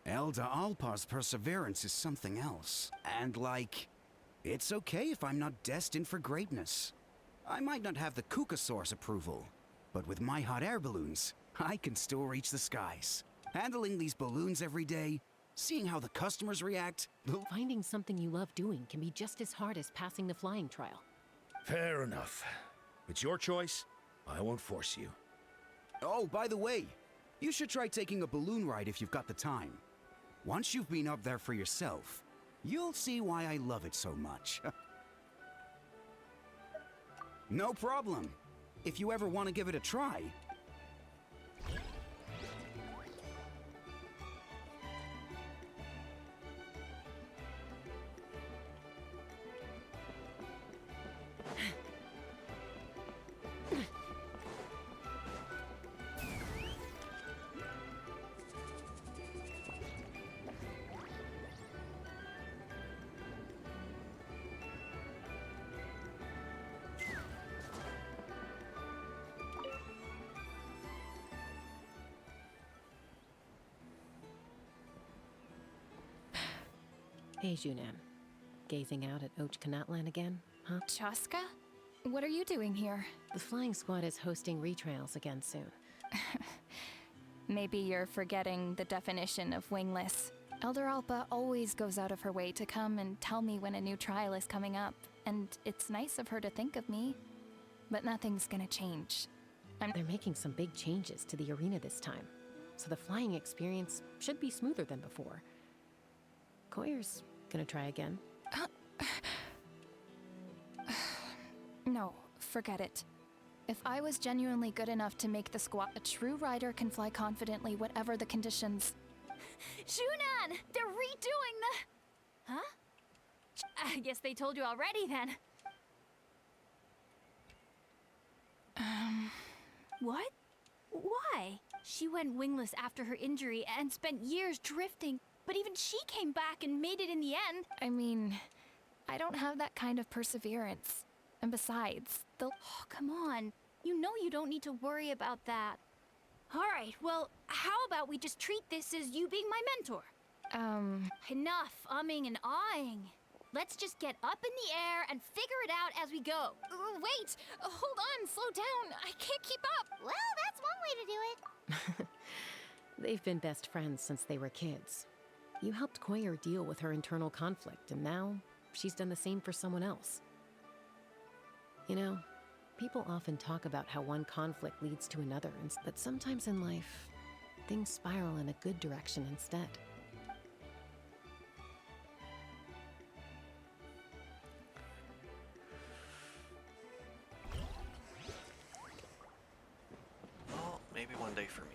T: Elder Alpa's perseverance is something else. And it's okay if I'm not destined for greatness. I might not have the Kukasaur's approval, but with my hot air balloons, I can still reach the skies. Handling these balloons every day, seeing how the customers react...
Q: Finding something you love doing can be just as hard as passing the flying trial.
G: Fair enough. It's your choice. I won't force you.
T: Oh, by the way, you should try taking a balloon ride if you've got the time. Once you've been up there for yourself, you'll see why I love it so much. No problem. If you ever want to give it a try.
Q: Hey, Junan. Gazing out at Ochkanatlan again, huh?
E: Chaska? What are you doing here?
Q: The flying squad is hosting retrials again soon.
E: Maybe you're forgetting the definition of wingless. Elder Alpa always goes out of her way to come and tell me when a new trial is coming up, and it's nice of her to think of me. But nothing's gonna change.
Q: They're making some big changes to the arena this time, so the flying experience should be smoother than before. Koyer's gonna try again.
E: No, forget it. If I was genuinely good enough to make the squad, a true rider can fly confidently whatever the conditions.
H: Junan! They're redoing the... Huh? I guess they told you already then. What? Why? She went wingless after her injury and spent years drifting, but even she came back and made it in the end.
E: I mean, I don't have that kind of perseverance. And besides,
H: Oh, come on. You know you don't need to worry about that. All right, well, how about we just treat this as you being my mentor? Enough umming and ahhing. Let's just get up in the air and figure it out as we go.
E: Wait! Hold on, slow down. I can't keep up.
B: Well, that's one way to do it.
Q: They've been best friends since they were kids. You helped Koyer deal with her internal conflict, and now she's done the same for someone else. You know, people often talk about how one conflict leads to another, but sometimes in life, things spiral in a good direction instead.
C: Well, maybe one day for me.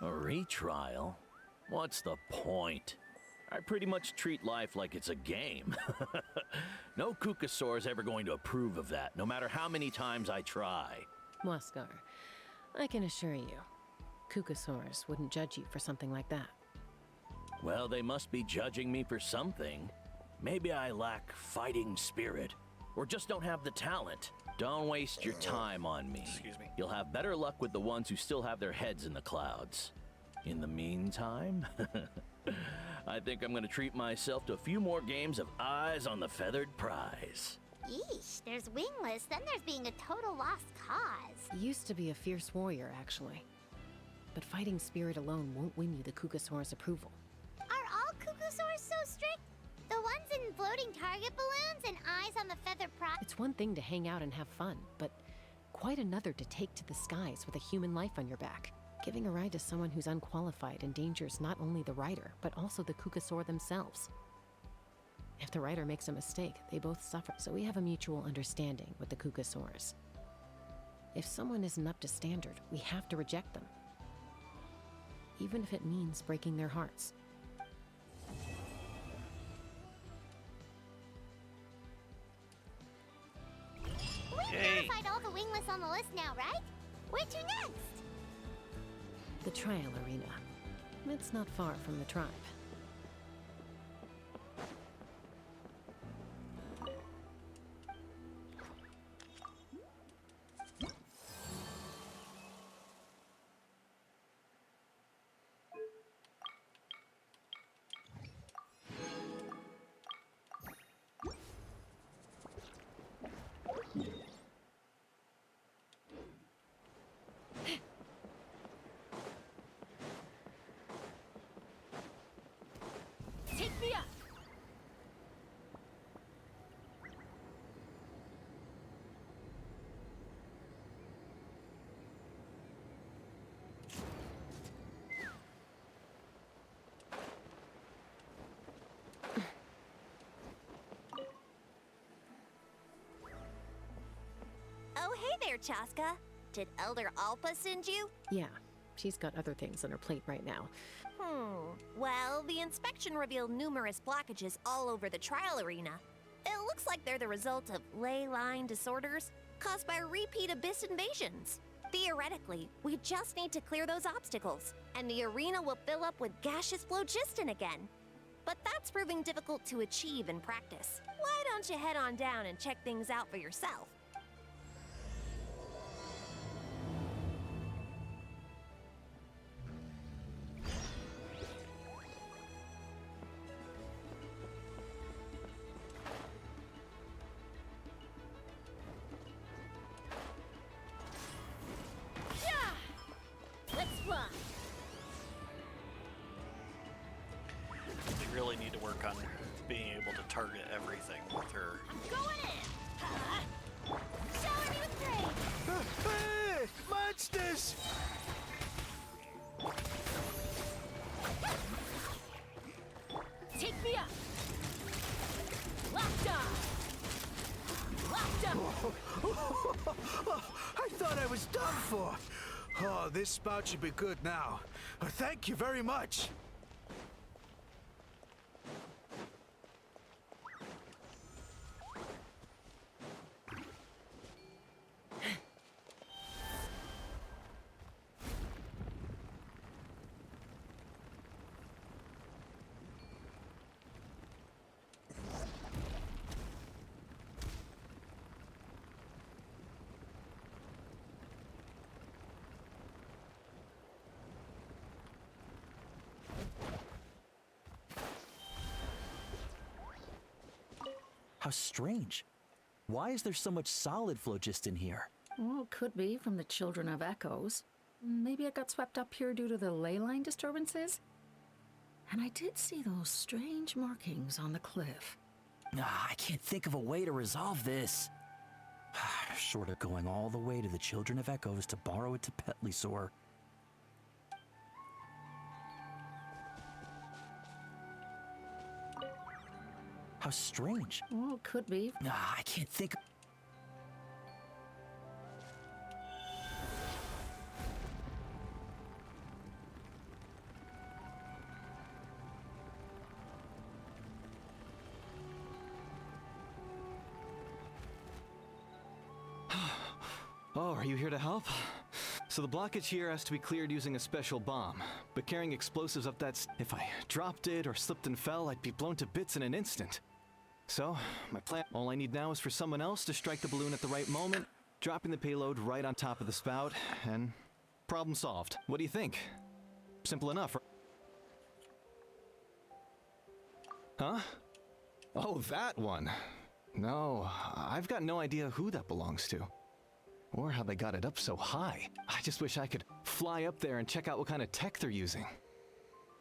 F: A retrial? What's the point? I pretty much treat life like it's a game. No Kukasaur's ever going to approve of that, no matter how many times I try.
Q: Waskar, I can assure you, Kukasaurs wouldn't judge you for something like that.
F: Well, they must be judging me for something. Maybe I lack fighting spirit, or just don't have the talent. Don't waste your time on me.
C: Excuse me.
F: You'll have better luck with the ones who still have their heads in the clouds. In the meantime, I think I'm gonna treat myself to a few more games of Eyes on the Feathered Prize.
B: Yeesh, there's wingless, then there's being a total lost cause.
Q: You used to be a fierce warrior, actually. But fighting spirit alone won't win you the Kukasaur's approval.
B: Are all Kukusaurs so strict? The ones in floating target balloons and Eyes on the Feather Prize?
Q: It's one thing to hang out and have fun, but quite another to take to the skies with a human life on your back. Giving a ride to someone who's unqualified endangers not only the rider, but also the Kukasaur themselves. If the rider makes a mistake, they both suffer, so we have a mutual understanding with the Kukasaurs. If someone isn't up to standard, we have to reject them. Even if it means breaking their hearts.
C: Yay!
B: on the list now, right? Where to next?
Q: The trial arena. It's not far from the tribe.
H: Take me up!
I: Oh, hey there, Chaska. Did Elder Alpa send you?
Q: Yeah, she's got other things on her plate right now.
I: Well, the inspection revealed numerous blockages all over the trial arena. It looks like they're the result of ley line disorders caused by repeat abyss invasions. Theoretically, we just need to clear those obstacles, and the arena will fill up with gaseous phlogiston again. But that's proving difficult to achieve in practice. Why don't you head on down and check things out for yourself?
H: Let's fly!
C: We really need to work on being able to target everything with her.
H: Going in! Shower me with praise!
T: Hey! Monsters!
H: Take me up! Locked on! Locked up!
T: I thought I was done for. Oh, this spout should be good now. Thank you very much.
K: How strange. Why is there so much solid phlogiston here?
V: Well, could be from the Children of Echoes. Maybe it got swept up here due to the ley line disturbances? And I did see those strange markings on the cliff.
K: I can't think of a way to resolve this. Short of going all the way to the Children of Echoes to borrow it to Petlisaur. How strange.
V: Well, could be.
K: I can't think.
W: Oh, are you here to help? So the blockage here has to be cleared using a special bomb, but carrying explosives up if I dropped it or slipped and fell, I'd be blown to bits in an instant. So, my plan, all I need now is for someone else to strike the balloon at the right moment, dropping the payload right on top of the spout, and problem solved. What do you think? Simple enough, right? Huh? Oh, that one. No, I've got no idea who that belongs to. Or how they got it up so high. I just wish I could fly up there and check out what kind of tech they're using.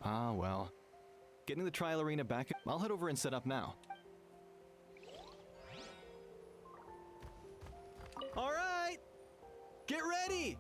W: Ah, well. Getting the trial arena back, I'll head over and set up now. All right! Get ready!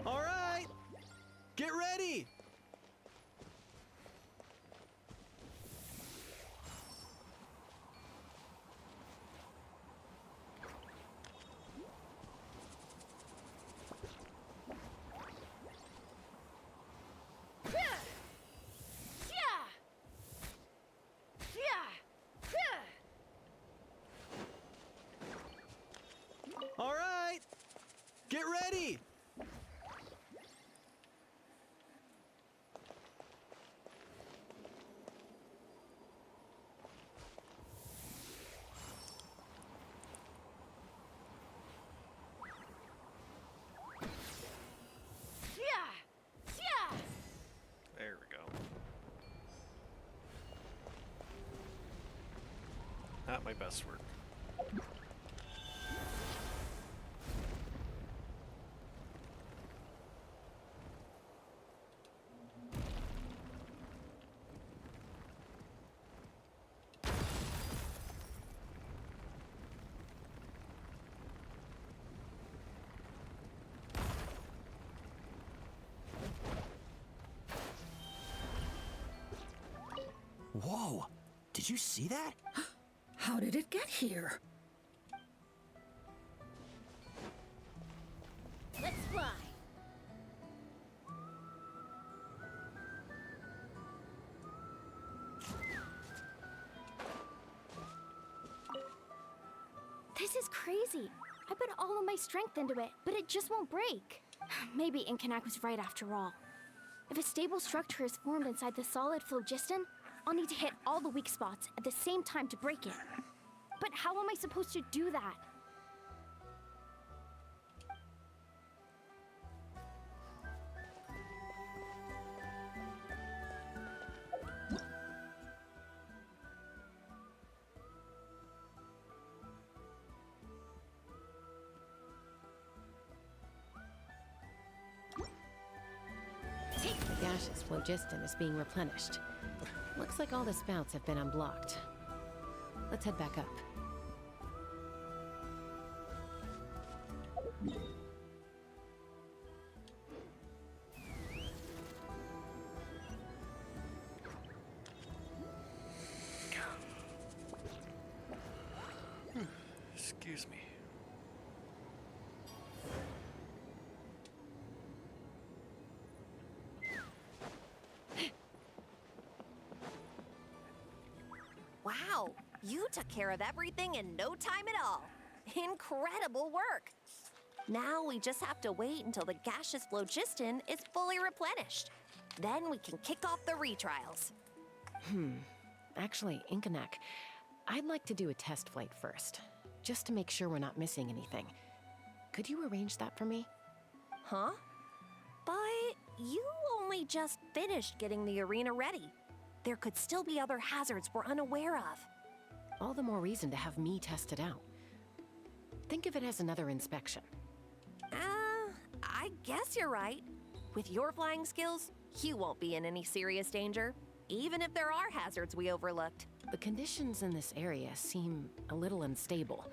W: All right, ready!
C: There we go. Not my best work.
K: Whoa! Did you see that?
V: How did it get here?
B: Let's fly.
L: This is crazy. I put all of my strength into it, but it just won't break. Maybe Inkanak was right after all. If a stable structure is formed inside the solid phlogiston, I'll need to hit all the weak spots at the same time to break it. But how am I supposed to do that?
Q: The gaseous phlogiston is being replenished. Looks like all the spouts have been unblocked. Let's head back up.
C: Excuse me.
I: Wow, you took care of everything in no time at all. Incredible work. Now we just have to wait until the gaseous phlogiston is fully replenished. Then we can kick off the retrials.
Q: Actually, Inkanak, I'd like to do a test flight first, just to make sure we're not missing anything. Could you arrange that for me?
I: Huh? But you only just finished getting the arena ready. There could still be other hazards we're unaware of.
Q: All the more reason to have me test it out. Think of it as another inspection.
I: I guess you're right. With your flying skills, you won't be in any serious danger, even if there are hazards we overlooked.
Q: The conditions in this area seem a little unstable,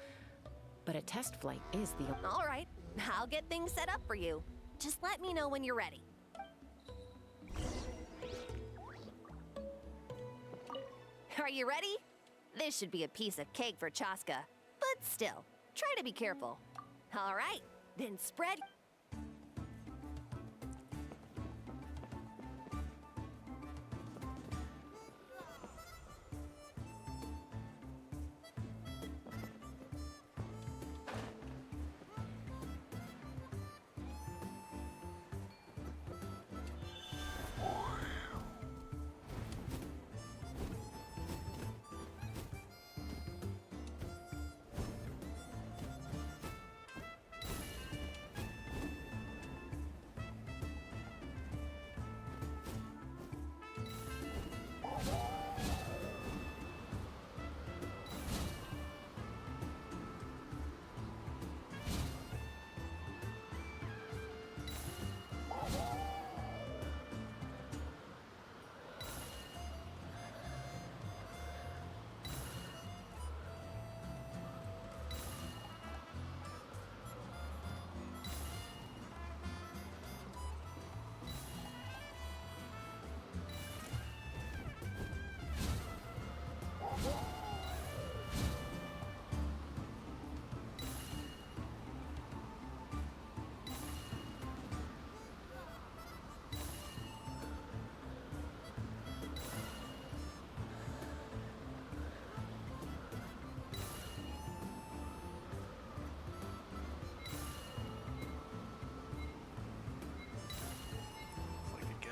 Q: but a test flight is the...
I: All right, I'll get things set up for you. Just let me know when you're ready. Are you ready? This should be a piece of cake for Chaska, but still, try to be careful. All right, then spread...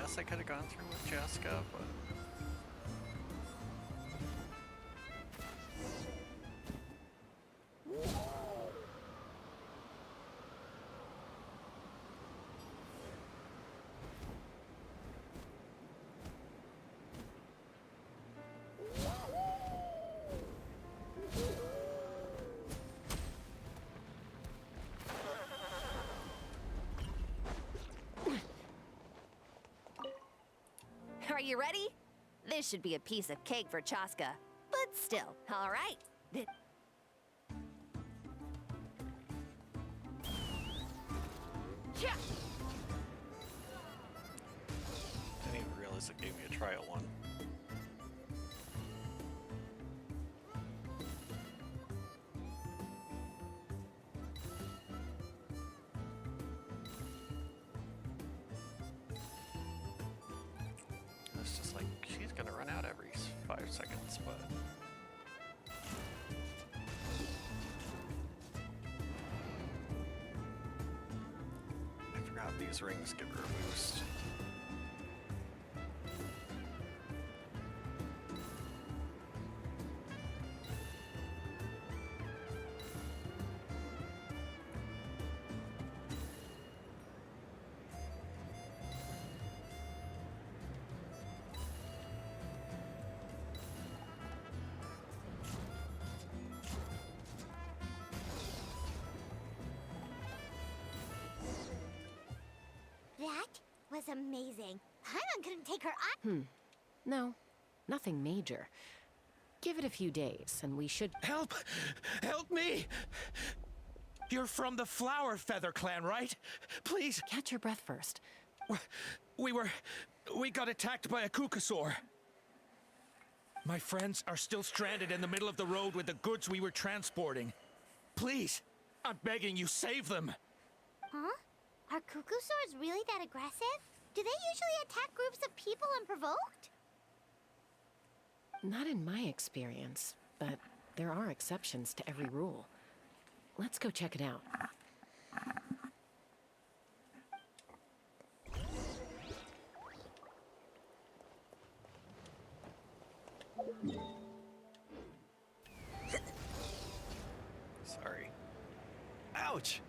C: guess I could have gone through with Jessica, but...
I: Are you ready? This should be a piece of cake for Chaska. But still, all right.
C: I didn't even realize it gave me a trial one. It's just like, she's gonna run out every 5 seconds, but... I forgot these rings give her a boost.
B: That was amazing. Paimon couldn't take her eye.
Q: No, nothing major. Give it a few days, and we should...
J: Help! Help me! You're from the Flower Feather clan, right? Please.
Q: Catch your breath first.
J: We got attacked by a Kukasaur. My friends are still stranded in the middle of the road with the goods we were transporting. Please, I'm begging you, save them.
B: Huh? Are Kukusaurs really that aggressive? Do they usually attack groups of people unprovoked?
Q: Not in my experience, but there are exceptions to every rule. Let's go check it out.
C: Sorry.
K: Ouch!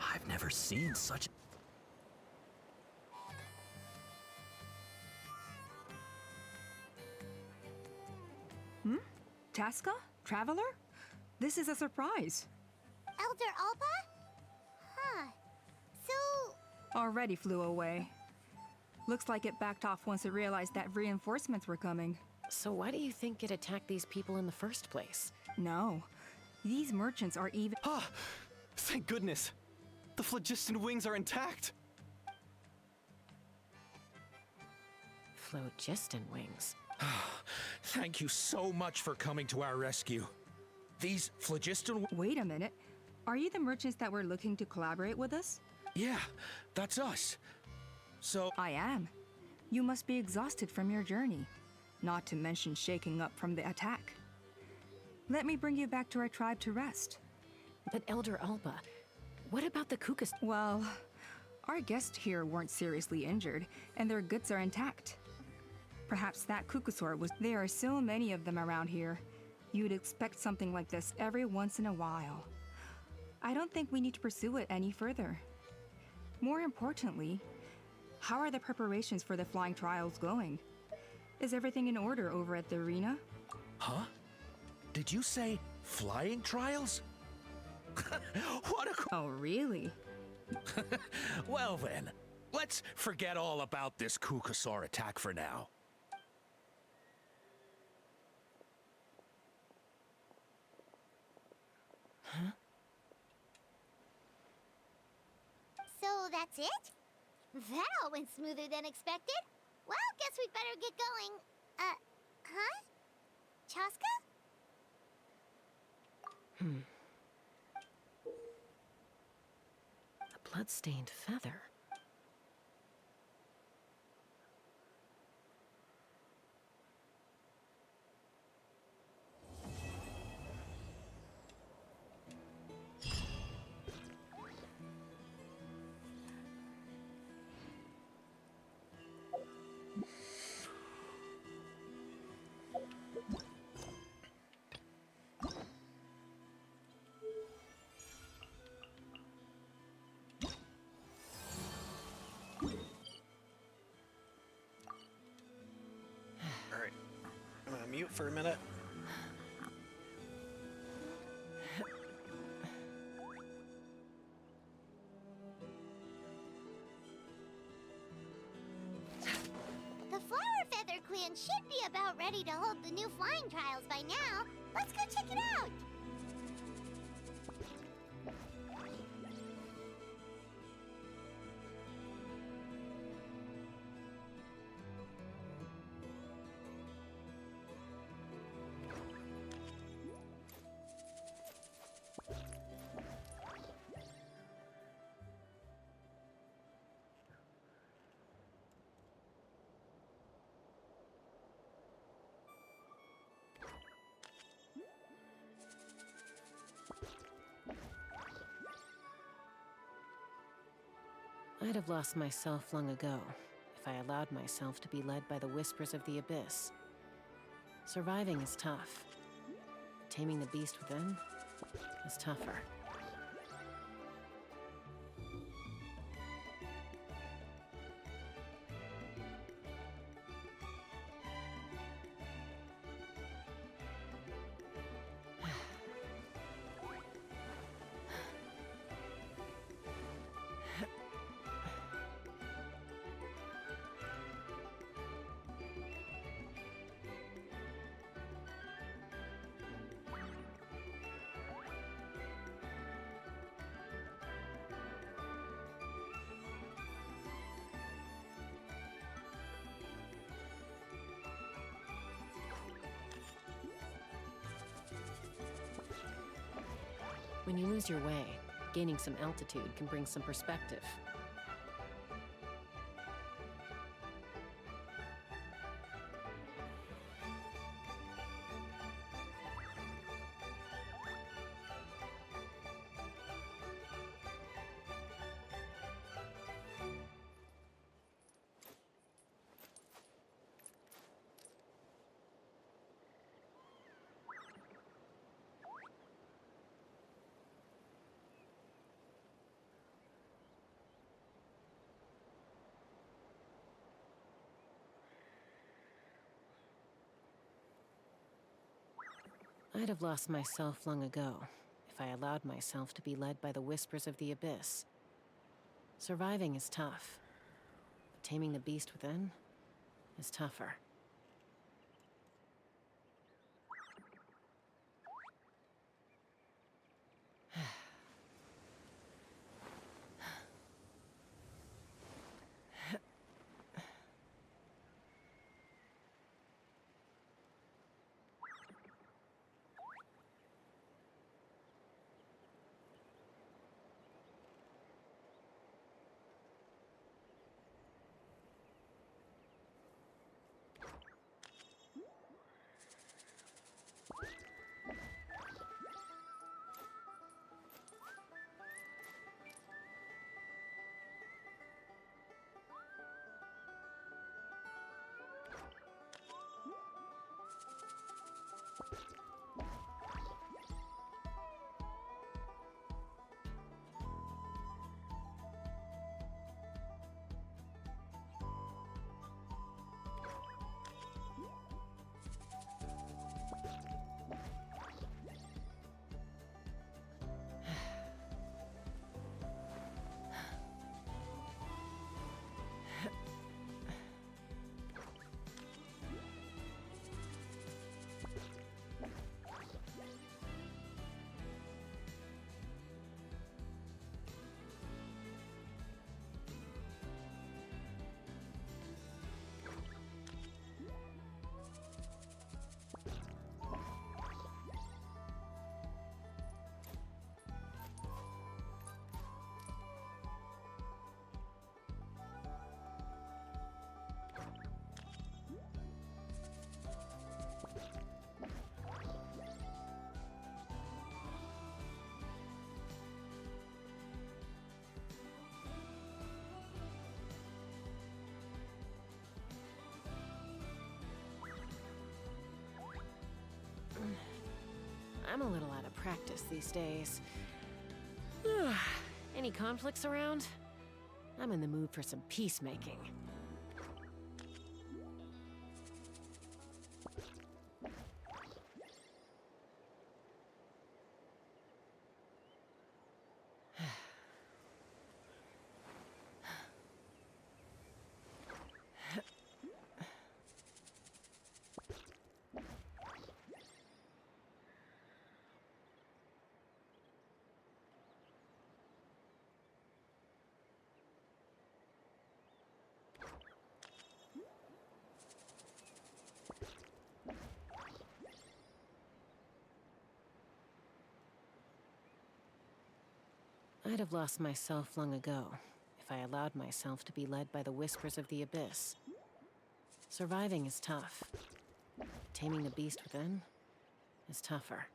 K: I've never seen such...
U: Chaska? Traveler? This is a surprise.
B: Elder Alba? Huh. So...
U: Already flew away. Looks like it backed off once it realized that reinforcements were coming.
Q: So why do you think it attacked these people in the first place?
U: No. These merchants are even...
W: Ah! Thank goodness! The phlogiston wings are intact!
Q: Phlogiston wings.
J: Thank you so much for coming to our rescue. These phlogiston...
U: Wait a minute. Are you the merchants that were looking to collaborate with us?
J: Yeah, that's us. So...
U: I am. You must be exhausted from your journey. Not to mention shaking up from the attack. Let me bring you back to our tribe to rest.
Q: But Elder Alba, what about the Kukas?
U: Well, our guests here weren't seriously injured, and their goods are intact. Perhaps that Kukusaur was... There are so many of them around here. You'd expect something like this every once in a while. I don't think we need to pursue it any further. More importantly, how are the preparations for the flying trials going? Is everything in order over at the arena?
J: Huh? Did you say flying trials? What a...
U: Oh, really?
J: Well then, let's forget all about this Kukasaur attack for now.
B: Huh? So that's it? That all went smoother than expected. Well, guess we'd better get going. Huh? Chaska?
Q: A blood-stained feather.
C: for a minute?
B: The Flower Feather Clan should be about ready to hold the new flying trials by now. Let's go check it out!
Q: I'd have lost myself long ago if I allowed myself to be led by the whispers of the abyss. Surviving is tough. Taming the beast within is tougher. When you lose your way, gaining some altitude can bring some perspective. I'd have lost myself long ago if I allowed myself to be led by the whispers of the abyss. Surviving is tough, but taming the beast within is tougher. I'm a little out of practice these days. Any conflicts around? I'm in the mood for some peacemaking. I'd have lost myself long ago if I allowed myself to be led by the whispers of the abyss. Surviving is tough. Taming the beast within is tougher.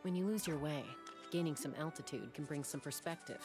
Q: When you lose your way, gaining some altitude can bring some perspective.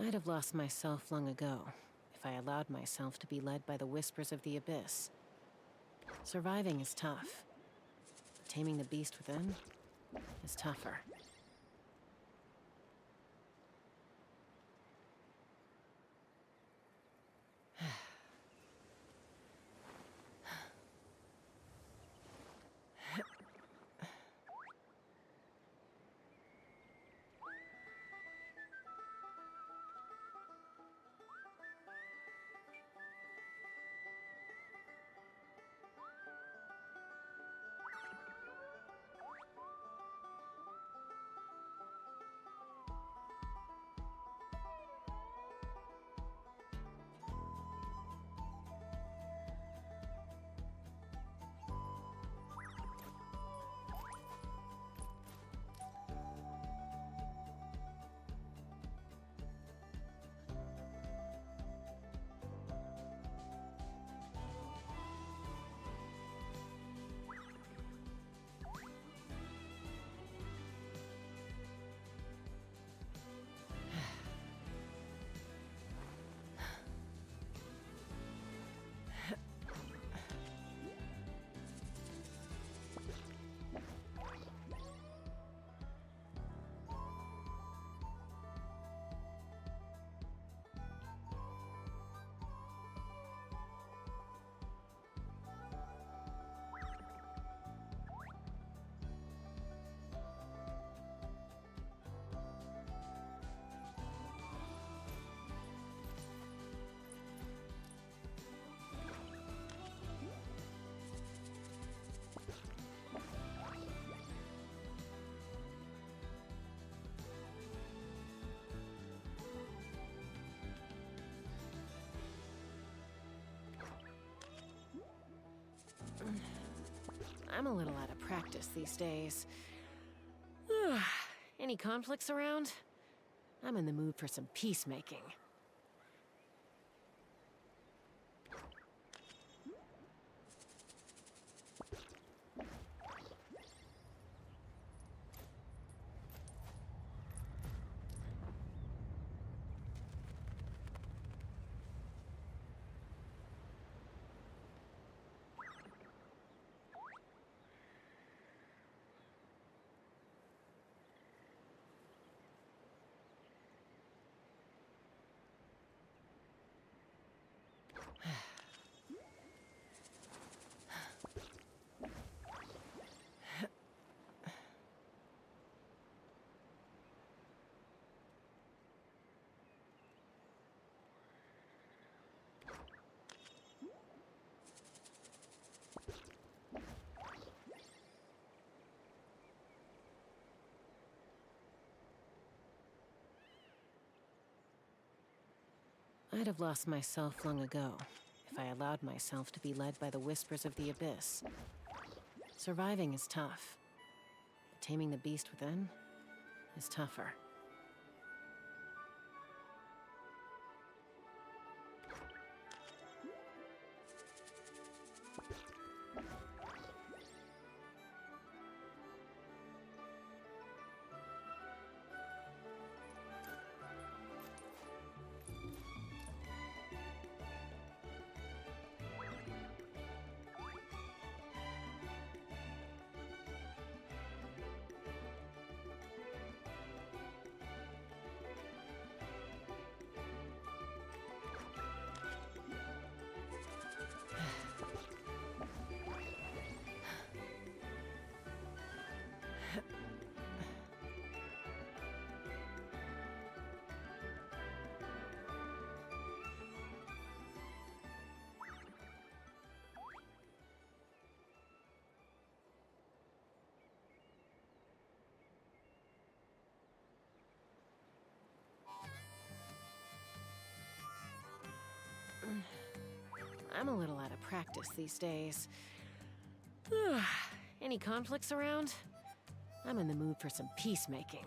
Q: I'd have lost myself long ago if I allowed myself to be led by the whispers of the abyss. Surviving is tough. Taming the beast within is tougher. I'm a little out of practice these days. Any conflicts around? I'm in the mood for some peacemaking. I'd have lost myself long ago if I allowed myself to be led by the whispers of the abyss. Surviving is tough, but taming the beast within is tougher. I'm a little out of practice these days. Any conflicts around? I'm in the mood for some peacemaking.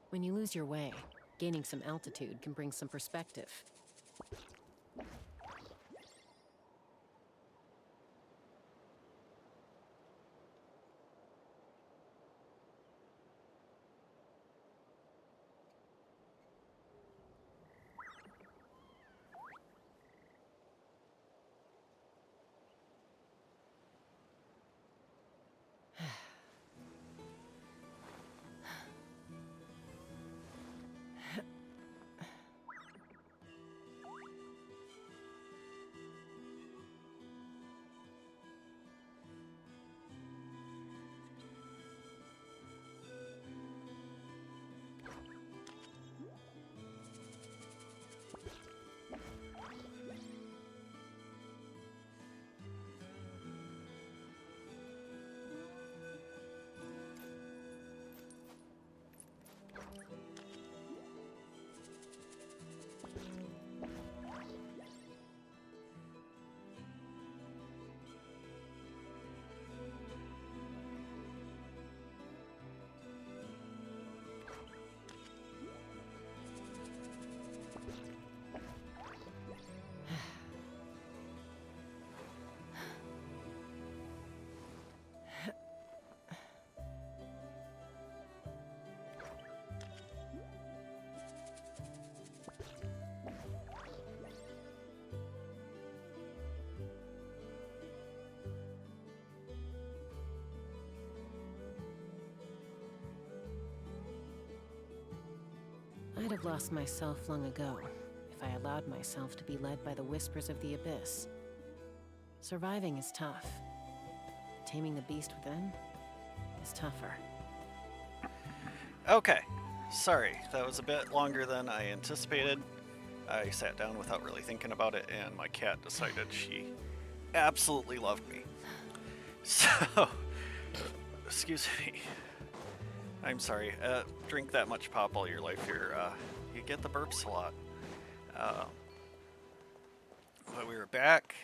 Q: When you lose your way, gaining some altitude can bring some perspective. I'd have lost myself long ago if I allowed myself to be led by the whispers of the abyss. Surviving is tough. Taming the beast within is tougher.
C: Okay, sorry, that was a bit longer than I anticipated. I sat down without really thinking about it, and my cat decided she absolutely loved me. So, excuse me. I'm sorry. Drink that much pop all your life. You get the burps a lot. But we were back.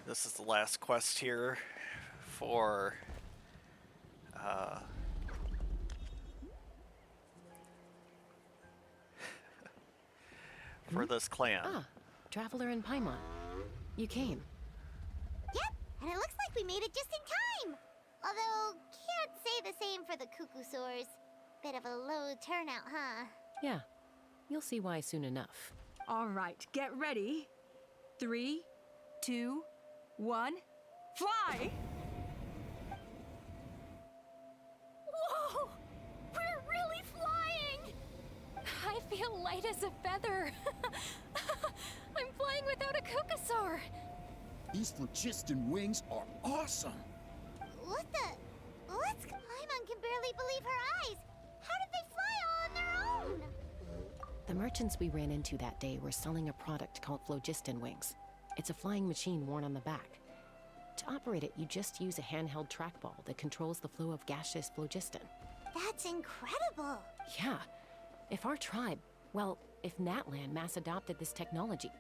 C: This is the last quest here for for this clan.
Q: Ah, Traveler in Paimon. You came.
B: Yep, and it looks like we made it just in time. Although, can't say the same for the Cuckoosaurs. Bit of a low turnout, huh?
Q: Yeah, you'll see why soon enough.
U: All right, get ready. 3, 2, 1, fly!
E: Whoa! We're really flying! I feel light as a feather. I'm flying without a Cuckosaur.
N: These phlogiston wings are awesome!
B: What the? Paimon can barely believe her eyes. How did they fly all on their own?
Q: The merchants we ran into that day were selling a product called phlogiston wings. It's a flying machine worn on the back. To operate it, you just use a handheld trackball that controls the flow of gaseous phlogiston.
B: That's incredible.
Q: Yeah. If our tribe, well, if Natlan mass adopted this technology,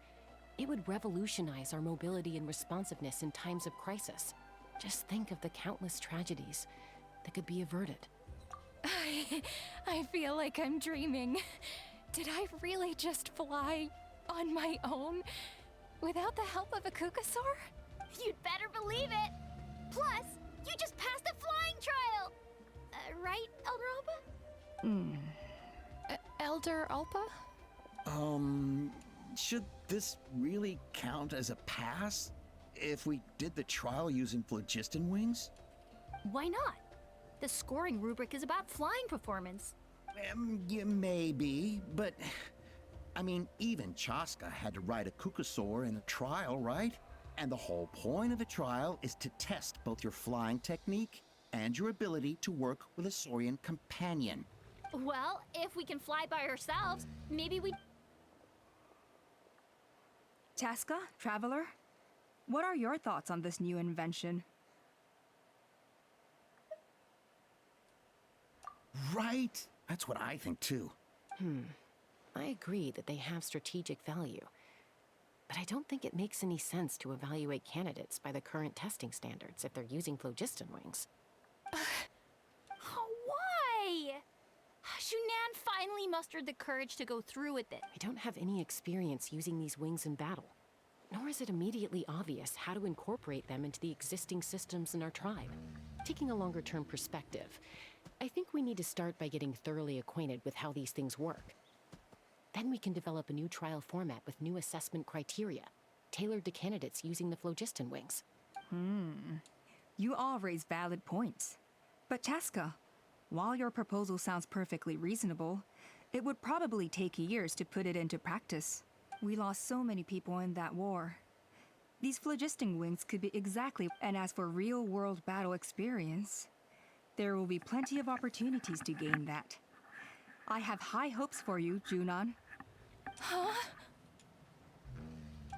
Q: it would revolutionize our mobility and responsiveness in times of crisis. Just think of the countless tragedies that could be averted.
E: I feel like I'm dreaming. Did I really just fly on my own without the help of a Cuckosaur?
L: You'd better believe it. Plus, you just passed a flying trial. Right, Elder Alpa?
E: Elder Alpa?
T: Should this really count as a pass? If we did the trial using phlogiston wings?
L: Why not? The scoring rubric is about flying performance.
T: Yeah, maybe, but... I mean, even Chaska had to ride a Cuckosaur in a trial, right? And the whole point of a trial is to test both your flying technique and your ability to work with a Saurian companion.
L: Well, if we can fly by ourselves, maybe we...
U: Chaska, Traveler, what are your thoughts on this new invention?
T: Right? That's what I think too.
Q: I agree that they have strategic value. But I don't think it makes any sense to evaluate candidates by the current testing standards if they're using phlogiston wings.
L: Why? Shunan finally mustered the courage to go through with it.
Q: I don't have any experience using these wings in battle. Nor is it immediately obvious how to incorporate them into the existing systems in our tribe. Taking a longer-term perspective, I think we need to start by getting thoroughly acquainted with how these things work. Then we can develop a new trial format with new assessment criteria, tailored to candidates using the phlogiston wings.
U: You all raise valid points. But Chaska, while your proposal sounds perfectly reasonable, it would probably take years to put it into practice. We lost so many people in that war. These phlogiston wings could be exactly, and as for real-world battle experience, there will be plenty of opportunities to gain that. I have high hopes for you, Junon.
E: Huh?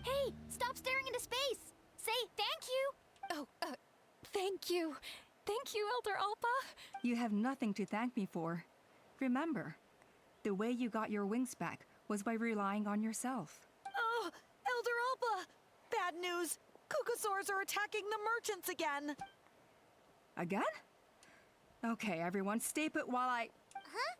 L: Hey, stop staring into space! Say thank you!
E: Oh, thank you. Thank you, Elder Alpa.
U: You have nothing to thank me for. Remember, the way you got your wings back was by relying on yourself.
A: Oh, Elder Alpa! Bad news! Cuckosaurs are attacking the merchants again!
U: Again? Okay, everyone, stay put while I...
B: Huh?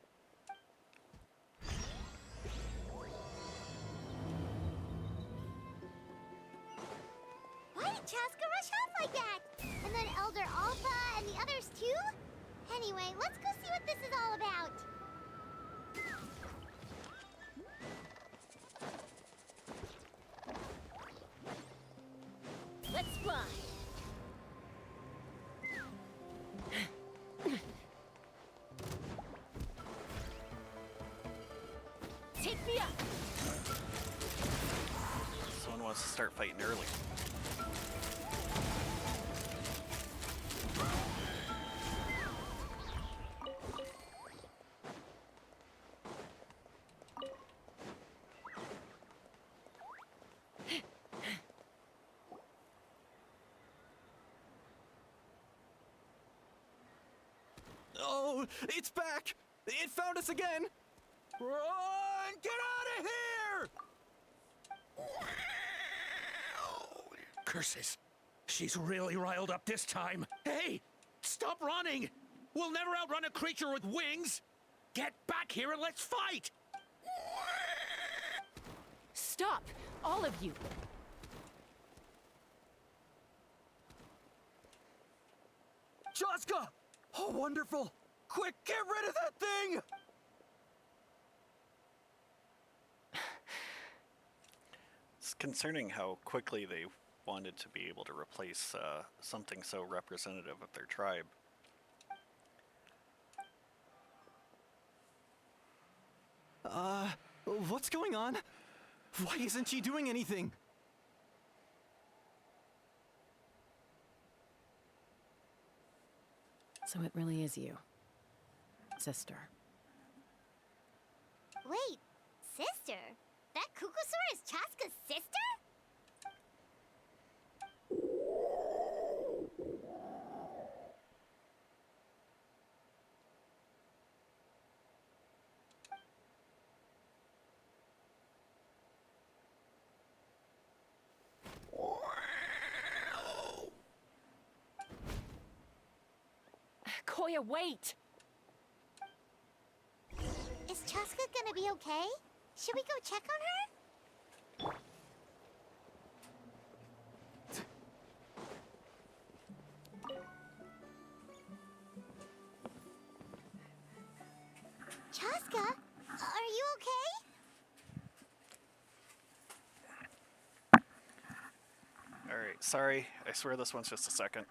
B: Why did Chaska rush off like that? And then Elder Alpa and the others too? Anyway, let's go see what this is all about.
L: Let's fly!
C: Someone wants to start fighting early.
W: Oh, it's back! It found us again! Run! Get out of here!
J: Curses. She's really riled up this time. Hey! Stop running! We'll never outrun a creature with wings! Get back here and let's fight!
Q: Stop! All of you!
W: Chaska! Oh, wonderful! Quick, get rid of that thing!
C: It's concerning how quickly they wanted to be able to replace something so representative of their tribe.
W: What's going on? Why isn't she doing anything?
Q: So it really is you, sister.
B: Wait, sister? That Kukusaur is Chaska's sister?
Q: Koya, wait!
B: Is Chaska gonna be okay? Should we go check on her? Chaska, are you okay?
C: Alright, sorry. I swear this one's just a second.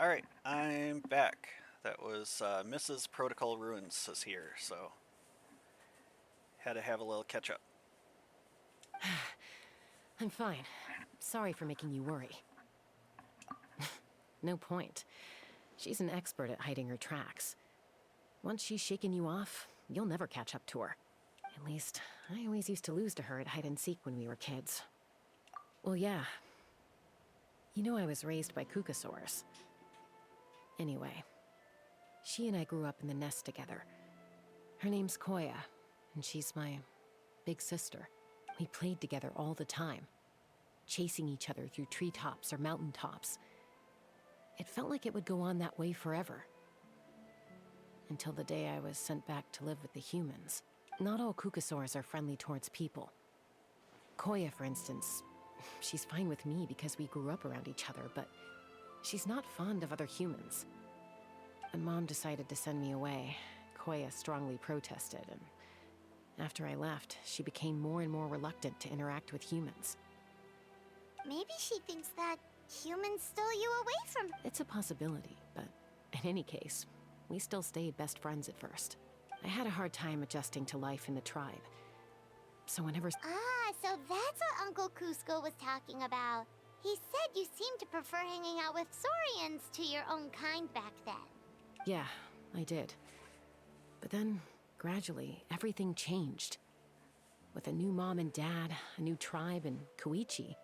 C: Alright, I'm back. That was Mrs. Protocol Ruins is here, so had to have a little catch up.
Q: I'm fine. Sorry for making you worry. No point. She's an expert at hiding her tracks. Once she's shaken you off, you'll never catch up to her. At least, I always used to lose to her at hide-and-seek when we were kids. Well, yeah. You know I was raised by Kukasaurs. Anyway, she and I grew up in the nest together. Her name's Koya, and she's my big sister. We played together all the time, chasing each other through treetops or mountaintops. It felt like it would go on that way forever. Until the day I was sent back to live with the humans. Not all Kukasaurs are friendly towards people. Koya, for instance, she's fine with me because we grew up around each other, but she's not fond of other humans. When Mom decided to send me away, Koya strongly protested, and after I left, she became more and more reluctant to interact with humans.
B: Maybe she thinks that humans stole you away from...
Q: It's a possibility, but in any case, we still stayed best friends at first. I had a hard time adjusting to life in the tribe. So whenever...
B: Ah, so that's what Uncle Cusco was talking about. He said you seemed to prefer hanging out with Saurians to your own kind back then.
Q: Yeah, I did. But then, gradually, everything changed. With a new mom and dad, a new tribe, and Koichi,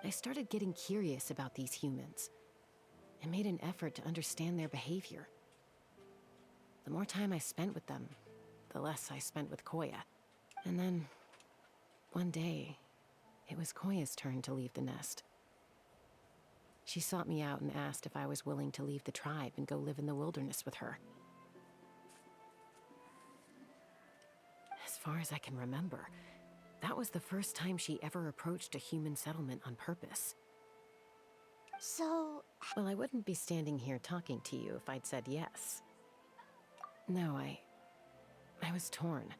Q: I started getting curious about these humans, and made an effort to understand their behavior. The more time I spent with them, the less I spent with Koya. And then, one day, it was Koya's turn to leave the nest. She sought me out and asked if I was willing to leave the tribe and go live in the wilderness with her. As far as I can remember, that was the first time she ever approached a human settlement on purpose.
B: So...
Q: Well, I wouldn't be standing here talking to you if I'd said yes. No, I was torn.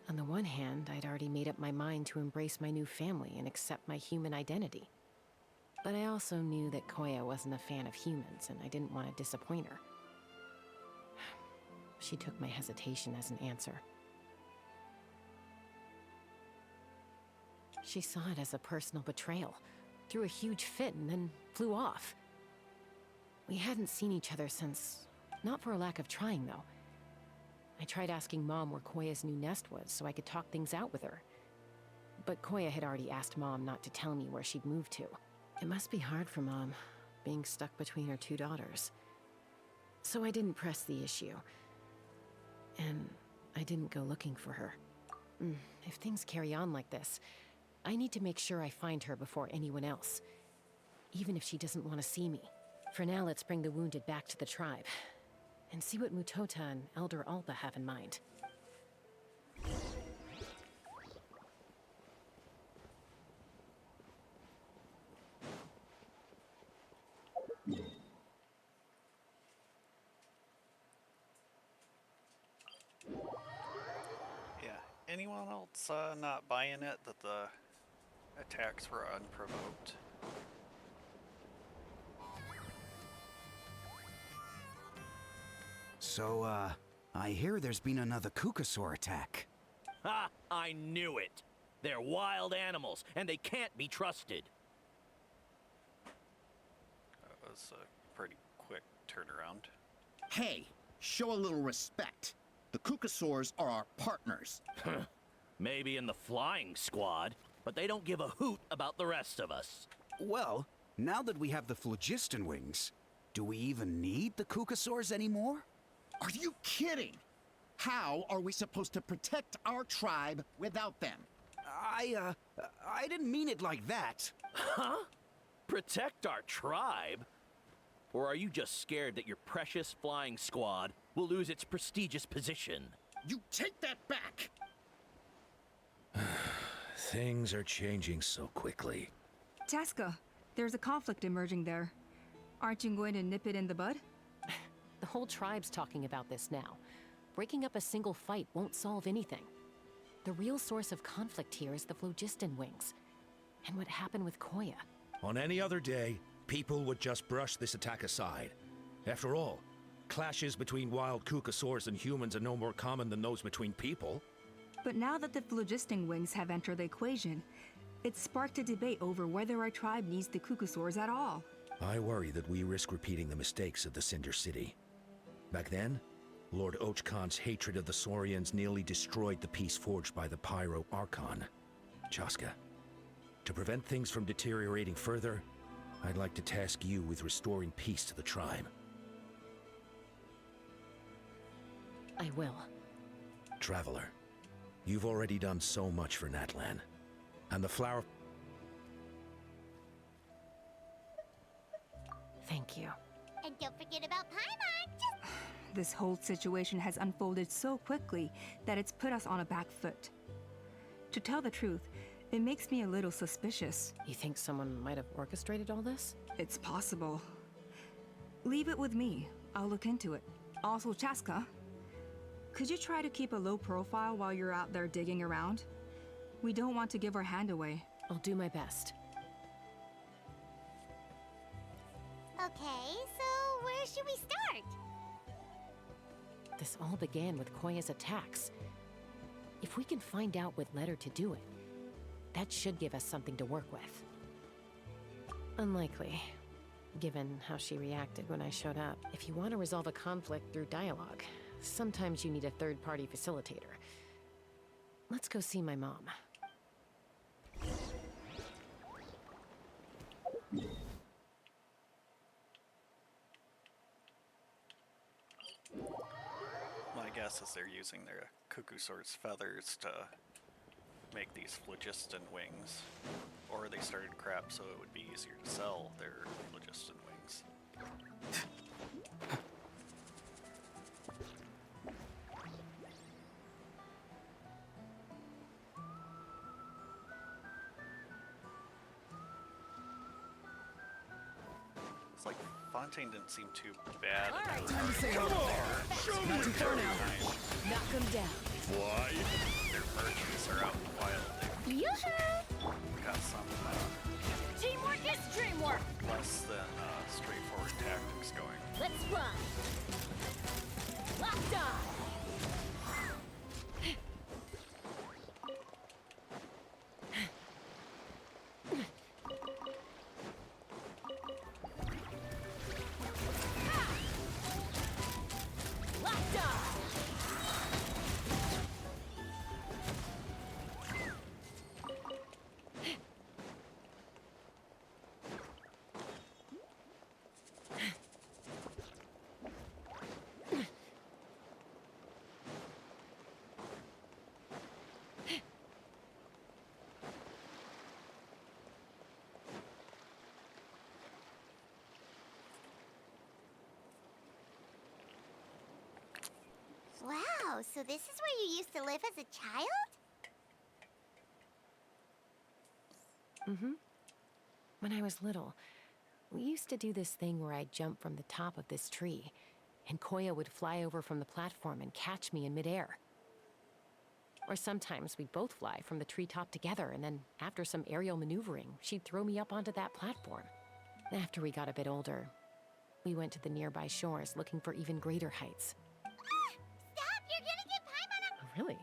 Q: On the one hand, I'd already made up my mind to embrace my new family and accept my human identity. But I also knew that Koya wasn't a fan of humans, and I didn't want to disappoint her. She took my hesitation as an answer. She saw it as a personal betrayal, threw a huge fit, and then flew off. We hadn't seen each other since... Not for a lack of trying, though. I tried asking Mom where Koya's new nest was so I could talk things out with her. But Koya had already asked Mom not to tell me where she'd moved to. It must be hard for Mom, being stuck between her two daughters. So I didn't press the issue. And I didn't go looking for her. If things carry on like this, I need to make sure I find her before anyone else. Even if she doesn't want to see me. For now, let's bring the wounded back to the tribe. And see what Mutota and Elder Alpa have in mind.
C: Yeah, anyone else not buying it that the attacks were unprovoked?
T: So, I hear there's been another Kukasaur attack.
F: Ha! I knew it! They're wild animals, and they can't be trusted.
C: That was a pretty quick turnaround.
N: Hey, show a little respect. The Kukasaurs are our partners.
F: Maybe in the flying squad, but they don't give a hoot about the rest of us.
T: Well, now that we have the phlogiston wings, do we even need the Kukasaurs anymore?
N: Are you kidding? How are we supposed to protect our tribe without them?
T: I didn't mean it like that.
F: Huh? Protect our tribe? Or are you just scared that your precious flying squad will lose its prestigious position?
N: You take that back!
G: Things are changing so quickly.
U: Tasca, there's a conflict emerging there. Aren't you going to nip it in the bud?
Q: The whole tribe's talking about this now. Breaking up a single fight won't solve anything. The real source of conflict here is the phlogiston wings. And what happened with Koya.
G: On any other day, people would just brush this attack aside. After all, clashes between wild Kukasaurs and humans are no more common than those between people.
U: But now that the phlogiston wings have entered the equation, it's sparked a debate over whether our tribe needs the Kukasaurs at all.
G: I worry that we risk repeating the mistakes of the Cinder City. Back then, Lord Ochkon's hatred of the Saurians nearly destroyed the peace forged by the Pyro Archon. Chaska, to prevent things from deteriorating further, I'd like to task you with restoring peace to the tribe.
Q: I will.
G: Traveler, you've already done so much for Natlan. And the flower...
Q: Thank you.
B: And don't forget about Paimon.
U: This whole situation has unfolded so quickly that it's put us on a back foot. To tell the truth, it makes me a little suspicious.
Q: You think someone might have orchestrated all this?
U: It's possible. Leave it with me. I'll look into it. Also, Chaska, could you try to keep a low profile while you're out there digging around? We don't want to give our hand away.
Q: I'll do my best.
B: Okay, so where should we start?
Q: This all began with Koya's attacks. If we can find out what led her to do it, that should give us something to work with. Unlikely, given how she reacted when I showed up. If you want to resolve a conflict through dialogue, sometimes you need a third-party facilitator. Let's go see my mom.
C: My guess is they're using their Kukusaur's feathers to make these phlogiston wings. Or they started crap so it would be easier to sell their phlogiston wings. It's like Fontaine didn't seem too bad.
H: Alright, time to say hello. Not too far now. Knock them down.
C: Why? Their merchants are out in the wild.
H: Yoo-hoo!
C: They've got some
H: Teamwork is dreamwork.
C: less than straightforward tactics going.
H: Let's run. Locked on. Locked on.
B: Wow, so this is where you used to live as a child?
Q: Mm-hmm. When I was little, we used to do this thing where I'd jump from the top of this tree, and Koya would fly over from the platform and catch me in midair. Or sometimes we'd both fly from the treetop together, and then after some aerial maneuvering, she'd throw me up onto that platform. After we got a bit older, we went to the nearby shores looking for even greater heights.
B: Stop! You're gonna get Paimon on...
Q: Oh, really?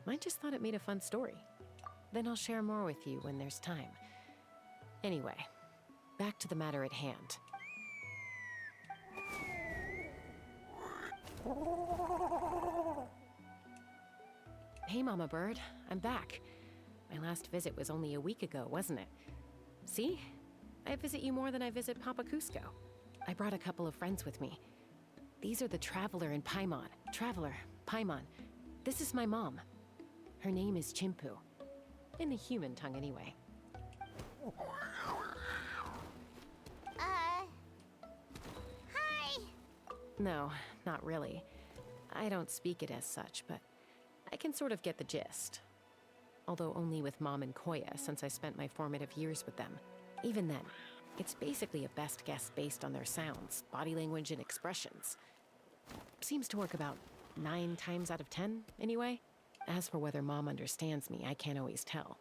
Q: I just thought it made a fun story. Then I'll share more with you when there's time. Anyway, back to the matter at hand. Hey, Mama Bird. I'm back. My last visit was only a week ago, wasn't it? See? I visit you more than I visit Papa Cusco. I brought a couple of friends with me. These are the Traveler and Paimon. Traveler, Paimon. This is my mom. Her name is Chimpu. In the human tongue, anyway.
B: Hi!
Q: No, not really. I don't speak it as such, but I can sort of get the gist. Although only with Mom and Koya, since I spent my formative years with them. Even then, it's basically a best guess based on their sounds, body language, and expressions. Seems to work about 9 times out of 10, anyway. As for whether Mom understands me, I can't always tell.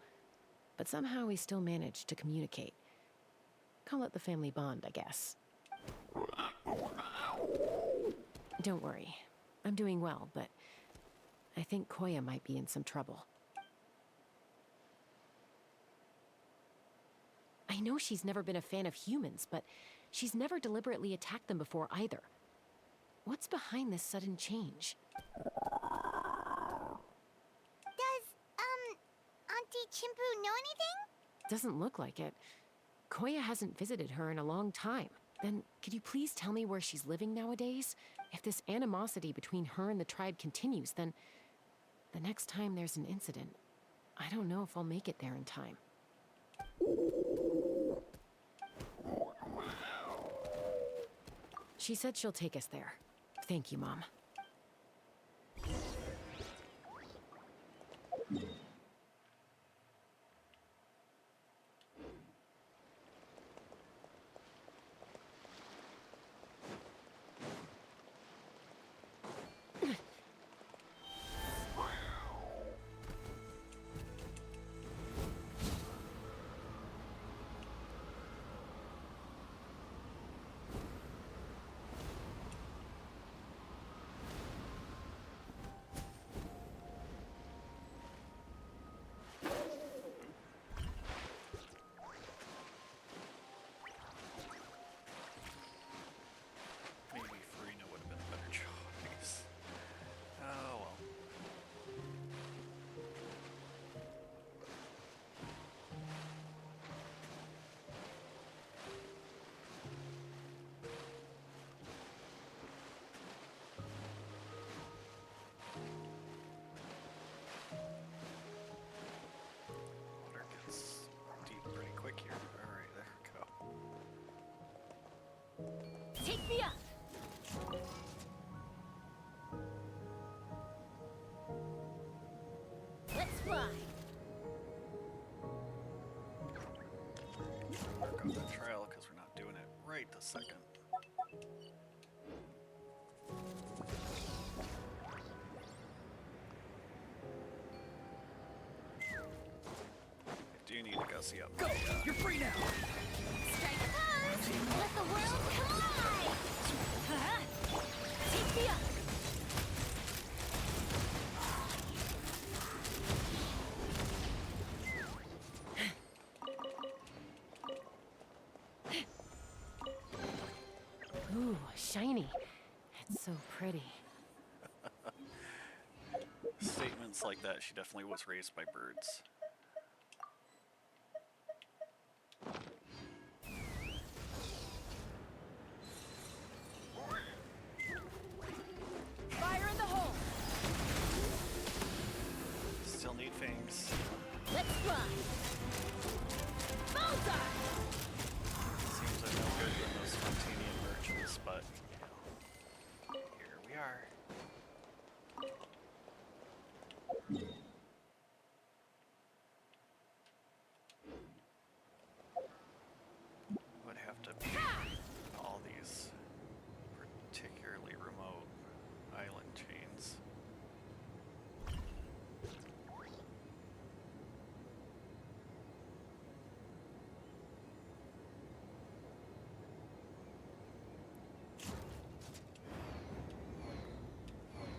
Q: But somehow we still manage to communicate. Call it the family bond, I guess. Don't worry. I'm doing well, but I think Koya might be in some trouble. I know she's never been a fan of humans, but she's never deliberately attacked them before either. What's behind this sudden change?
B: Does, Auntie Chimpu know anything?
Q: Doesn't look like it. Koya hasn't visited her in a long time. Then, could you please tell me where she's living nowadays? If this animosity between her and the tribe continues, then the next time there's an incident, I don't know if I'll make it there in time. She said she'll take us there. Thank you, Mom.
C: Maybe Farina would have been a better choice. Oh well. Water gets deep pretty quick here. Alright, there we go.
H: Take me up! Let's fly!
C: Mark off that trial because we're not doing it right this second. I do need to gussy up.
K: Go! You're free now!
B: Strike a pose! Let the world collide!
H: Uh-huh. Take me up!
Q: Ooh, shiny. It's so pretty.
C: Statements like that, she definitely was raised by birds.
H: Fire in the hole!
C: Still need fangs.
H: Let's fly! Bullseye!
C: Seems I'm no good with those Spontanean merchants, but here we are. Would have to be all these particularly remote island chains.
B: This is a really remote location. Guess she was trying to get as far away from humans as possible.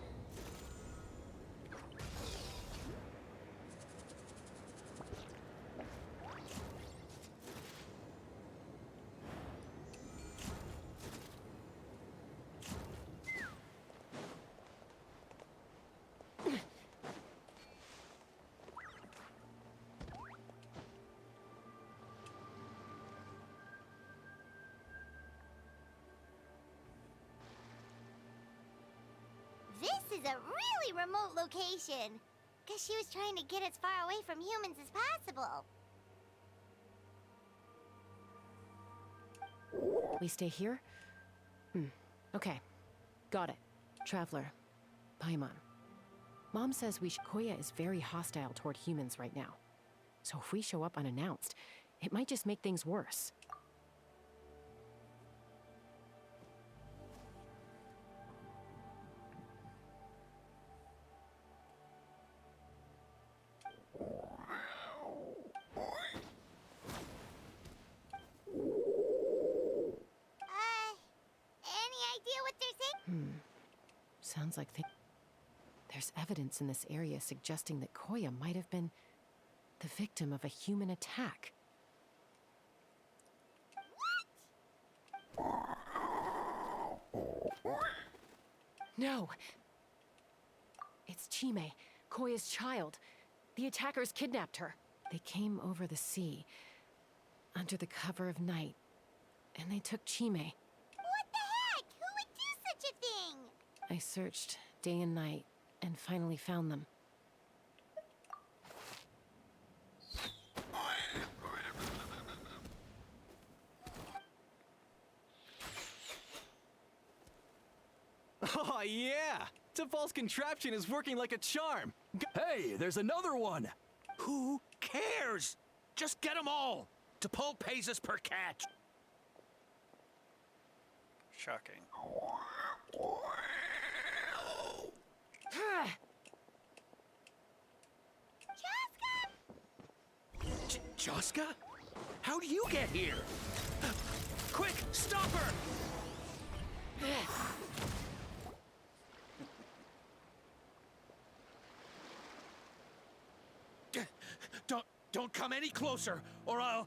Q: We stay here? Okay. Got it. Traveler. Paimon. Mom says Koya is very hostile toward humans right now. So if we show up unannounced, it might just make things worse.
B: This is a really remote location. Guess she was trying to get as far away from humans as possible. We stay here? Okay. Got it. Traveler. Paimon. Mom says Koya is very hostile toward humans right now. So if we show up unannounced, it might just make things worse.
C: 'Cause we're not doing it right this second.
Q: Sounds like there's evidence in this area suggesting that Koya might have been the victim of a human attack. No! It's Chime, Koya's child. The attackers kidnapped her. They came over the sea, under the cover of night, and they took Chime.
B: What the heck? Who would do such a thing?
Q: I searched day and night, and finally found them.
W: Oh, yeah! T'Pol's contraption is working like a charm!
J: Hey, there's another one! Who cares? Just get them all! T'Pol pays us per catch.
C: Shocking.
J: Jaska? How do you get here? Quick, stop her! Don't come any closer, or I'll...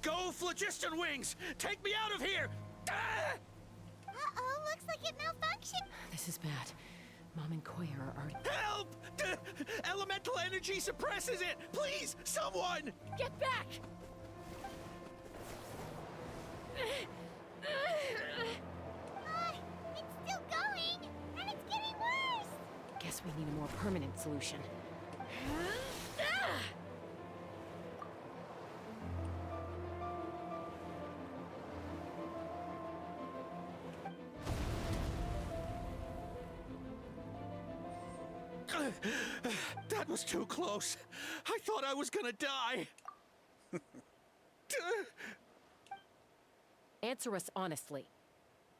J: Go, Phlogiston Wings! Take me out of here!
B: Uh-oh, looks like it malfunctioned.
Q: This is bad. Mom and Koya are...
J: Help! Elemental energy suppresses it! Please, someone!
H: Get back!
B: It's still going, and it's getting worse.
Q: Guess we need a more permanent solution.
J: That was too close. I thought I was gonna die.
Q: Answer us honestly.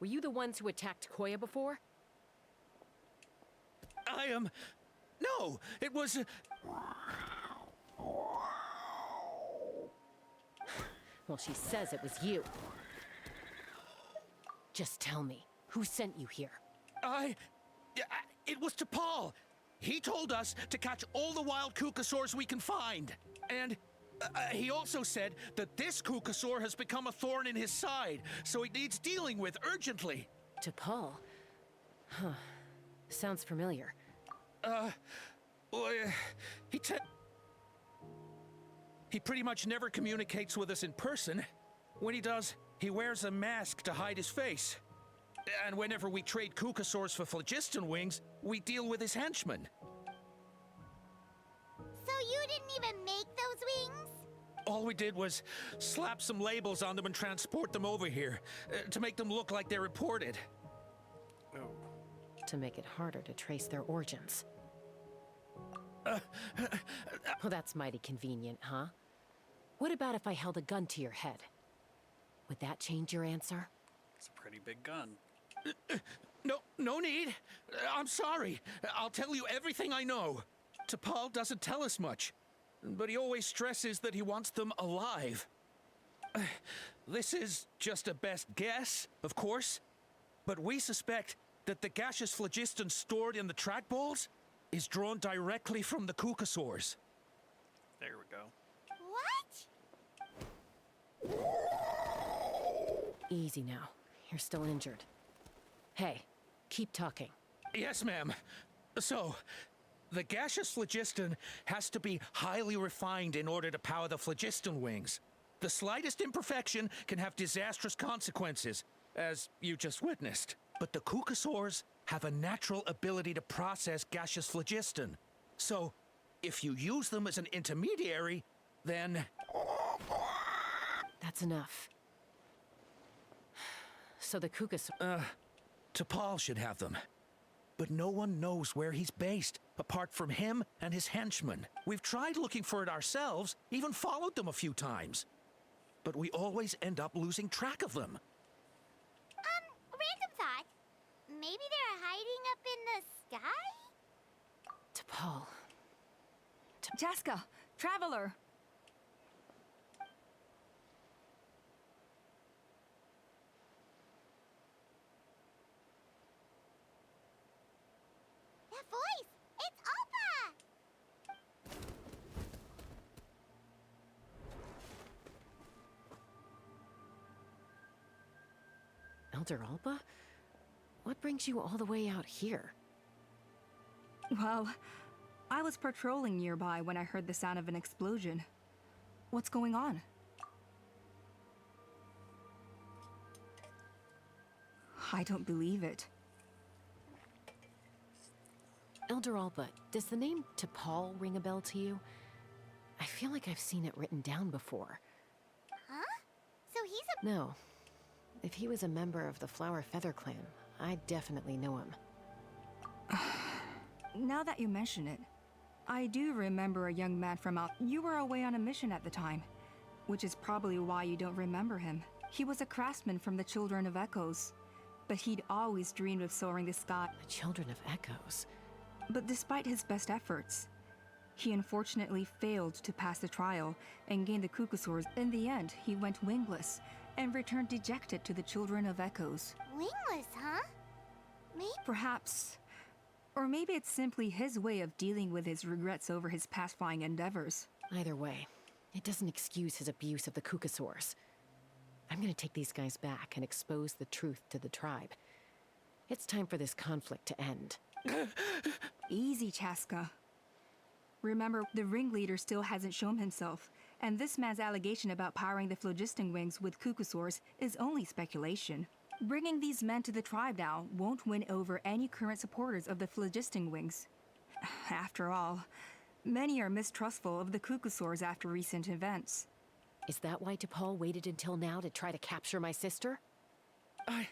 Q: Were you the ones who attacked Koya before?
J: I am... No, it was...
Q: Well, she says it was you. Just tell me, who sent you here?
J: It was T'Pol. He told us to catch all the wild Kukasaurs we can find. And he also said that this Kukasaur has become a thorn in his side, so he needs dealing with urgently.
Q: T'Pol? Huh. Sounds familiar.
J: Well, he pretty much never communicates with us in person. When he does, he wears a mask to hide his face. And whenever we trade Kukasaurs for Phlogiston Wings, we deal with his henchmen.
B: So you didn't even make those wings?
J: All we did was slap some labels on them and transport them over here, to make them look like they're imported.
C: Oh.
Q: To make it harder to trace their origins. Well, that's mighty convenient, huh? What about if I held a gun to your head? Would that change your answer?
C: It's a pretty big gun.
J: No need. I'm sorry. I'll tell you everything I know. T'Pol doesn't tell us much, but he always stresses that he wants them alive. This is just a best guess, of course, but we suspect that the gaseous phlogiston stored in the trackballs is drawn directly from the Kukasaurs.
C: There we go.
B: What?
Q: Easy now. You're still injured. Hey, keep talking.
J: Yes, ma'am. So, the gaseous phlogiston has to be highly refined in order to power the phlogiston wings. The slightest imperfection can have disastrous consequences, as you just witnessed. But the Kukasaurs have a natural ability to process gaseous phlogiston. So, if you use them as an intermediary, then...
Q: That's enough. So the Kukasaur...
J: T'Pol should have them. But no one knows where he's based, apart from him and his henchmen. We've tried looking for it ourselves, even followed them a few times. But we always end up losing track of them.
B: Random thought. Maybe they're hiding up in the sky?
Q: T'Pol...
U: Jaska, Traveler!
Q: Elder Alba? What brings you all the way out here?
U: Well, I was patrolling nearby when I heard the sound of an explosion. What's going on? I don't believe it.
Q: Elder Alba, does the name T'Pol ring a bell to you? I feel like I've seen it written down before.
B: Huh? So he's a...
Q: No. If he was a member of the Flower Feather Clan, I'd definitely know him.
U: Now that you mention it, I do remember a young man from out... You were away on a mission at the time, which is probably why you don't remember him. He was a craftsman from the Children of Echoes, but he'd always dreamed of soaring the sky.
Q: The Children of Echoes?
U: But despite his best efforts, he unfortunately failed to pass the trial and gain the Cucusaurs. In the end, he went wingless and returned dejected to the Children of Echoes.
B: Wingless, huh? Maybe...
U: Perhaps... Or maybe it's simply his way of dealing with his regrets over his past flying endeavors.
Q: Either way, it doesn't excuse his abuse of the Cucusaurs. I'm gonna take these guys back and expose the truth to the tribe. It's time for this conflict to end.
U: Easy, Chaska. Remember, the ringleader still hasn't shown himself, and this man's allegation about powering the phlogiston wings with Cucusaurs is only speculation. Bringing these men to the tribe now won't win over any current supporters of the phlogiston wings. After all, many are mistrustful of the Cucusaurs after recent events.
Q: Is that why T'Pol waited until now to try to capture my sister?
J: I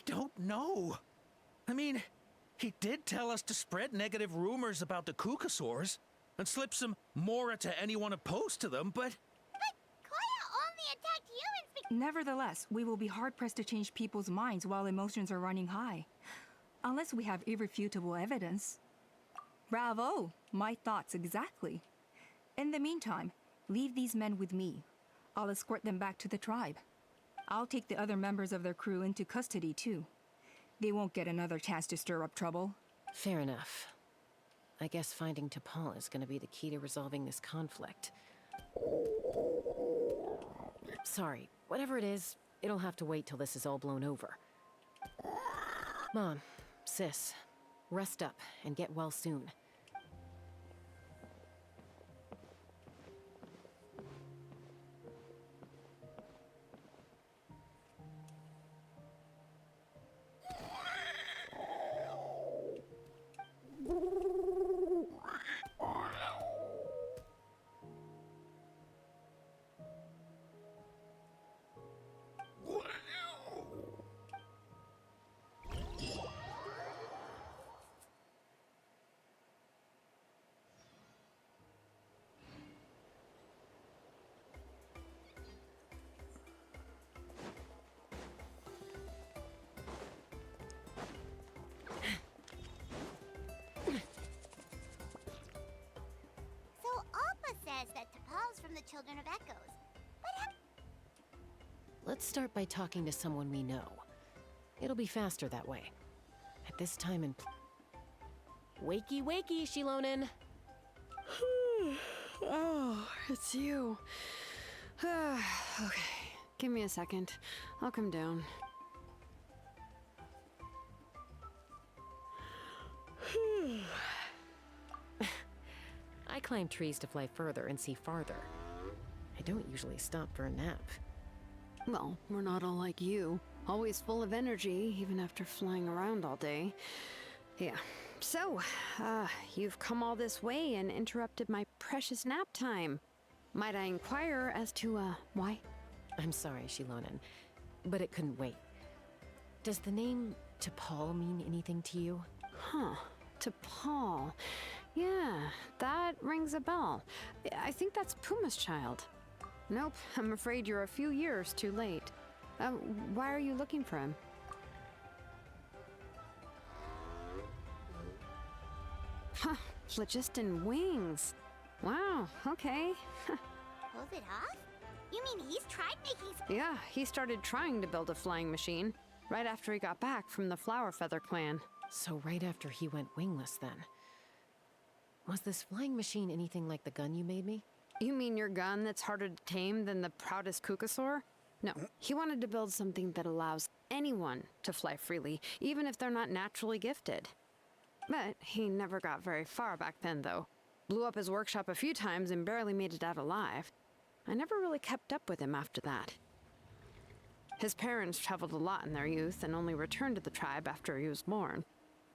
J: don't know. I mean, he did tell us to spread negative rumors about the Cucusaurs and slip some Mora to anyone opposed to them, but...
B: Koya only attacked humans because...
U: Nevertheless, we will be hard-pressed to change people's minds while emotions are running high. Unless we have irrefutable evidence. Bravo! My thoughts exactly. In the meantime, leave these men with me. I'll escort them back to the tribe. I'll take the other members of their crew into custody, too. They won't get another chance to stir up trouble.
Q: Fair enough. I guess finding T'Pol is gonna be the key to resolving this conflict. Sorry, whatever it is, it'll have to wait till this is all blown over. Mom, sis, rest up and get well soon.
B: Says that T'Pol's from the Children of Echoes. But
Q: Let's start by talking to someone we know. It'll be faster that way. At this time and wakey, wakey, Shilonen!
M: Oh, it's you. Okay, give me a second. I'll come down.
Q: I climb trees to fly further and see farther. I don't usually stop for a nap.
M: Well, we're not all like you. Always full of energy, even after flying around all day. Yeah. So, you've come all this way and interrupted my precious nap time. Might I inquire as to, why?
Q: I'm sorry, Shilonen, but it couldn't wait. Does the name T'Pol mean anything to you?
M: Huh. T'Pol. Yeah, that rings a bell. I think that's Puma's child. Nope, I'm afraid you're a few years too late. Why are you looking for him? Huh, phlogiston wings. Wow, okay.
B: Pulls it off? You mean he's tried making...
M: Yeah, he started trying to build a flying machine right after he got back from the Flower Feather Clan.
Q: So right after he went wingless then. Was this flying machine anything like the gun you made me?
M: You mean your gun that's harder to tame than the proudest Cucusaur? No, he wanted to build something that allows anyone to fly freely, even if they're not naturally gifted. But he never got very far back then, though. Blew up his workshop a few times and barely made it out alive. I never really kept up with him after that. His parents traveled a lot in their youth and only returned to the tribe after he was born.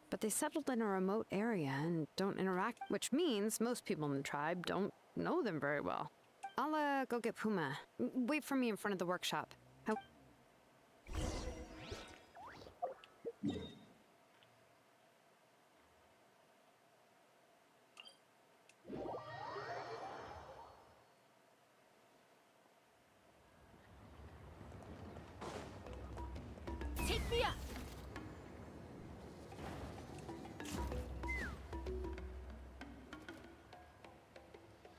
M: But they settled in a remote area and don't interact, which means most people in the tribe don't know them very well. I'll go get Puma. Wait for me in front of the workshop.
H: Take me up!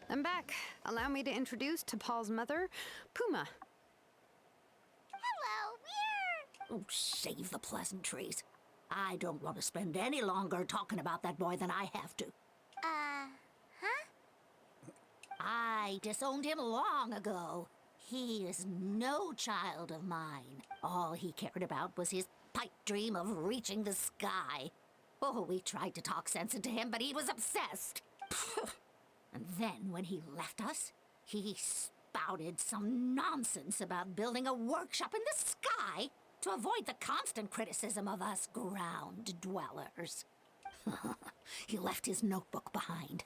M: I'm back. Allow me to introduce Paul's mother, Puma.
B: Hello, we're...
O: Oh, save the pleasantries. I don't want to spend any longer talking about that boy than I have to.
B: Huh?
O: I disowned him long ago. He is no child of mine. All he cared about was his pipe dream of reaching the sky. Oh, we tried to talk sense into him, but he was obsessed. And then when he left us, he spouted some nonsense about building a workshop in the sky to avoid the constant criticism of us ground dwellers. He left his notebook behind.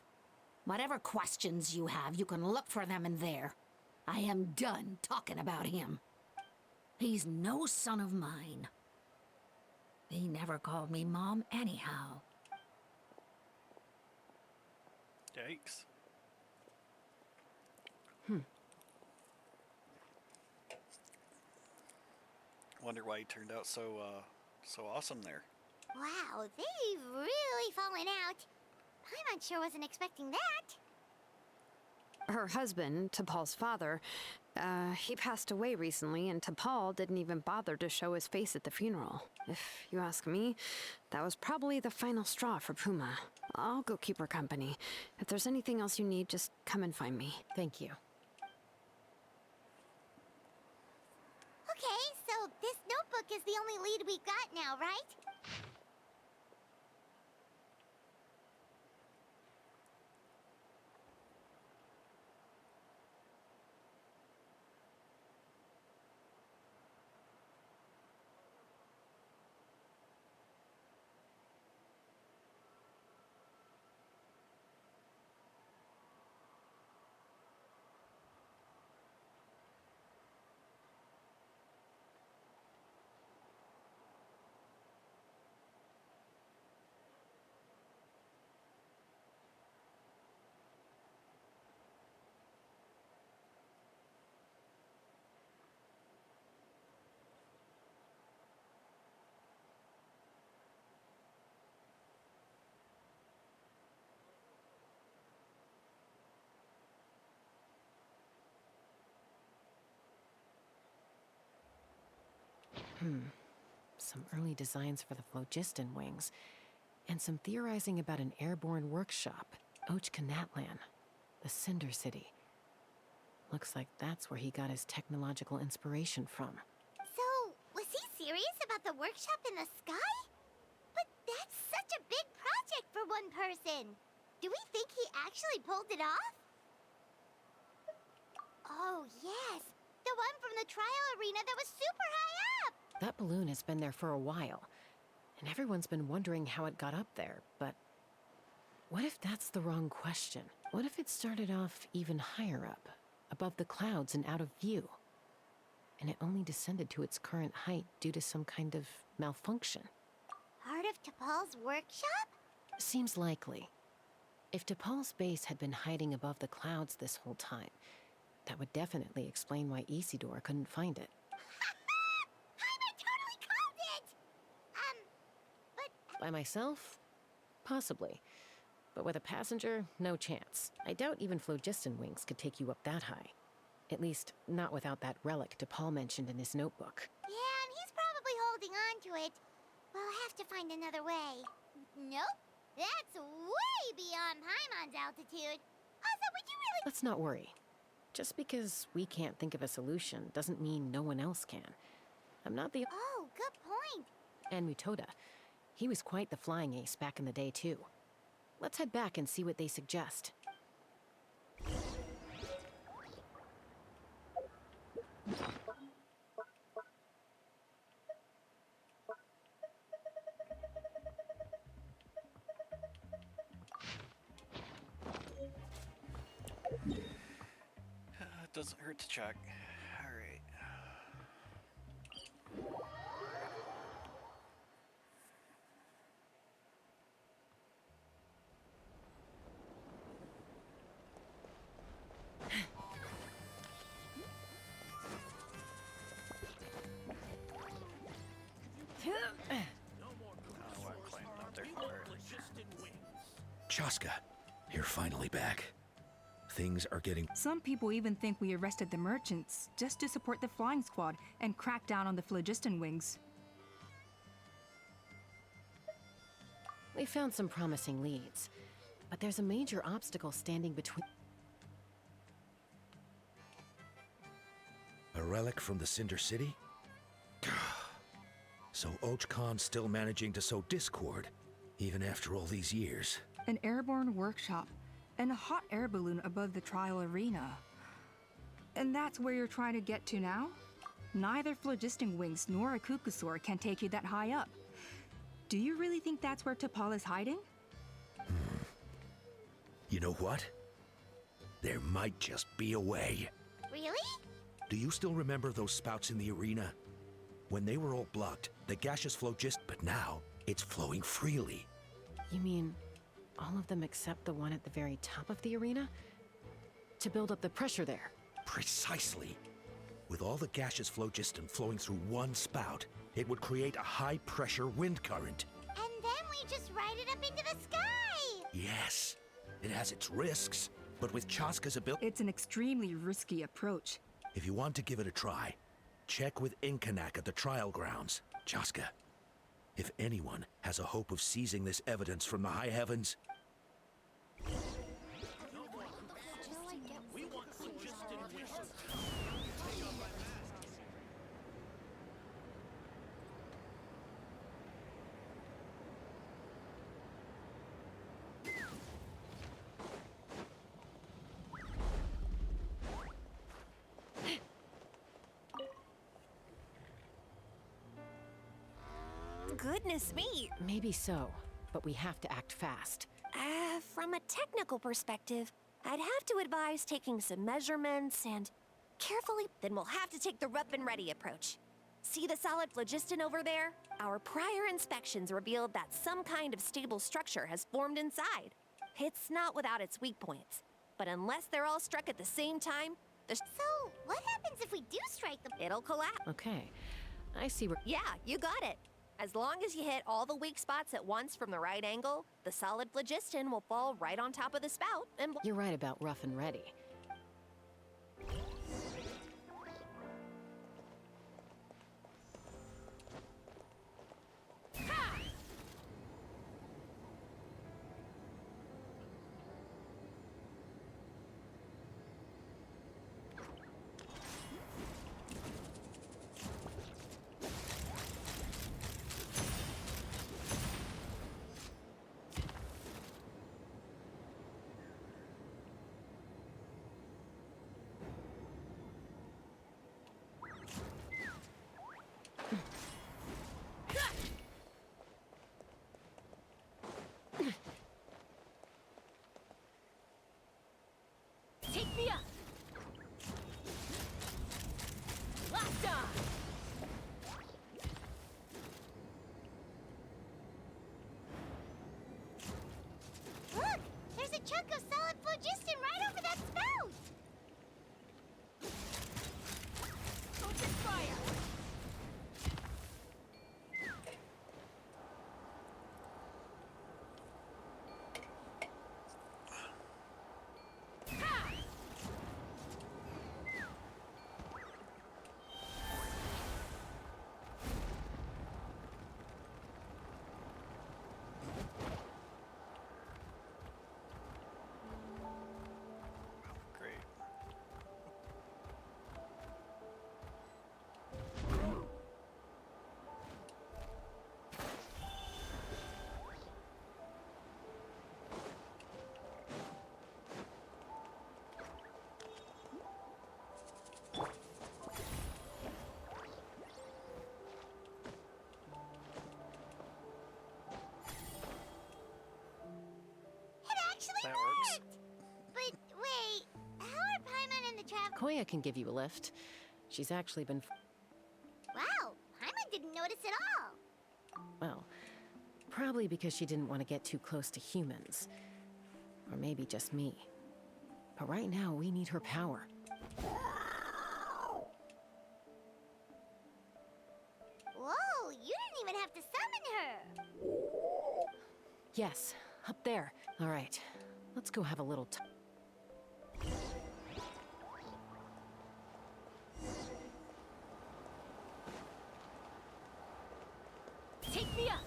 O: Whatever questions you have, you can look for them in there. I am done talking about him. He's no son of mine. He never called me Mom anyhow.
C: Yikes. Wonder why he turned out so awesome there.
B: Wow, they've really fallen out. Paimon sure wasn't expecting that.
M: Her husband, T'Pol's father, he passed away recently, and T'Pol didn't even bother to show his face at the funeral. If you ask me, that was probably the final straw for Puma. I'll go keep her company. If there's anything else you need, just come and find me.
Q: Thank you.
B: Okay, so this notebook is the only lead we've got now, right?
Q: Some early designs for the phlogiston wings, and some theorizing about an airborne workshop, Ochkanatlan, the Cinder City. Looks like that's where he got his technological inspiration from.
B: So, was he serious about the workshop in the sky? But that's such a big project for one person. Do we think he actually pulled it off? Oh, yes. The one from the trial arena that was super high up.
Q: That balloon has been there for a while, and everyone's been wondering how it got up there, but what if that's the wrong question? What if it started off even higher up, above the clouds and out of view, and it only descended to its current height due to some kind of malfunction?
B: Part of T'Pol's workshop?
Q: Seems likely. If T'Pol's base had been hiding above the clouds this whole time, that would definitely explain why Isidore couldn't find it.
B: I totally called it! But...
Q: By myself? Possibly. But with a passenger, no chance. I doubt even phlogiston wings could take you up that high. At least, not without that relic T'Pol mentioned in his notebook.
B: Yeah, and he's probably holding on to it. We'll have to find another way. Nope. That's way beyond Paimon's altitude. Also, would you really...
Q: Let's not worry. Just because we can't think of a solution doesn't mean no one else can. I'm not the...
B: Oh, good point.
Q: And Mutoda. He was quite the flying ace back in the day, too. Let's head back and see what they suggest.
C: It doesn't hurt to check. Alright.
G: Chaska, you're finally back. Things are getting...
U: Some people even think we arrested the merchants just to support the flying squad and crack down on the phlogiston wings.
Q: We found some promising leads, but there's a major obstacle standing between...
G: A relic from the Cinder City? So Ochkon's still managing to sow discord, even after all these years.
U: An airborne workshop and a hot air balloon above the trial arena. And that's where you're trying to get to now? Neither phlogiston wings nor a Kukusaur can take you that high up. Do you really think that's where T'Pol is hiding?
G: You know what? There might just be a way.
B: Really?
G: Do you still remember those spouts in the arena? When they were all blocked, the gaseous flow but now it's flowing freely.
Q: You mean all of them except the one at the very top of the arena? To build up the pressure there?
G: Precisely. With all the gaseous phlogiston flowing through one spout, it would create a high-pressure wind current.
B: And then we just ride it up into the sky!
G: Yes, it has its risks, but with Chaska's ability...
U: It's an extremely risky approach.
G: If you want to give it a try, check with Inkanak at the trial grounds. Chaska, if anyone has a hope of seizing this evidence from the high heavens...
I: Goodness me!
Q: Maybe so, but we have to act fast.
I: From a technical perspective, I'd have to advise taking some measurements and carefully... Then we'll have to take the rough and ready approach. See the solid phlogiston over there? Our prior inspections revealed that some kind of stable structure has formed inside. It's not without its weak points, but unless they're all struck at the same time,
B: So, what happens if we do strike them?
I: it'll collapse.
Q: Okay, I see where...
I: Yeah, you got it. As long as you hit all the weak spots at once from the right angle, the solid phlogiston will fall right on top of the spout and...
Q: You're right about rough and ready. Koya can give you a lift. She's actually been...
B: Wow, Paimon didn't notice at all.
Q: Well, probably because she didn't want to get too close to humans. Or maybe just me. But right now, we need her power.
B: Whoa, you didn't even have to summon her.
Q: Yes, up there. All right, let's go have a little
H: Take me up!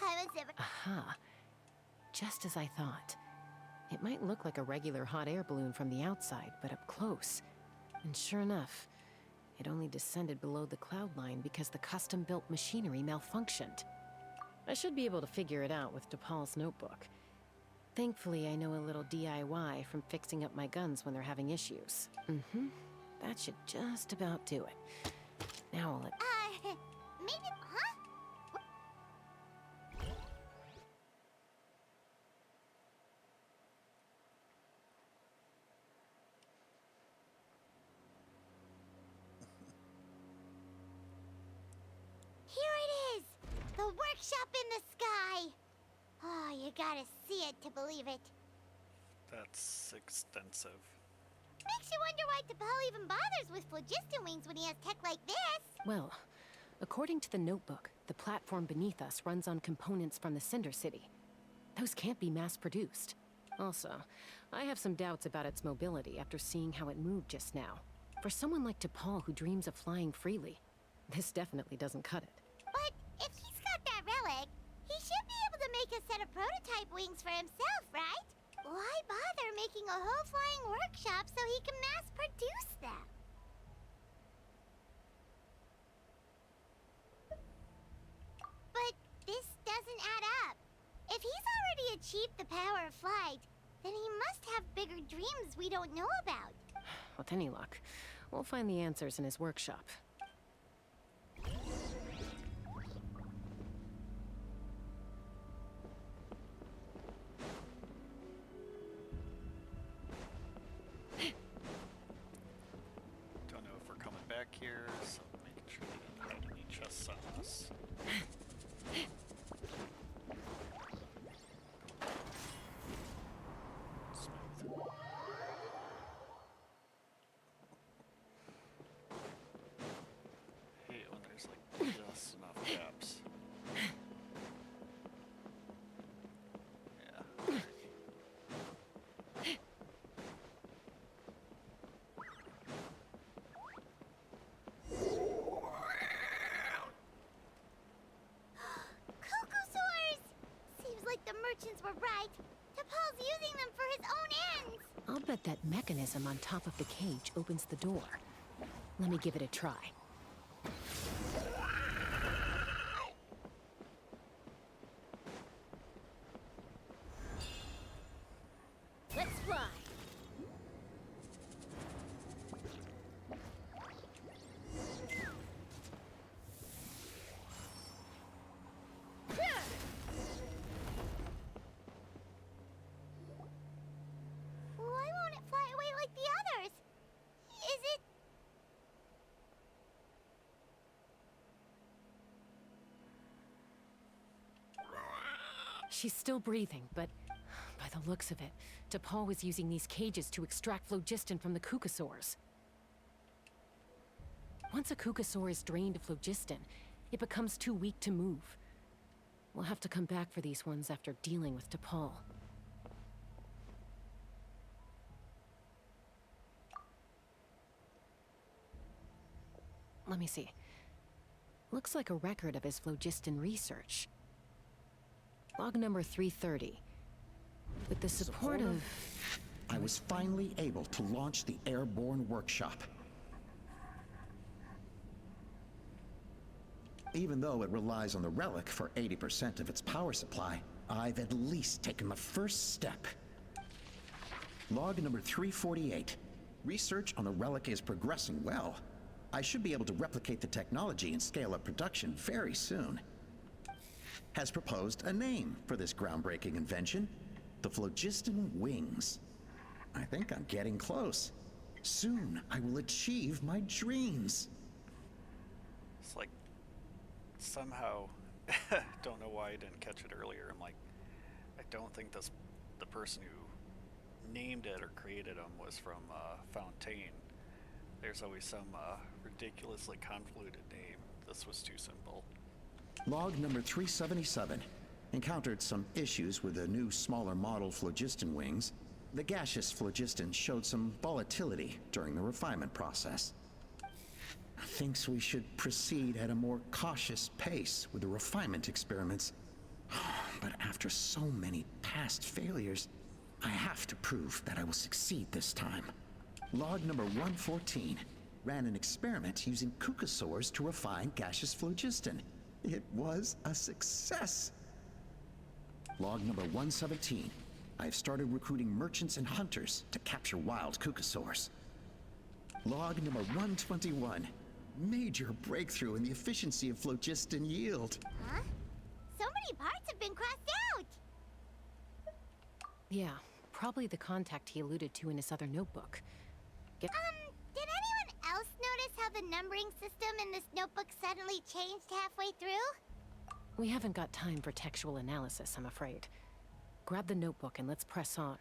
B: Paimon's never...
Q: Aha. Just as I thought. It might look like a regular hot air balloon from the outside, but up close. And sure enough, it only descended below the cloud line because the custom-built machinery malfunctioned. I should be able to figure it out with DePaul's notebook. Thankfully, I know a little DIY from fixing up my guns when they're having issues. Mm-hmm. That should just about do it. Now I'll let...
B: maybe... Huh? Here it is! The workshop in the sky! Oh, you gotta see it to believe it.
C: That's extensive.
B: Makes you wonder why DePaul even bothers with phlogiston wings when he has tech like this.
Q: Well, according to the notebook, the platform beneath us runs on components from the Cinder City. Those can't be mass-produced. Also, I have some doubts about its mobility after seeing how it moved just now. For someone like DePaul who dreams of flying freely, this definitely doesn't cut it.
B: But if he's got that relic, he should be able to make a set of prototype wings for himself, right? Why bother making a whole flying workshop so he can mass-produce them? But this doesn't add up. If he's already achieved the power of flight, then he must have bigger dreams we don't know about.
Q: With any luck, we'll find the answers in his workshop.
C: Don't know if we're coming back here, so making sure they didn't hide any chests on us. Smooth. Hate when there's like just enough gaps. Yeah.
B: Cuckoosaurs! Seems like the merchants were right. DePaul's using them for his own ends.
Q: I'll bet that mechanism on top of the cage opens the door. Let me give it a try.
H: Let's fly!
B: Why won't it fly away like the others? Is it...
Q: She's still breathing, but by the looks of it, DePaul was using these cages to extract phlogiston from the Cucosaurs. Once a Cucosaur is drained of phlogiston, it becomes too weak to move. We'll have to come back for these ones after dealing with DePaul. Let me see. Looks like a record of his phlogiston research. Log number 330. With the support of...
N: I was finally able to launch the airborne workshop. Even though it relies on the relic for 80% of its power supply, I've at least taken the first step. Log number 348. Research on the relic is progressing well. I should be able to replicate the technology and scale up production very soon. Has proposed a name for this groundbreaking invention, the phlogiston wings. I think I'm getting close. Soon I will achieve my dreams.
C: It's like somehow, don't know why I didn't catch it earlier. I'm like, I don't think the person who named it or created them was from Fontaine. There's always some ridiculously convoluted name. This was too simple.
N: Log number 377. Encountered some issues with the new smaller model phlogiston wings. The gaseous phlogiston showed some volatility during the refinement process. Thinks we should proceed at a more cautious pace with the refinement experiments. But after so many past failures, I have to prove that I will succeed this time. Log number 114. Ran an experiment using cucosaurs to refine gaseous phlogiston. It was a success. Log number 117. I've started recruiting merchants and hunters to capture wild cucosaurs. Log number 121. Major breakthrough in the efficiency of phlogiston yield.
B: Huh? So many parts have been crossed out!
Q: Yeah, probably the contact he alluded to in his other notebook.
B: Did anyone else notice how the numbering system in this notebook suddenly changed halfway through?
Q: We haven't got time for textual analysis, I'm afraid. Grab the notebook and let's press on.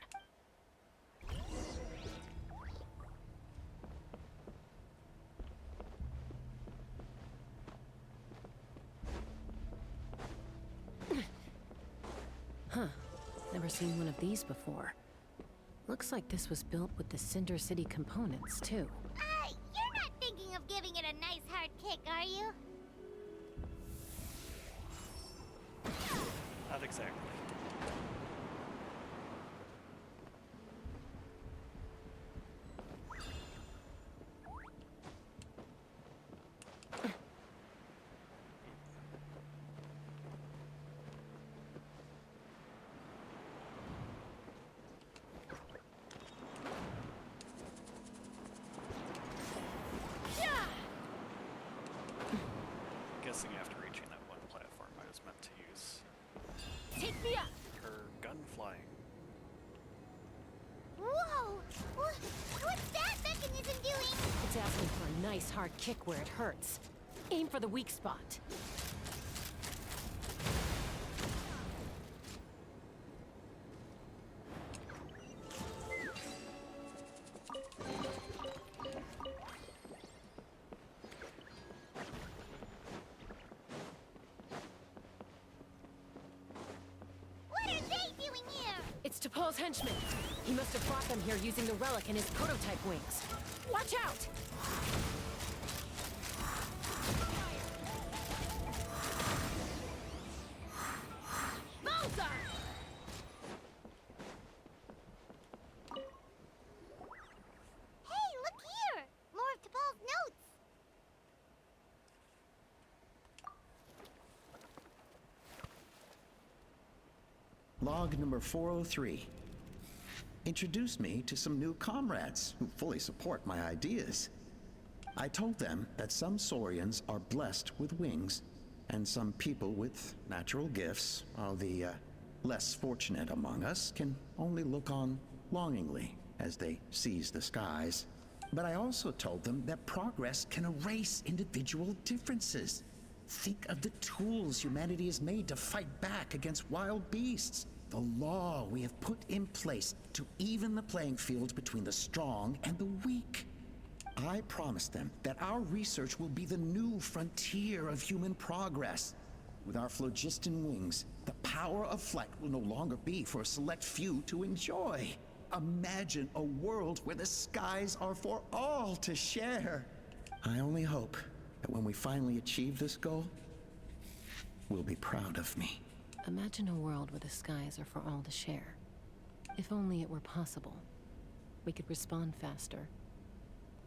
Q: Huh. Never seen one of these before. Looks like this was built with the Cinder City components, too.
B: You're not thinking of giving it a nice hard kick, are you?
C: Not exactly. Guessing after reaching that one platform, I was meant to use
H: Take me up!
C: her gun flying.
B: Whoa! What's that mechanism doing?
Q: It's asking for a nice hard kick where it hurts. Aim for the weak spot.
B: What are they doing here?
Q: It's T'Pol's henchman. He must have brought them here using the relic in his prototype wings. Watch out!
H: Bullseye!
B: Hey, look here! More of T'Pol's notes!
N: Log number 403. Introduced me to some new comrades who fully support my ideas. I told them that some Saurians are blessed with wings, and some people with natural gifts, while the less fortunate among us can only look on longingly as they seize the skies. But I also told them that progress can erase individual differences. Think of the tools humanity has made to fight back against wild beasts. The law we have put in place to even the playing field between the strong and the weak. I promised them that our research will be the new frontier of human progress. With our phlogiston wings, the power of flight will no longer be for a select few to enjoy. Imagine a world where the skies are for all to share. I only hope that when we finally achieve this goal, we'll be proud of me.
Q: Imagine a world where the skies are for all to share. If only it were possible. We could respond faster.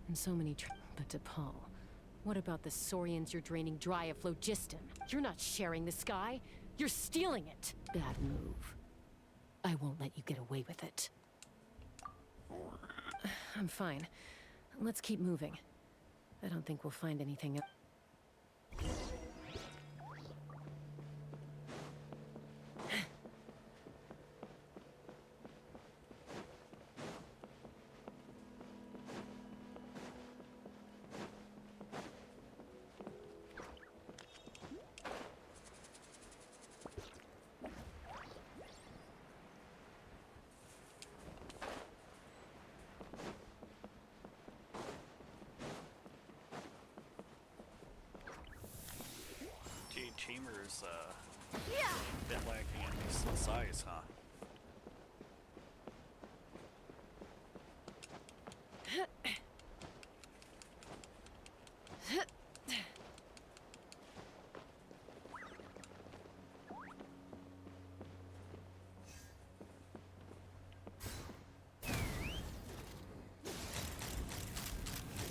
Q: And so many but T'Pol, what about the Saurians you're draining dry of phlogiston? You're not sharing the sky. You're stealing it. Bad move. I won't let you get away with it. I'm fine. Let's keep moving. I don't think we'll find anything else.
C: Gee, Chamber's a bit lacking in decent size, huh?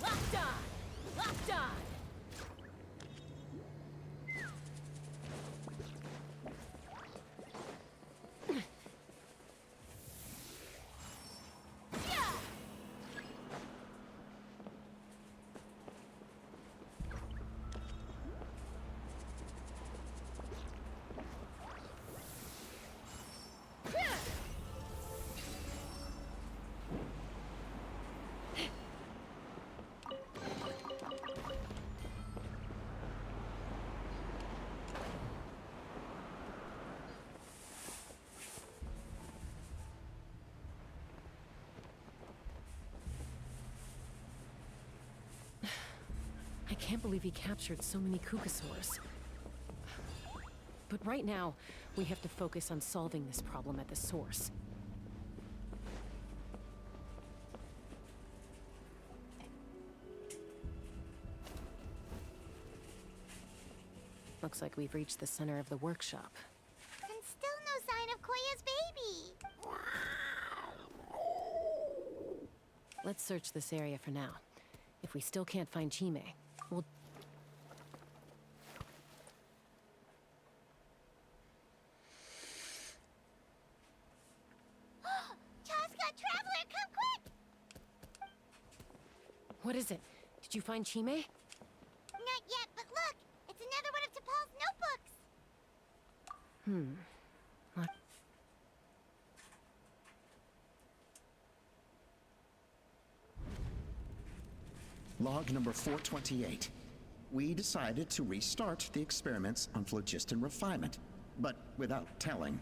H: Locked on! Locked on!
Q: I can't believe he captured so many Kukasaurs. But right now, we have to focus on solving this problem at the source. Looks like we've reached the center of the workshop.
B: And still no sign of Koya's baby.
Q: Let's search this area for now. If we still can't find Chime, we'll...
B: Chaska, Traveler, come quick!
Q: What is it? Did you find Chime?
B: Not yet, but look! It's another one of T'Pol's notebooks!
Q: What?
N: Log number 428. We decided to restart the experiments on phlogiston refinement, but without telling.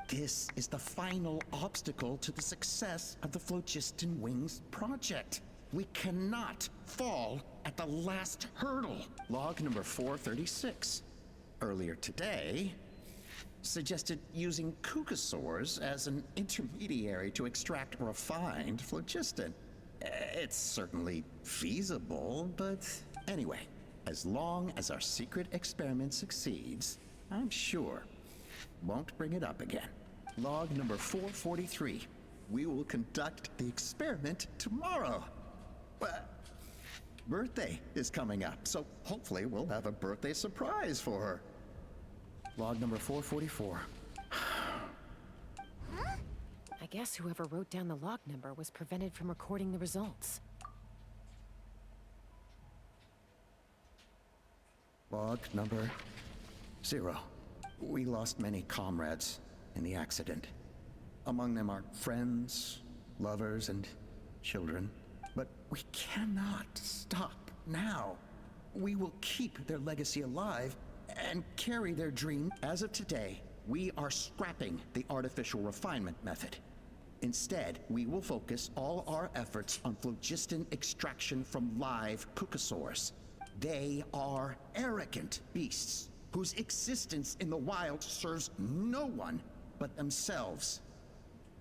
N: This is the final obstacle to the success of the Phlogiston Wings project. We cannot fall at the last hurdle. Log number 436. Earlier today, suggested using Kukasaurs as an intermediary to extract refined phlogiston. It's certainly feasible, but anyway, as long as our secret experiment succeeds, I'm sure won't bring it up again. Log number 443. We will conduct the experiment tomorrow. But birthday is coming up, so hopefully we'll have a birthday surprise for her. Log number 444.
Q: I guess whoever wrote down the log number was prevented from recording the results.
N: Log number 0. We lost many comrades in the accident. Among them are friends, lovers, and children. But we cannot stop now. We will keep their legacy alive and carry their dream. As of today, we are scrapping the artificial refinement method. Instead, we will focus all our efforts on phlogiston extraction from live Kukasaurs. They are arrogant beasts whose existence in the wild serves no one but themselves.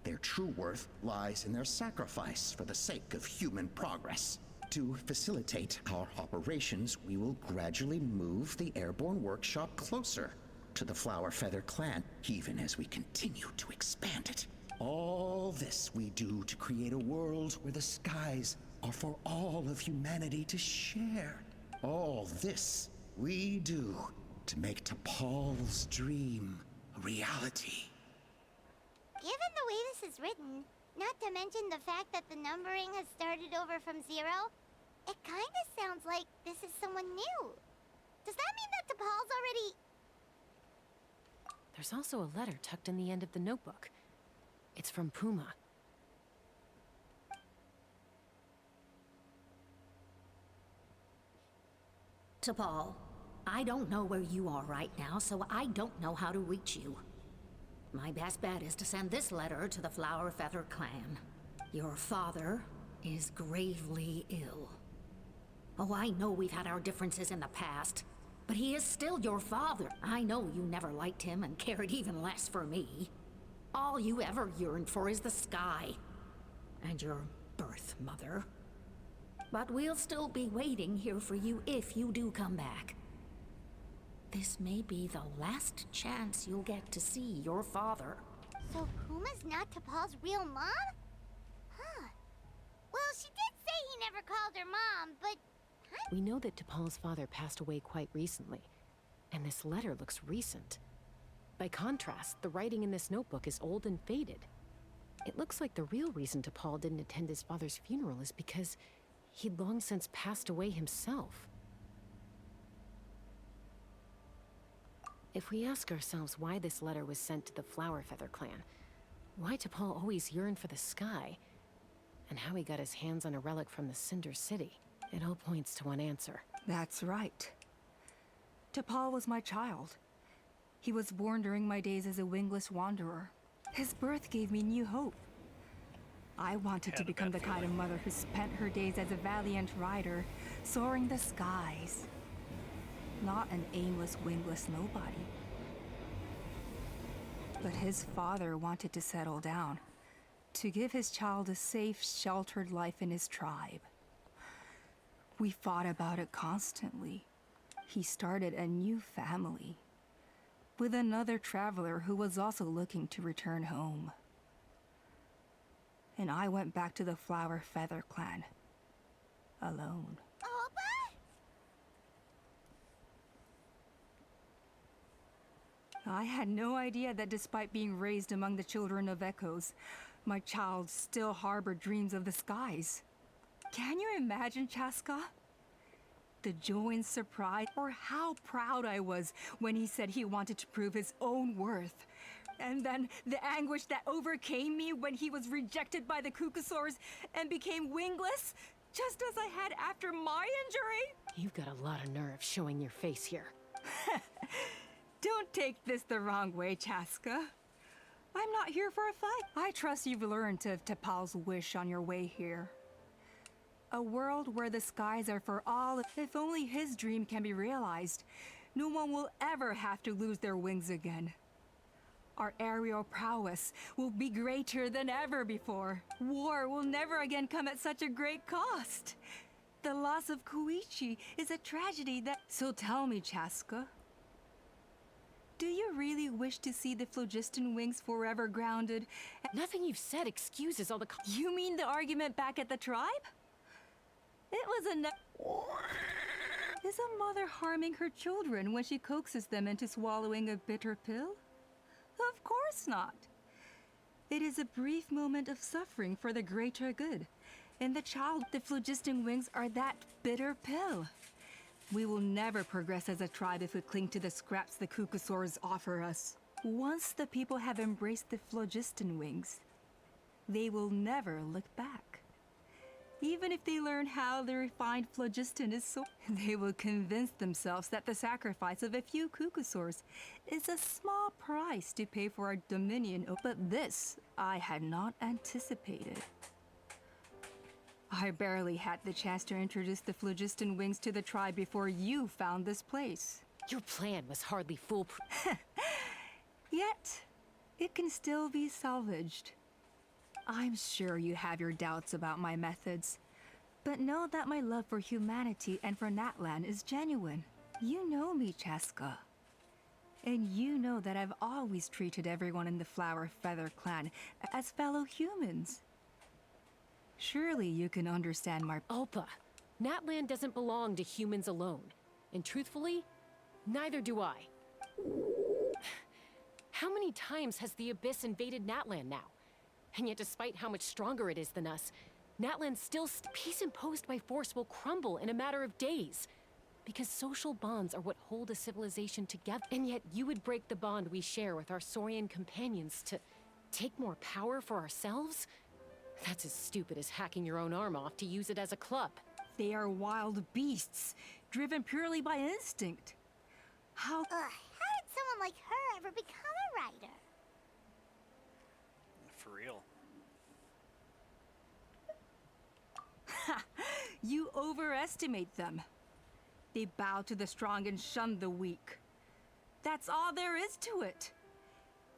N: Their true worth lies in their sacrifice for the sake of human progress. To facilitate our operations, we will gradually move the airborne workshop closer to the Flower Feather clan, even as we continue to expand it. All this we do to create a world where the skies are for all of humanity to share. All this we do to make T'Pol's dream a reality.
B: Given the way this is written, Not to mention the fact that the numbering has started over from 0. It kinda sounds like this is someone new. Does that mean that T'Pol's already...
Q: There's also a letter tucked in the end of the notebook. It's from Puma.
O: T'Pol, I don't know where you are right now, so I don't know how to reach you. My best bet is to send this letter to the Flower Feather clan. Your father is gravely ill. Oh, I know we've had our differences in the past, but he is still your father. I know you never liked him and cared even less for me. All you ever yearned for is the sky. And your birth mother. But we'll still be waiting here for you if you do come back. This may be the last chance you'll get to see your father.
B: So Puma's not T'Pol's real mom? Huh. Well, she did say he never called her mom, but...
Q: We know that T'Pol's father passed away quite recently, and this letter looks recent. By contrast, the writing in this notebook is old and faded. It looks like the real reason T'Pol didn't attend his father's funeral is because he'd long since passed away himself. If we ask ourselves why this letter was sent to the Flower Feather clan, why T'Pol always yearned for the sky, and how he got his hands on a relic from the Cinder City, it all points to one answer.
U: That's right. T'Pol was my child. He was born during my days as a wingless wanderer. His birth gave me new hope. I wanted to become the kind of mother who spent her days as a valiant rider, soaring the skies. Not an aimless, wingless nobody. But his father wanted to settle down, to give his child a safe, sheltered life in his tribe. We fought about it constantly. He started a new family, with another traveler who was also looking to return home. And I went back to the Flower Feather clan, alone. I had no idea that despite being raised among the children of echoes, my child still harbored dreams of the skies. Can you imagine, Chaska? The joy and surprise, or how proud I was when he said he wanted to prove his own worth. And then the anguish that overcame me when he was rejected by the Cucusaurs and became wingless, just as I had after my injury.
Q: You've got a lot of nerve showing your face here.
U: Don't take this the wrong way, Chaska. I'm not here for a fight. I trust you've learned of T'Pol's wish on your way here. A world where the skies are for all. If only his dream can be realized, no one will ever have to lose their wings again. Our aerial prowess will be greater than ever before. War will never again come at such a great cost. The loss of Koichi is a tragedy that... So tell me, Chaska, do you really wish to see the phlogiston wings forever grounded?
Q: Nothing you've said excuses all the...
U: You mean the argument back at the tribe? It was enough. Is a mother harming her children when she coaxes them into swallowing a bitter pill? Of course not. It is a brief moment of suffering for the greater good. And the child, the phlogiston wings are that bitter pill. We will never progress as a tribe if we cling to the scraps the Cucusaurs offer us. Once the people have embraced the phlogiston wings, they will never look back. Even if they learn how the refined phlogiston is so, they will convince themselves that the sacrifice of a few Cucusaurs is a small price to pay for our dominion. But this I had not anticipated. I barely had the chance to introduce the phlogiston wings to the tribe before you found this place.
Q: Your plan was hardly foolproof.
U: Yet, it can still be salvaged. I'm sure you have your doubts about my methods, but know that my love for humanity and for Natlan is genuine. You know me, Chaska. And you know that I've always treated everyone in the Flower Feather clan as fellow humans. Surely you can understand my...
Q: Ulpa, Natlan doesn't belong to humans alone. And truthfully, neither do I. How many times has the Abyss invaded Natlan now? And yet, despite how much stronger it is than us, Natlan's still peace imposed by force will crumble in a matter of days. Because social bonds are what hold a civilization together. And yet you would break the bond we share with our Saurian companions to take more power for ourselves? That's as stupid as hacking your own arm off to use it as a club.
U: They are wild beasts, driven purely by instinct. How
B: did someone like her ever become a writer?
C: For real.
U: Ha! You overestimate them. They bow to the strong and shun the weak. That's all there is to it.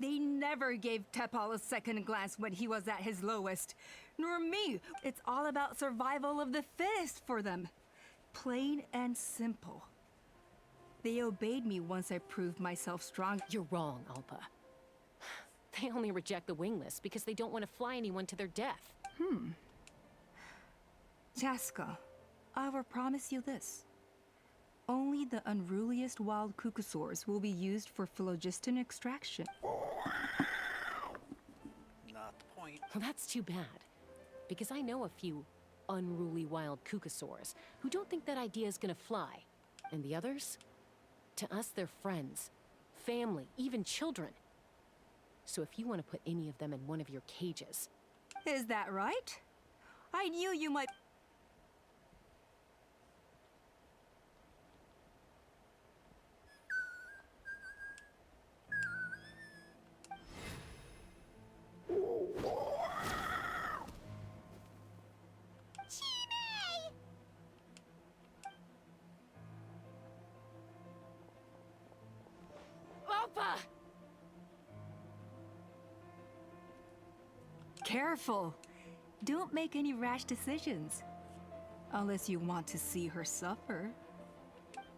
U: They never gave Tepal a second glance when he was at his lowest. Nor me. It's all about survival of the fittest for them. Plain and simple. They obeyed me once I proved myself strong.
Q: You're wrong, Alpa. They only reject the wingless because they don't want to fly anyone to their death.
U: Chaska, I will promise you this. Only the unruliest wild cucosaurs will be used for phlogiston extraction.
C: Not the point.
Q: Well, that's too bad. Because I know a few unruly wild cucosaurs who don't think that idea is gonna fly. And the others? To us, they're friends, family, even children. So if you want to put any of them in one of your cages...
U: Is that right? I knew you might... Careful. Don't make any rash decisions. Unless you want to see her suffer.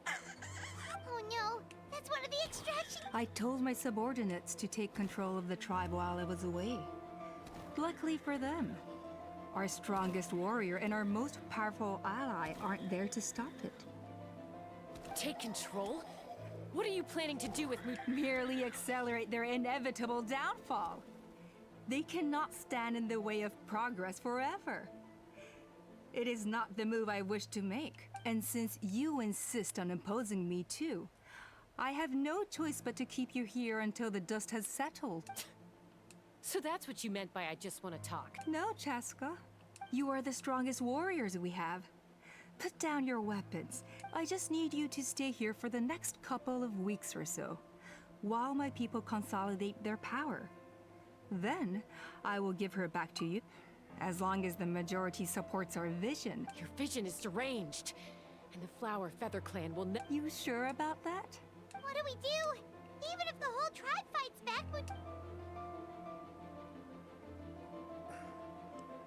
B: Oh no, that's one of the extraction...
U: I told my subordinates to take control of the tribe while I was away. Luckily for them, our strongest warrior and our most powerful ally aren't there to stop it.
Q: Take control? What are you planning to do with me?
U: Merely accelerate their inevitable downfall. They cannot stand in the way of progress forever. It is not the move I wish to make. And since you insist on imposing me too, I have no choice but to keep you here until the dust has settled.
Q: So that's what you meant by I just want to talk?
U: No, Chaska. You are the strongest warriors we have. Put down your weapons. I just need you to stay here for the next couple of weeks or so, while my people consolidate their power. Then, I will give her back to you, as long as the majority supports our vision.
Q: Your vision is deranged, and the Flower Feather Clan will
U: You sure about that?
B: What do we do? Even if the whole tribe fights back,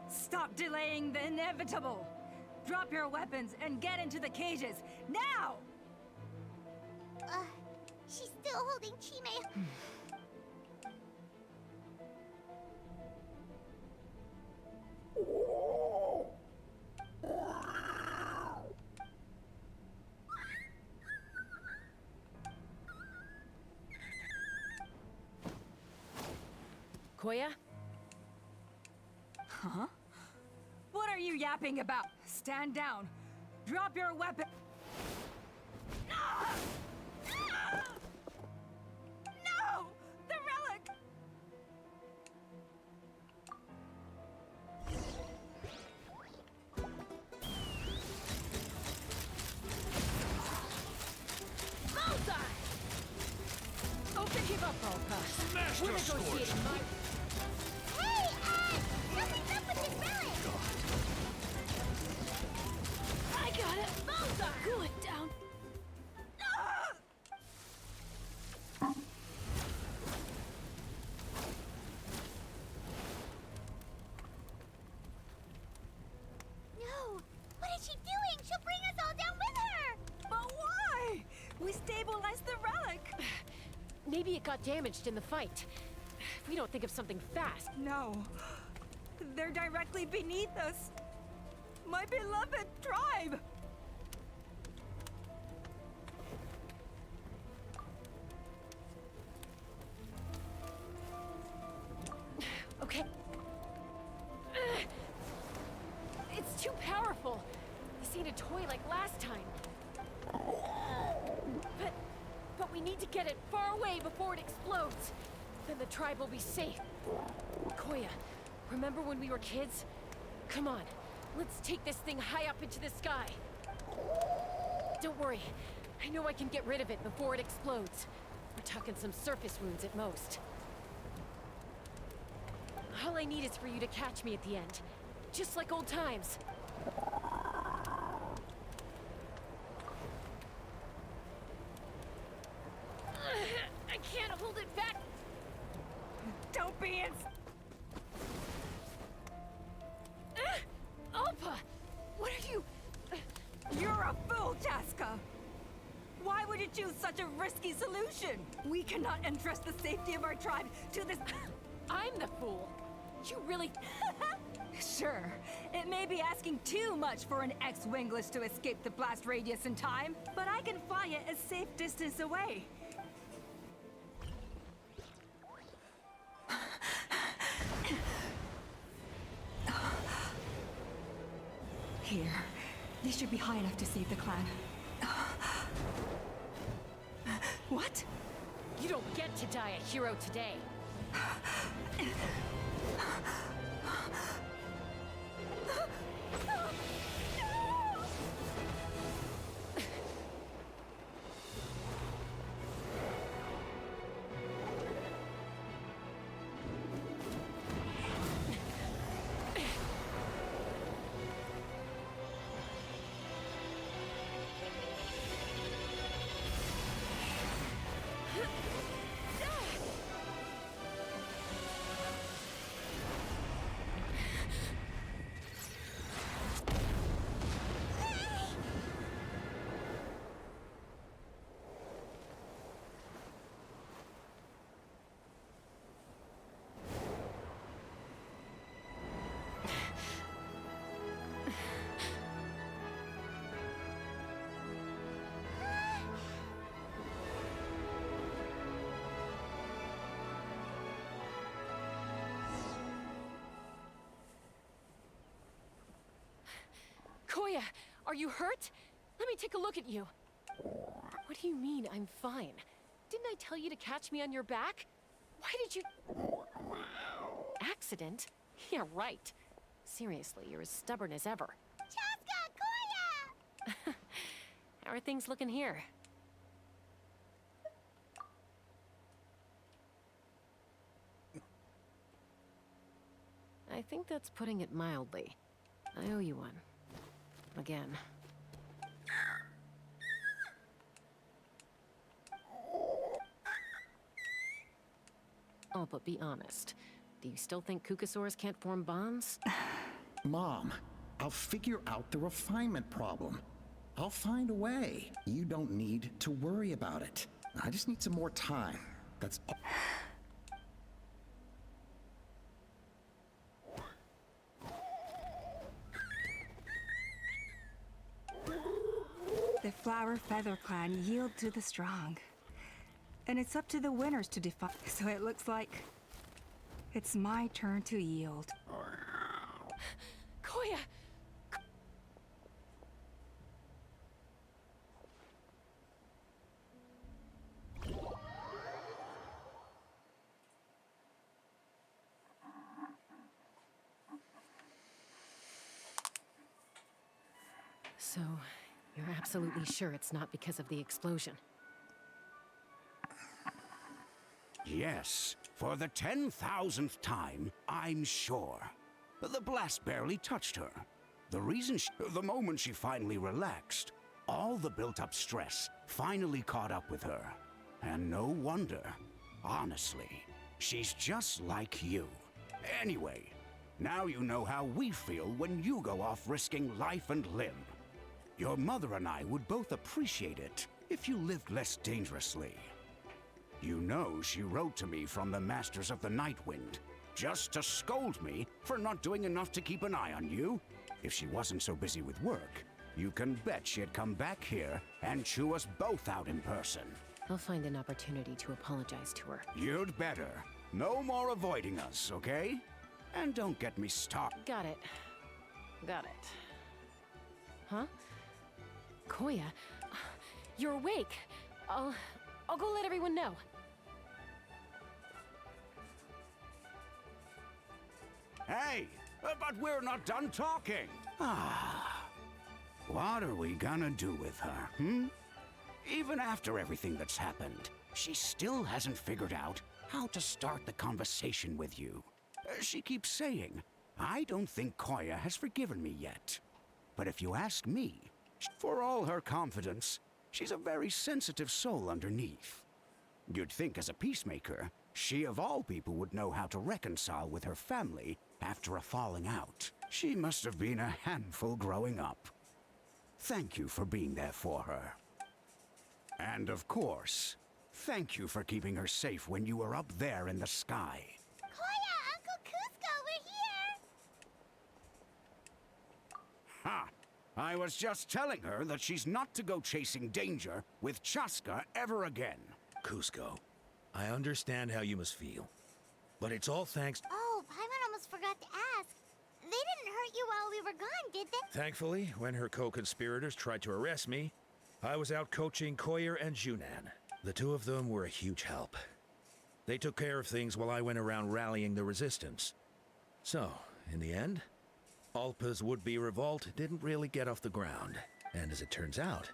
U: Stop delaying the inevitable! Drop your weapons and get into the cages, now!
B: She's still holding Chime.
Q: Koya?
U: Huh? What are you yapping about? Stand down. Drop your weapon. No! The relic!
Q: Bullseye! Open him up, Alpa.
J: Smash
Q: We're
J: the
Q: negotiating
J: scorch.
Q: my...
B: Hey, something's up with this relic!
Q: I got it! Bullseye!
L: Cool it down.
B: No! What is she doing? She'll bring us all down with her!
U: But why? We stabilized the relic.
Q: Maybe it got damaged in the fight. If we don't think of something fast.
U: No. They're directly beneath us. My beloved tribe!
Q: Okay.
H: Get it far away before it explodes. Then the tribe will be safe. Koya, remember when we were kids? Come on, let's take this thing high up into the sky. Don't worry, I know I can get rid of it before it explodes. We're talking some surface wounds at most. All I need is for you to catch me at the end, just like old times. I can't hold it back. Don't be in. Alpa, what are you?
U: You're a fool, Jaska! Why would you choose such a risky solution? We cannot entrust the safety of our tribe to this...
H: I'm the fool. You really...
U: Sure, it may be asking too much for an ex-wingless to escape the blast radius in time, but I can fly it a safe distance away. Here. This should be high enough to save the clan. What?
H: You don't get to die a hero today. Koya, are you hurt? Let me take a look at you. What do you mean, I'm fine? Didn't I tell you to catch me on your back? Why did you... Accident? Yeah, right. Seriously, you're as stubborn as ever.
B: Chaska! Koya!
H: How are things looking here? I think that's putting it mildly. I owe you one. Again. Oh, but be honest. Do you still think Kukasaurs can't form bonds?
N: Mom, I'll figure out the refinement problem. I'll find a way. You don't need to worry about it. I just need some more time. That's all.
U: The Flower Feather Clan yield to the strong. And it's up to the winners to define. So it looks like it's my turn to yield.
H: Koya! So, you're absolutely sure it's not because of the explosion?
T: Yes, for the 10,000th time, I'm sure. The blast barely touched her. The moment she finally relaxed, all the built-up stress finally caught up with her. And no wonder. Honestly, she's just like you. Anyway, now you know how we feel when you go off risking life and limb. Your mother and I would both appreciate it if you lived less dangerously. You know she wrote to me from the Masters of the Night Wind, just to scold me for not doing enough to keep an eye on you. If she wasn't so busy with work, you can bet she'd come back here and chew us both out in person.
Q: I'll find an opportunity to apologize to her.
T: You'd better. No more avoiding us, okay? And don't get me started.
Q: Got it. Got it. Huh? Koya, you're awake. I'll I'll go let everyone know.
T: Hey, but we're not done talking. What are we gonna do with her, hmm? Even after everything that's happened, she still hasn't figured out how to start the conversation with you. She keeps saying, I don't think Koya has forgiven me yet. But if you ask me, for all her confidence, she's a very sensitive soul underneath. You'd think as a peacemaker, she of all people would know how to reconcile with her family after a falling out. She must have been a handful growing up. Thank you for being there for her. And of course, thank you for keeping her safe when you were up there in the sky.
B: Koya, Uncle Cusco, we're here!
T: Ha! I was just telling her that she's not to go chasing danger with Chaska ever again.
J: Cusco, I understand how you must feel, but it's all thanks...
B: Oh, Paimon almost forgot to ask. They didn't hurt you while we were gone, did they?
J: Thankfully, when her co-conspirators tried to arrest me, I was out coaching Koyer and Junan. The two of them were a huge help. They took care of things while I went around rallying the resistance. So, in the end, Alpa's would-be revolt didn't really get off the ground. And as it turns out,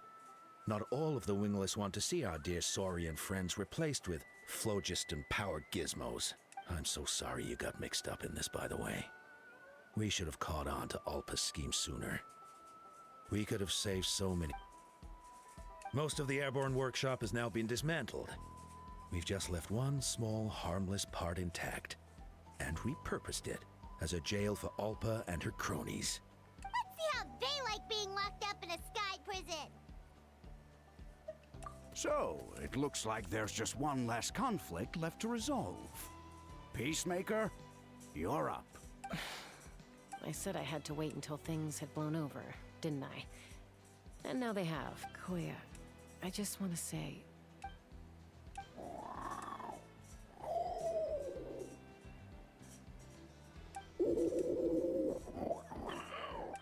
J: not all of the wingless want to see our dear Saurian friends replaced with phlogiston-powered gizmos. I'm so sorry you got mixed up in this, by the way. We should have caught on to Alpa's scheme sooner. We could have saved so many... Most of the airborne workshop has now been dismantled. We've just left one small, harmless part intact, and repurposed it as a jail for Alpa and her cronies.
B: Let's see how they like being locked up in a sky prison.
T: So, it looks like there's just one last conflict left to resolve. Peacemaker, you're up.
Q: I said I had to wait until things had blown over, didn't I? And now they have. Koya, I just want to say...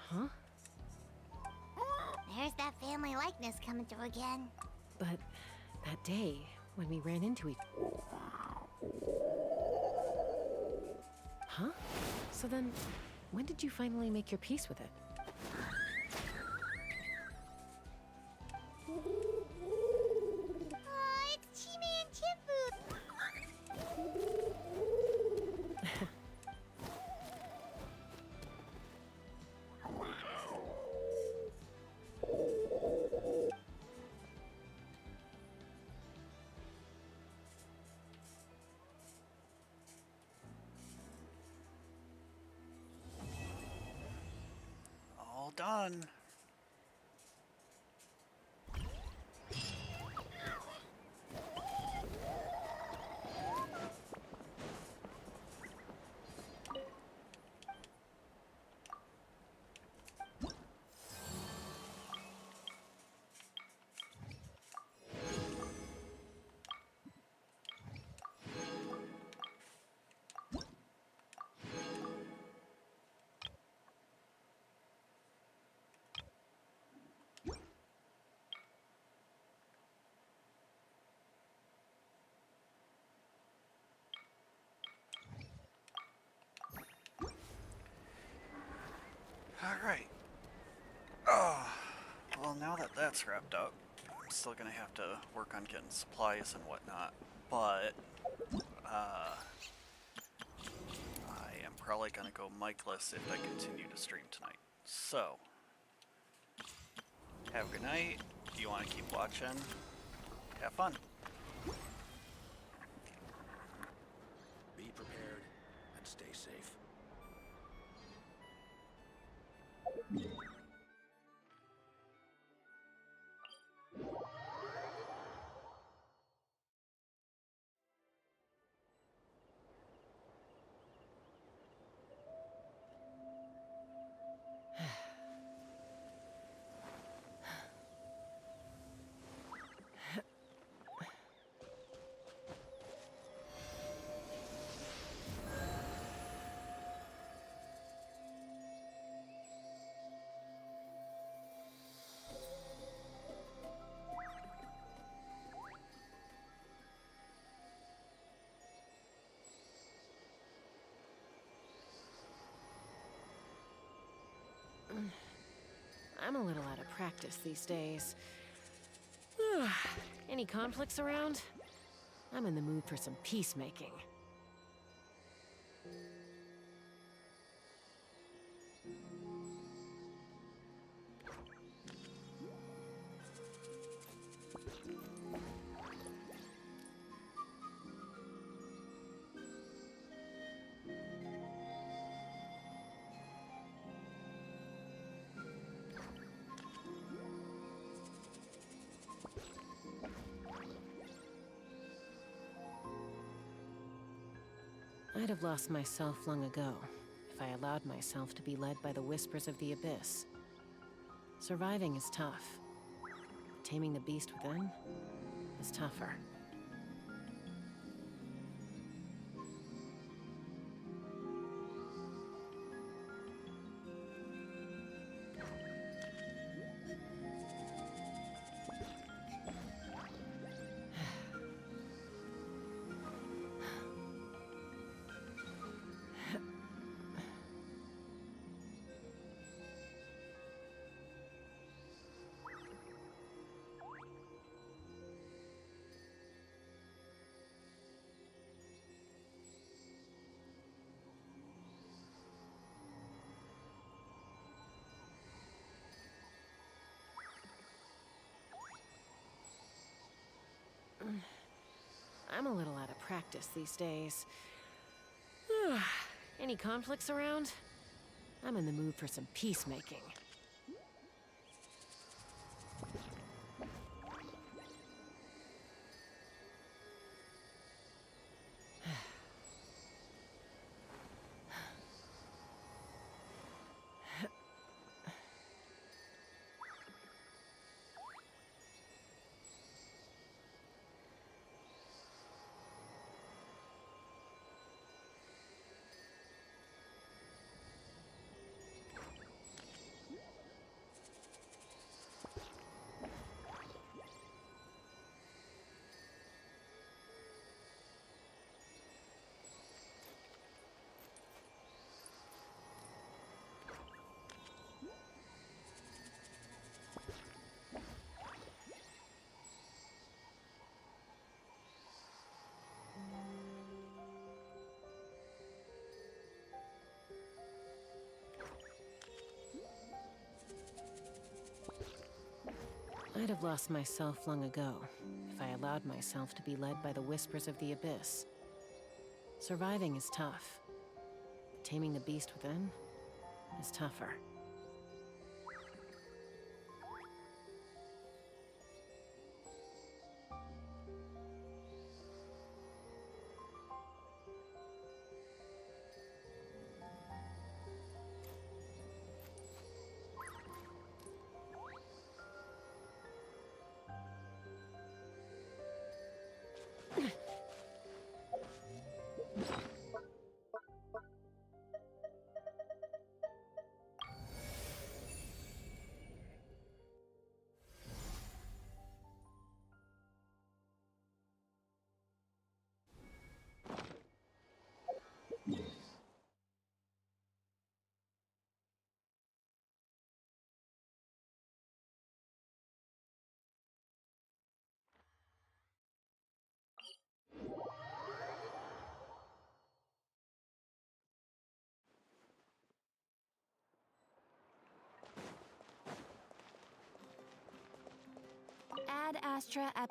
Q: Huh?
B: There's that family likeness coming through again.
Q: But that day, when we ran into each... Huh? So then, when did you finally make your peace with it?
B: Oh, it's Chime and Chimbu.
C: All done. Alright. Oh, well, now that that's wrapped up, I'm still gonna have to work on getting supplies and whatnot, but I am probably gonna go mic-less if I continue to stream tonight. So, have a good night. If you want to keep watching, have fun.
J: Be prepared and stay safe.
Q: I'm a little out of practice these days. Any conflicts around? I'm in the mood for some peacemaking. I'd have lost myself long ago if I allowed myself to be led by the whispers of the abyss. Surviving is tough. Taming the beast within is tougher. I'm a little out of practice these days. Any conflicts around? I'm in the mood for some peacemaking. I'd have lost myself long ago if I allowed myself to be led by the whispers of the abyss. Surviving is tough. Taming the beast within is tougher.
L: Ad Astra at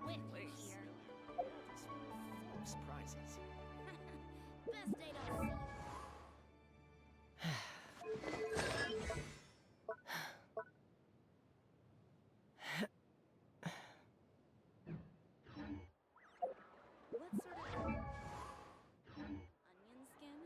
O: with
W: place
O: you here.
W: is full of surprises.
O: Best they don't see you.
H: What sort of onion skin?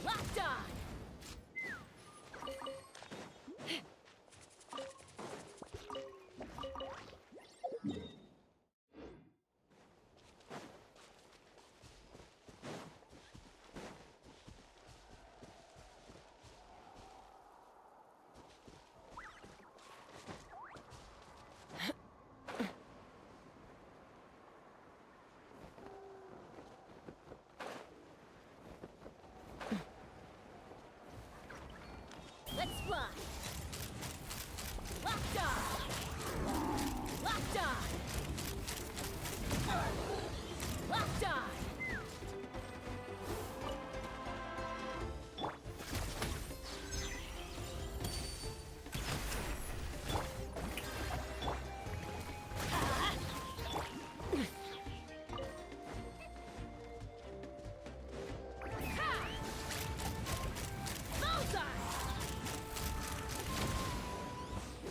H: Locked on!
O: Let's fly. Locked on. Locked on. Locked on.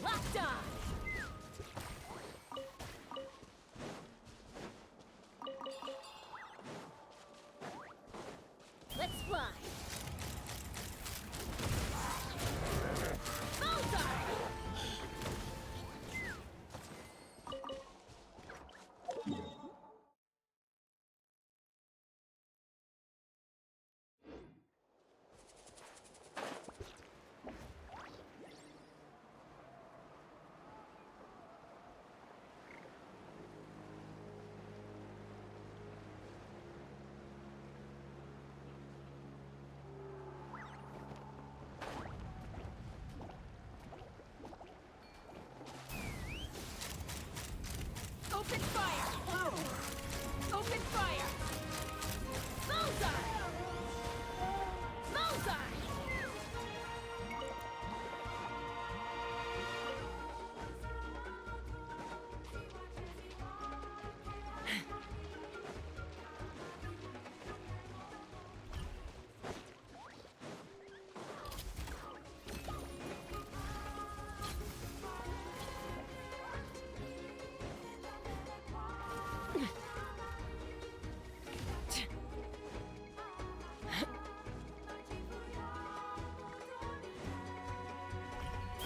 O: Locked on! Let's fly! Bullseye!
H: Open fire! Open fire!
O: Bullseye! Bullseye!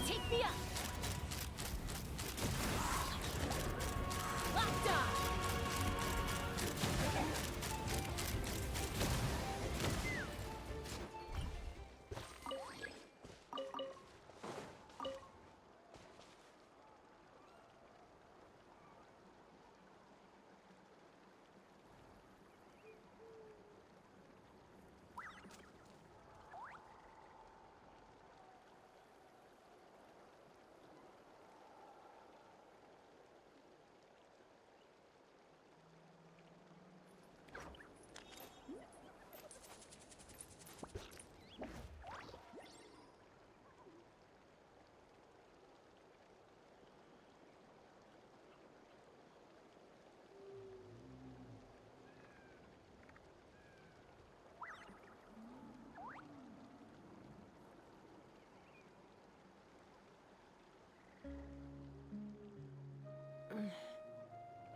O: Take me up! Locked on!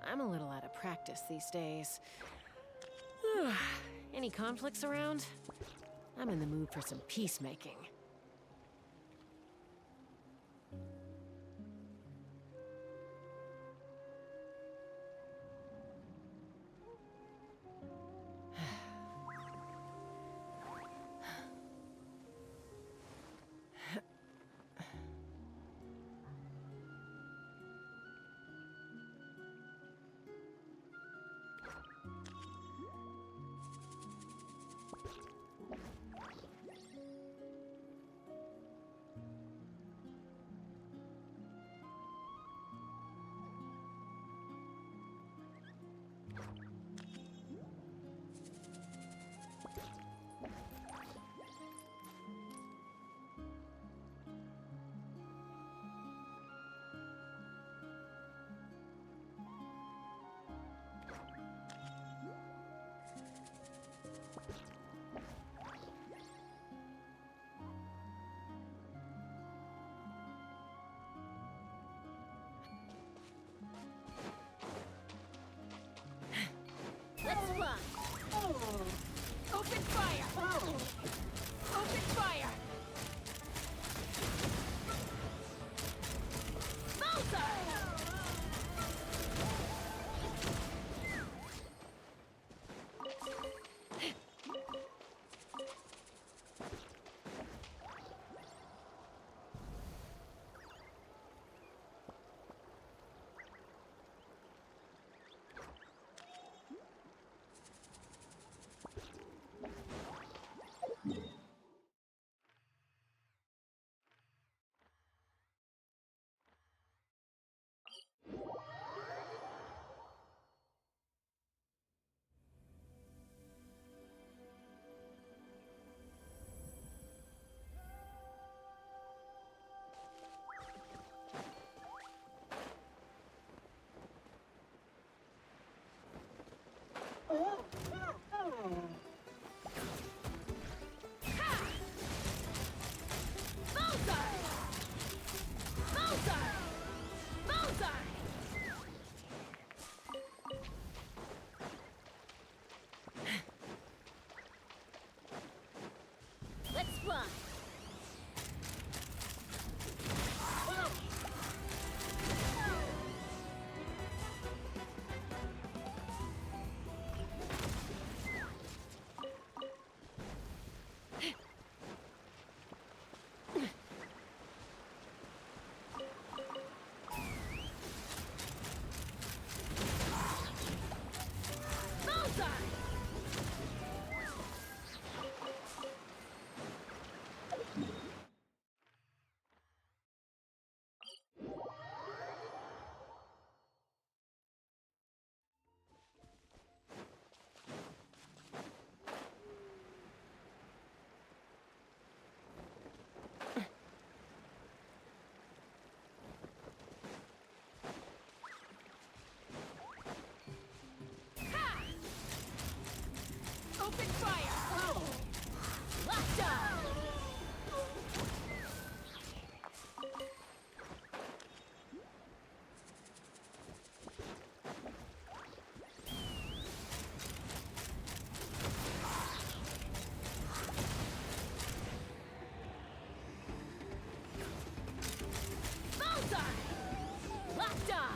Q: I'm a little out of practice these days. Any conflicts around? I'm in the mood for some peacemaking.
H: Let's run! Open fire! Open fire!
B: Let's run!
H: Open fire! Lockdown! Bullseye! Locked on!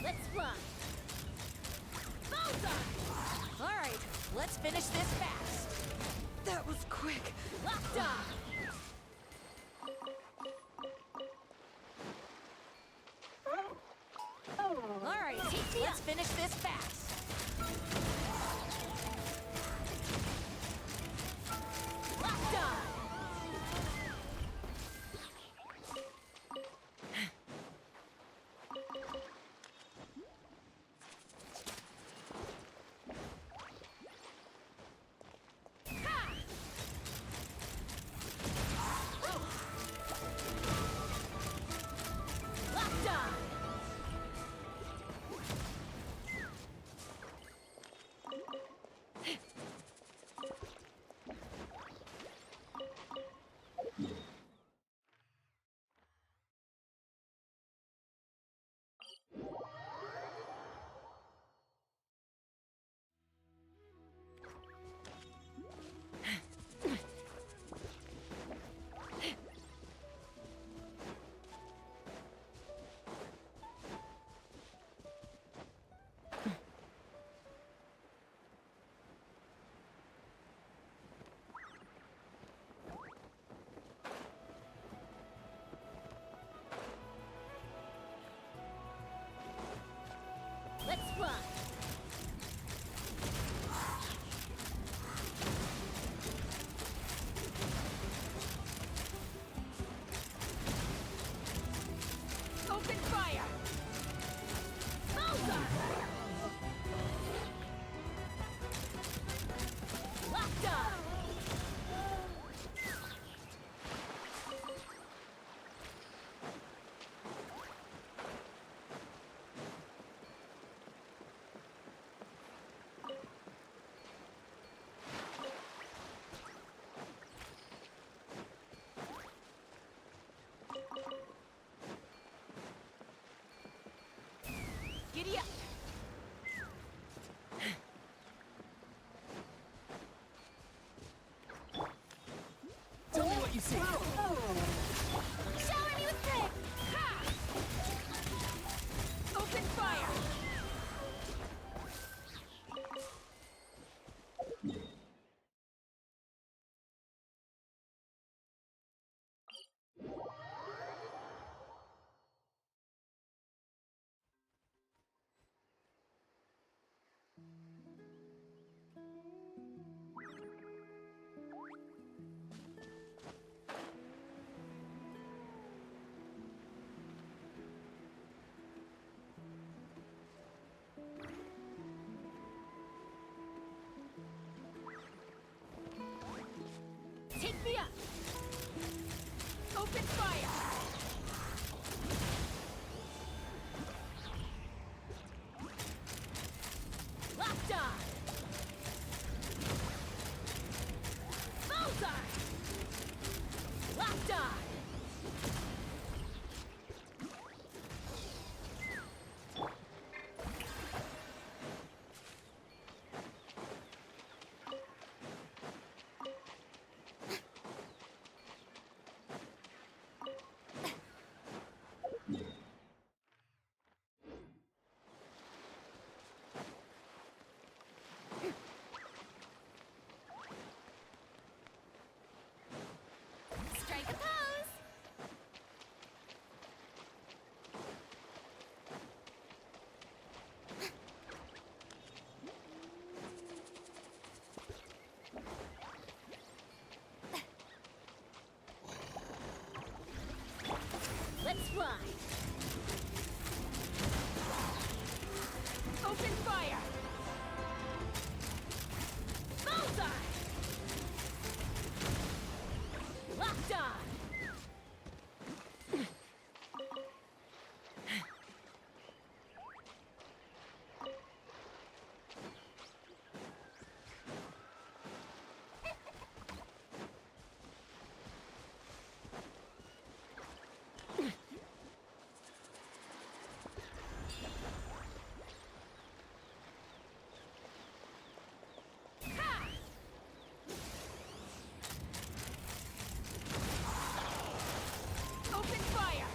B: Let's run! Bullseye! Alright, let's finish this fast!
A: That was quick.
B: Locked on! Alright, let's finish this fast! Locked on!
H: you see.
B: Shower me with trick!
H: Open fire! Take me up! Open fire! Locked on! Bullseye! Locked on!
B: Strike a pose!
H: Let's fly! Open fire! Bullseye! Locked on! Open fire!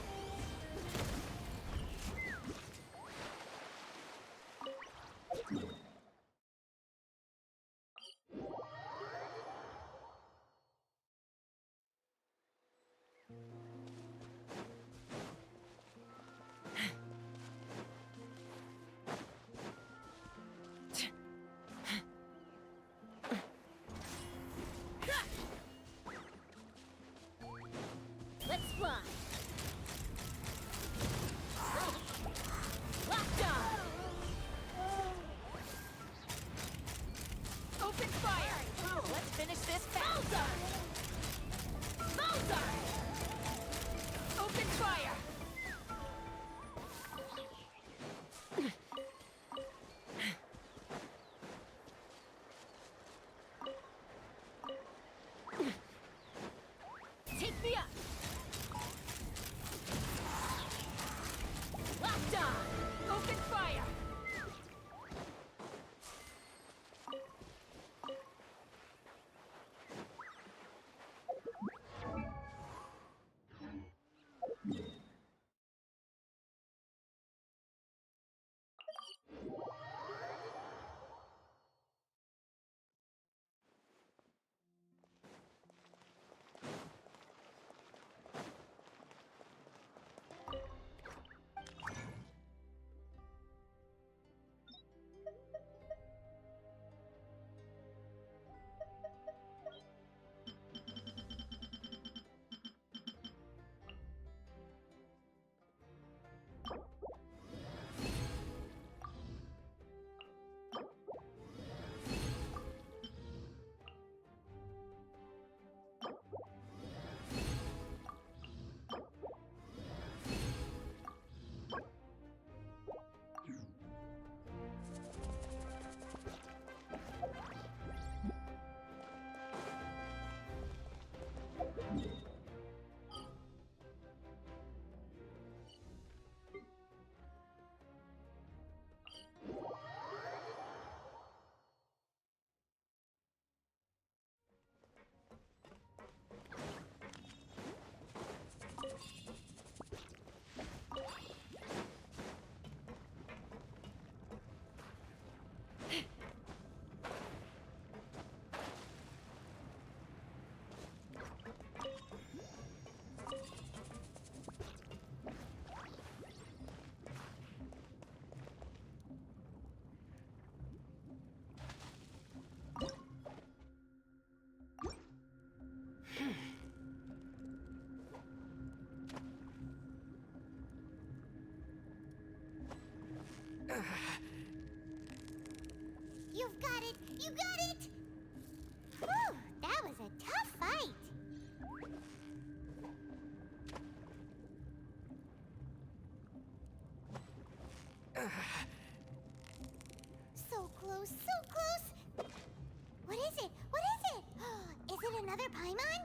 H: Let's fly! Locked on! Open fire!
A: Let's finish this fast.
H: Bullseye! Bullseye! Open fire! Take me up!
B: You got it! Whew, that was a tough fight. So close, so close! What is it? What is it? Is it another Paimon?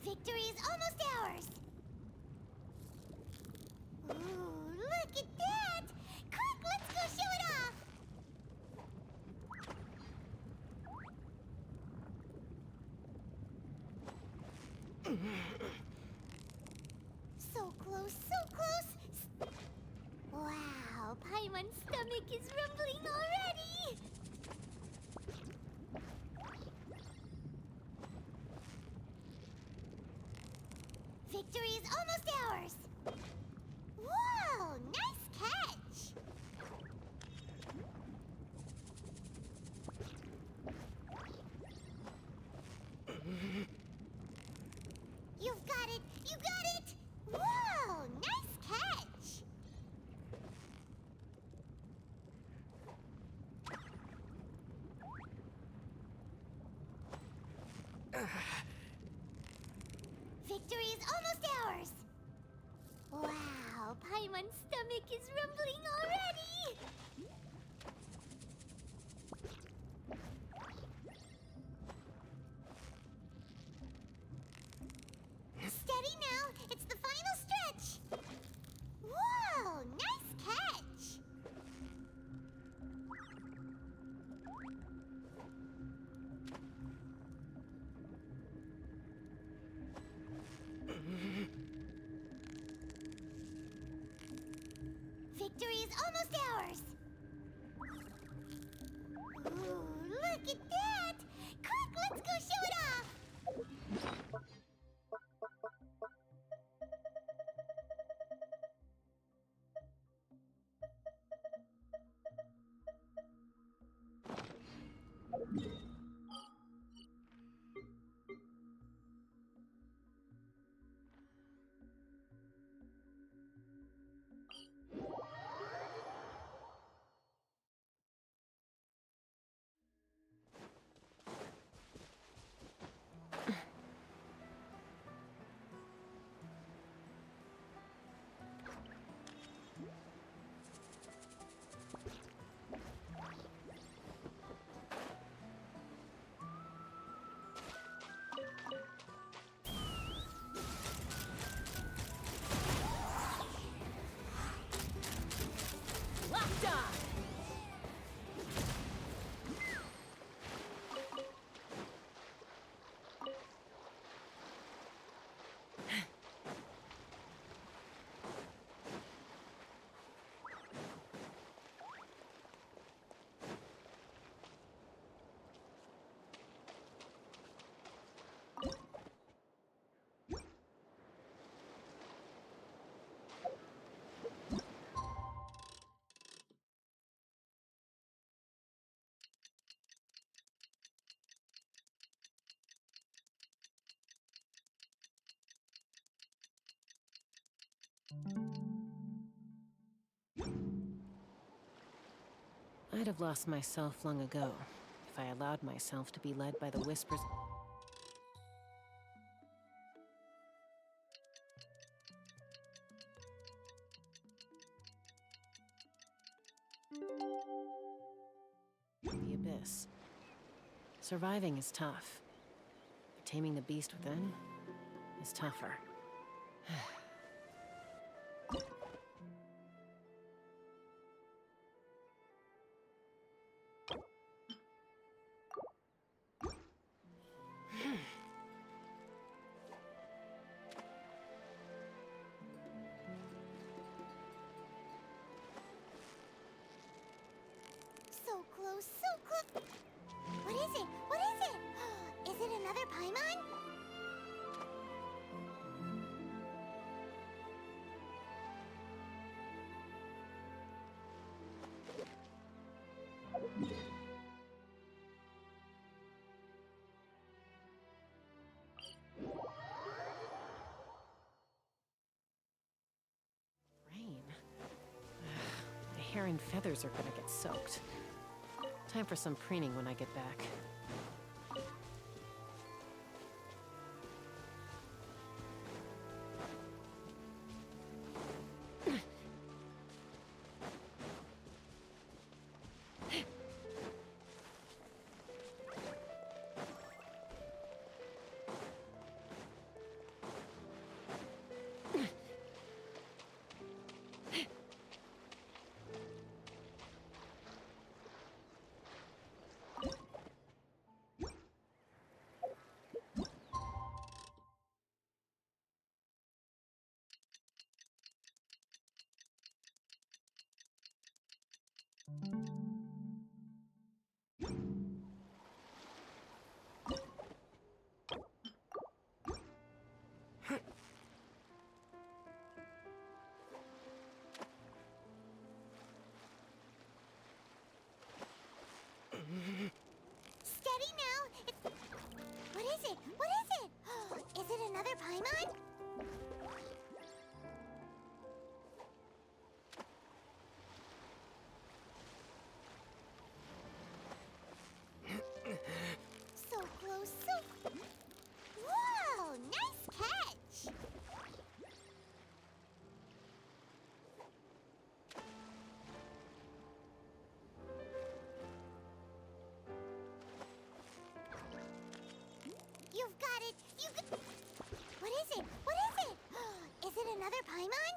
B: Victory is almost ours! Ooh, look at that! Quick, let's go show it off! So close, so close! Wow, Paimon's stomach is rumbling already! Victory is almost ours! Whoa, nice catch! You've got it! You got it! Whoa, nice catch! Victory is almost ours! Wow, Paimon's stomach is rumbling already! Steady now, it's the final stretch! Whoa, nice catch! Victory is almost ours! Ooh, look at that! Quick, let's go show it off!
H: Locked on!
Q: I'd have lost myself long ago if I allowed myself to be led by the whispers. The abyss. Surviving is tough. But taming the beast within is tougher.
B: So close, so close! What is it? What is it? Is it another Paimon?
Q: Rain. My hair and feathers are gonna get soaked. Time for some preening when I get back.
B: is it? What is it? Is it another Paimon? So close, so... Whoa! Nice catch! You've got it! What is it? What is it? Is it another Paimon?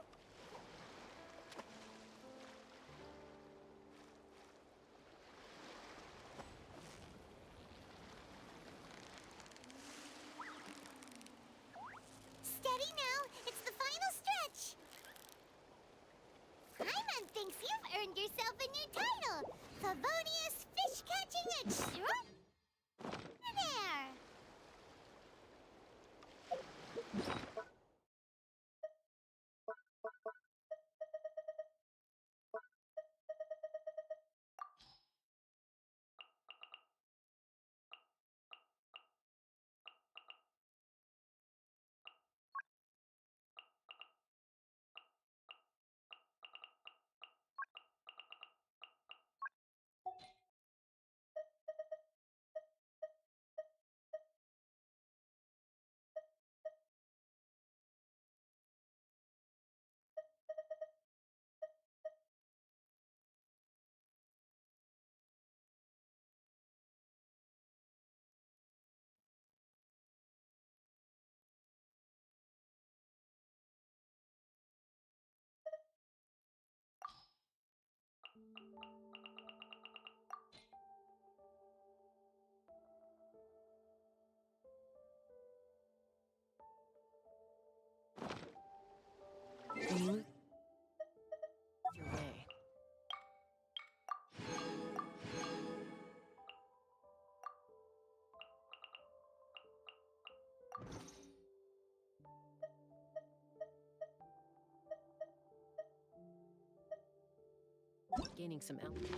B: Steady now! It's the final stretch! Paimon thinks you've earned yourself a new title! Favonius Fish Catching Extraordinaire!
Q: Your way. Gaining some altitude.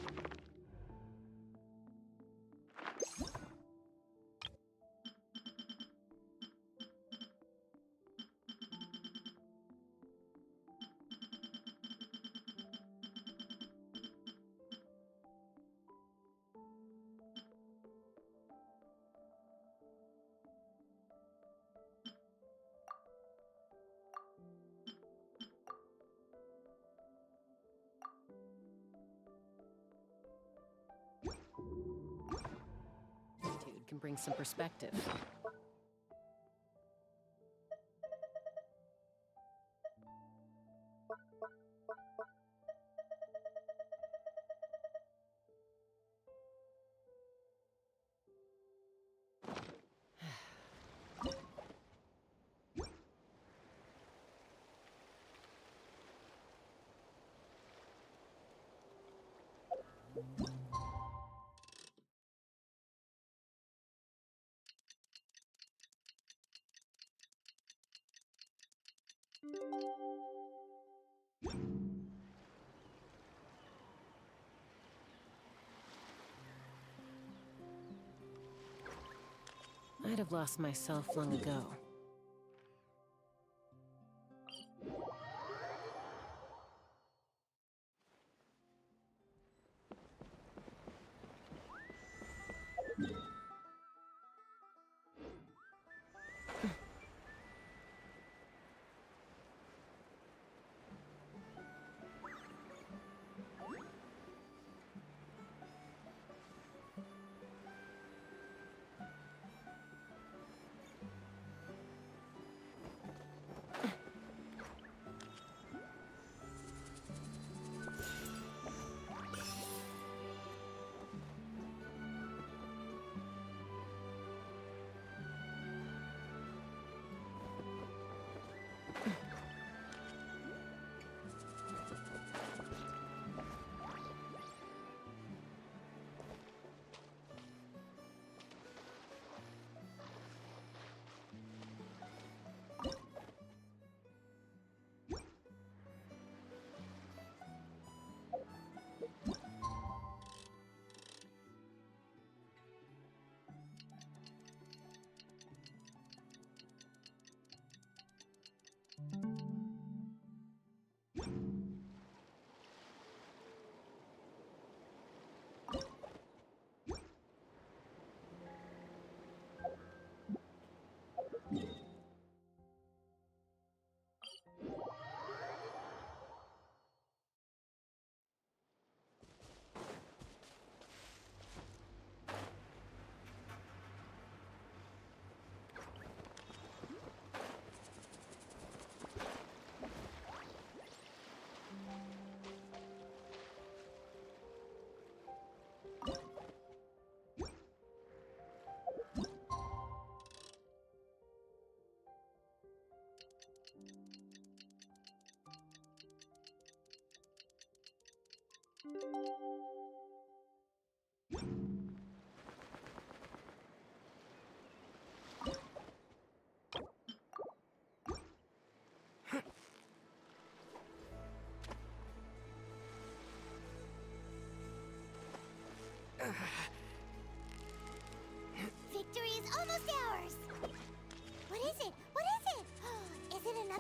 Q: Can bring some perspective. I'd have lost myself long ago.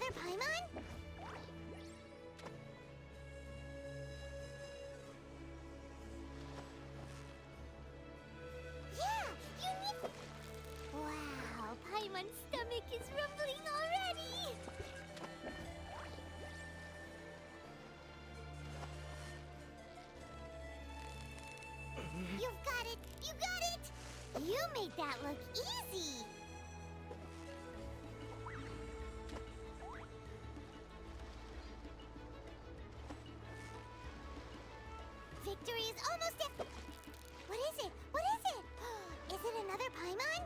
B: another Paimon? Yeah, you need... Wow, Paimon's stomach is rumbling already! You've got it! You got it! You made that look easy! Victory is almost at... What is it? What is it? Is it another Paimon?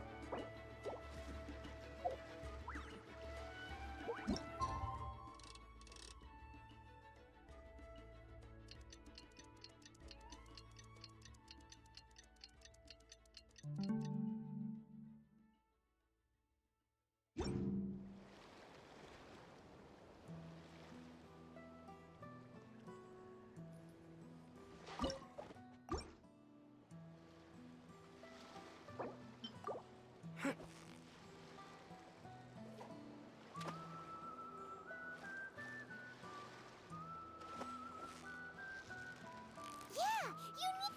B: Yeah, you need...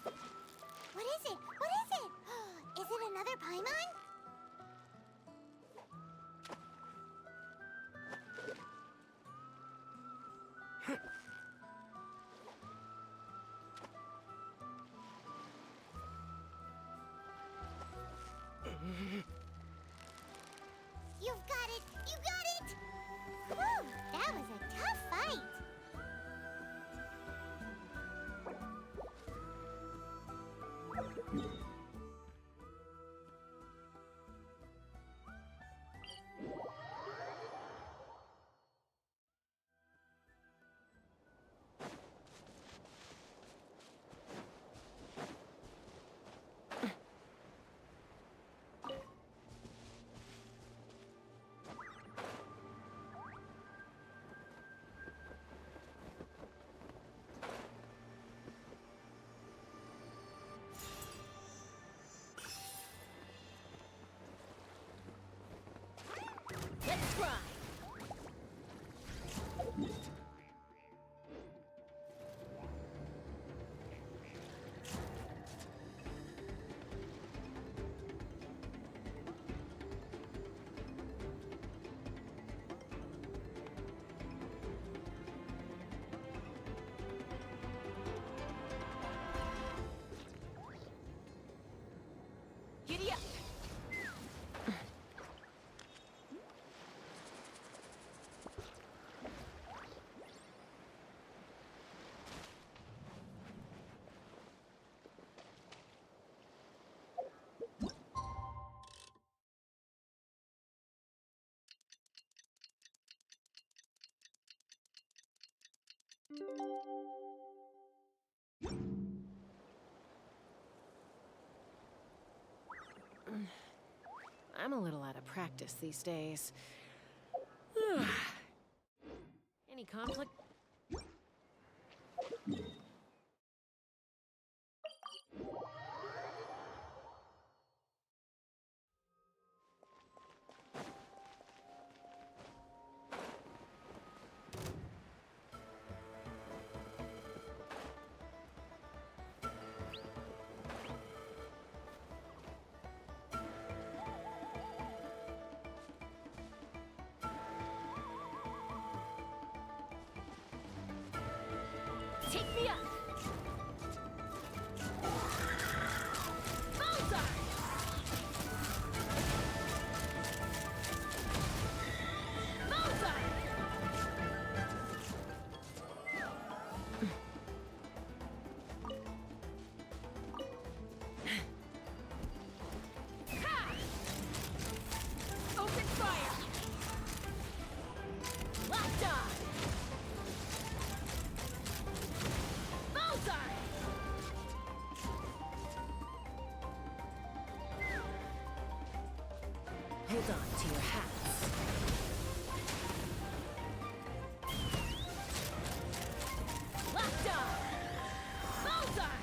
B: What is it? What is it? Is it another Paimon? You've got it! You got it! Whew, that was a tough fight!
H: Let's try! Giddy up!
Q: I'm a little out of practice these days. Any conflict?
H: Take me up! Bullseye! Bullseye! Ha! Open fire! Locked on! Bullseye!
Q: Hold on to your hats.
H: Locked on! Bullseye!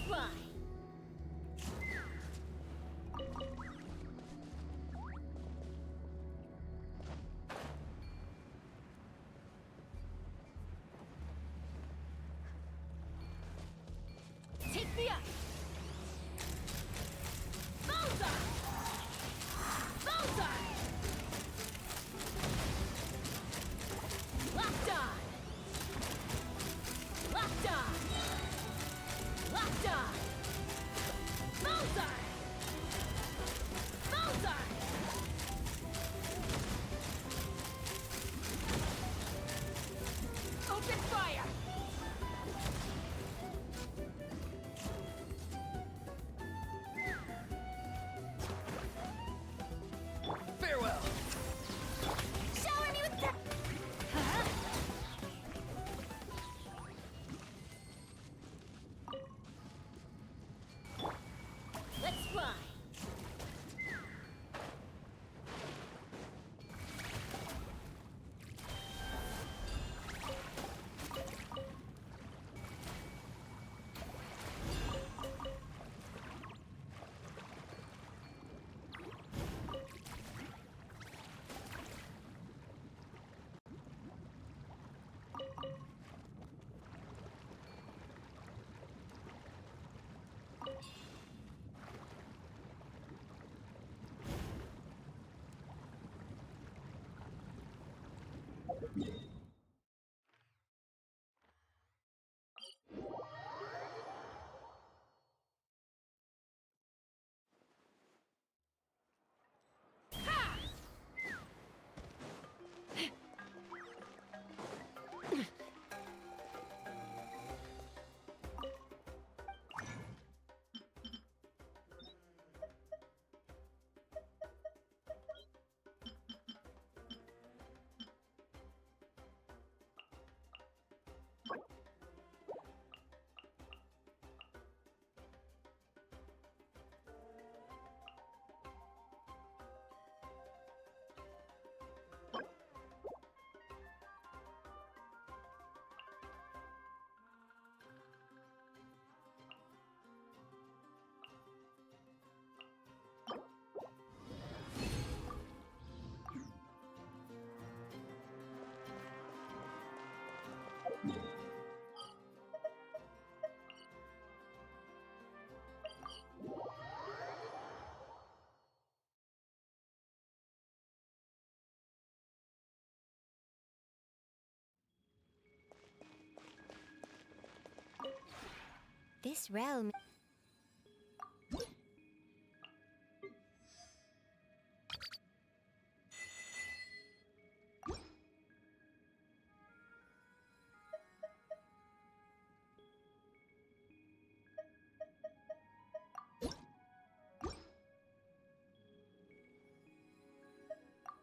B: fly. Take me up. Bullseye. Bullseye. Locked on. Locked on. Locked on. Bullseye. Bullseye. Open fire.
P: Farewell.
B: Shower me with the... Let's fly.
I: This realm.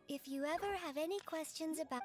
B: If you ever have any questions about...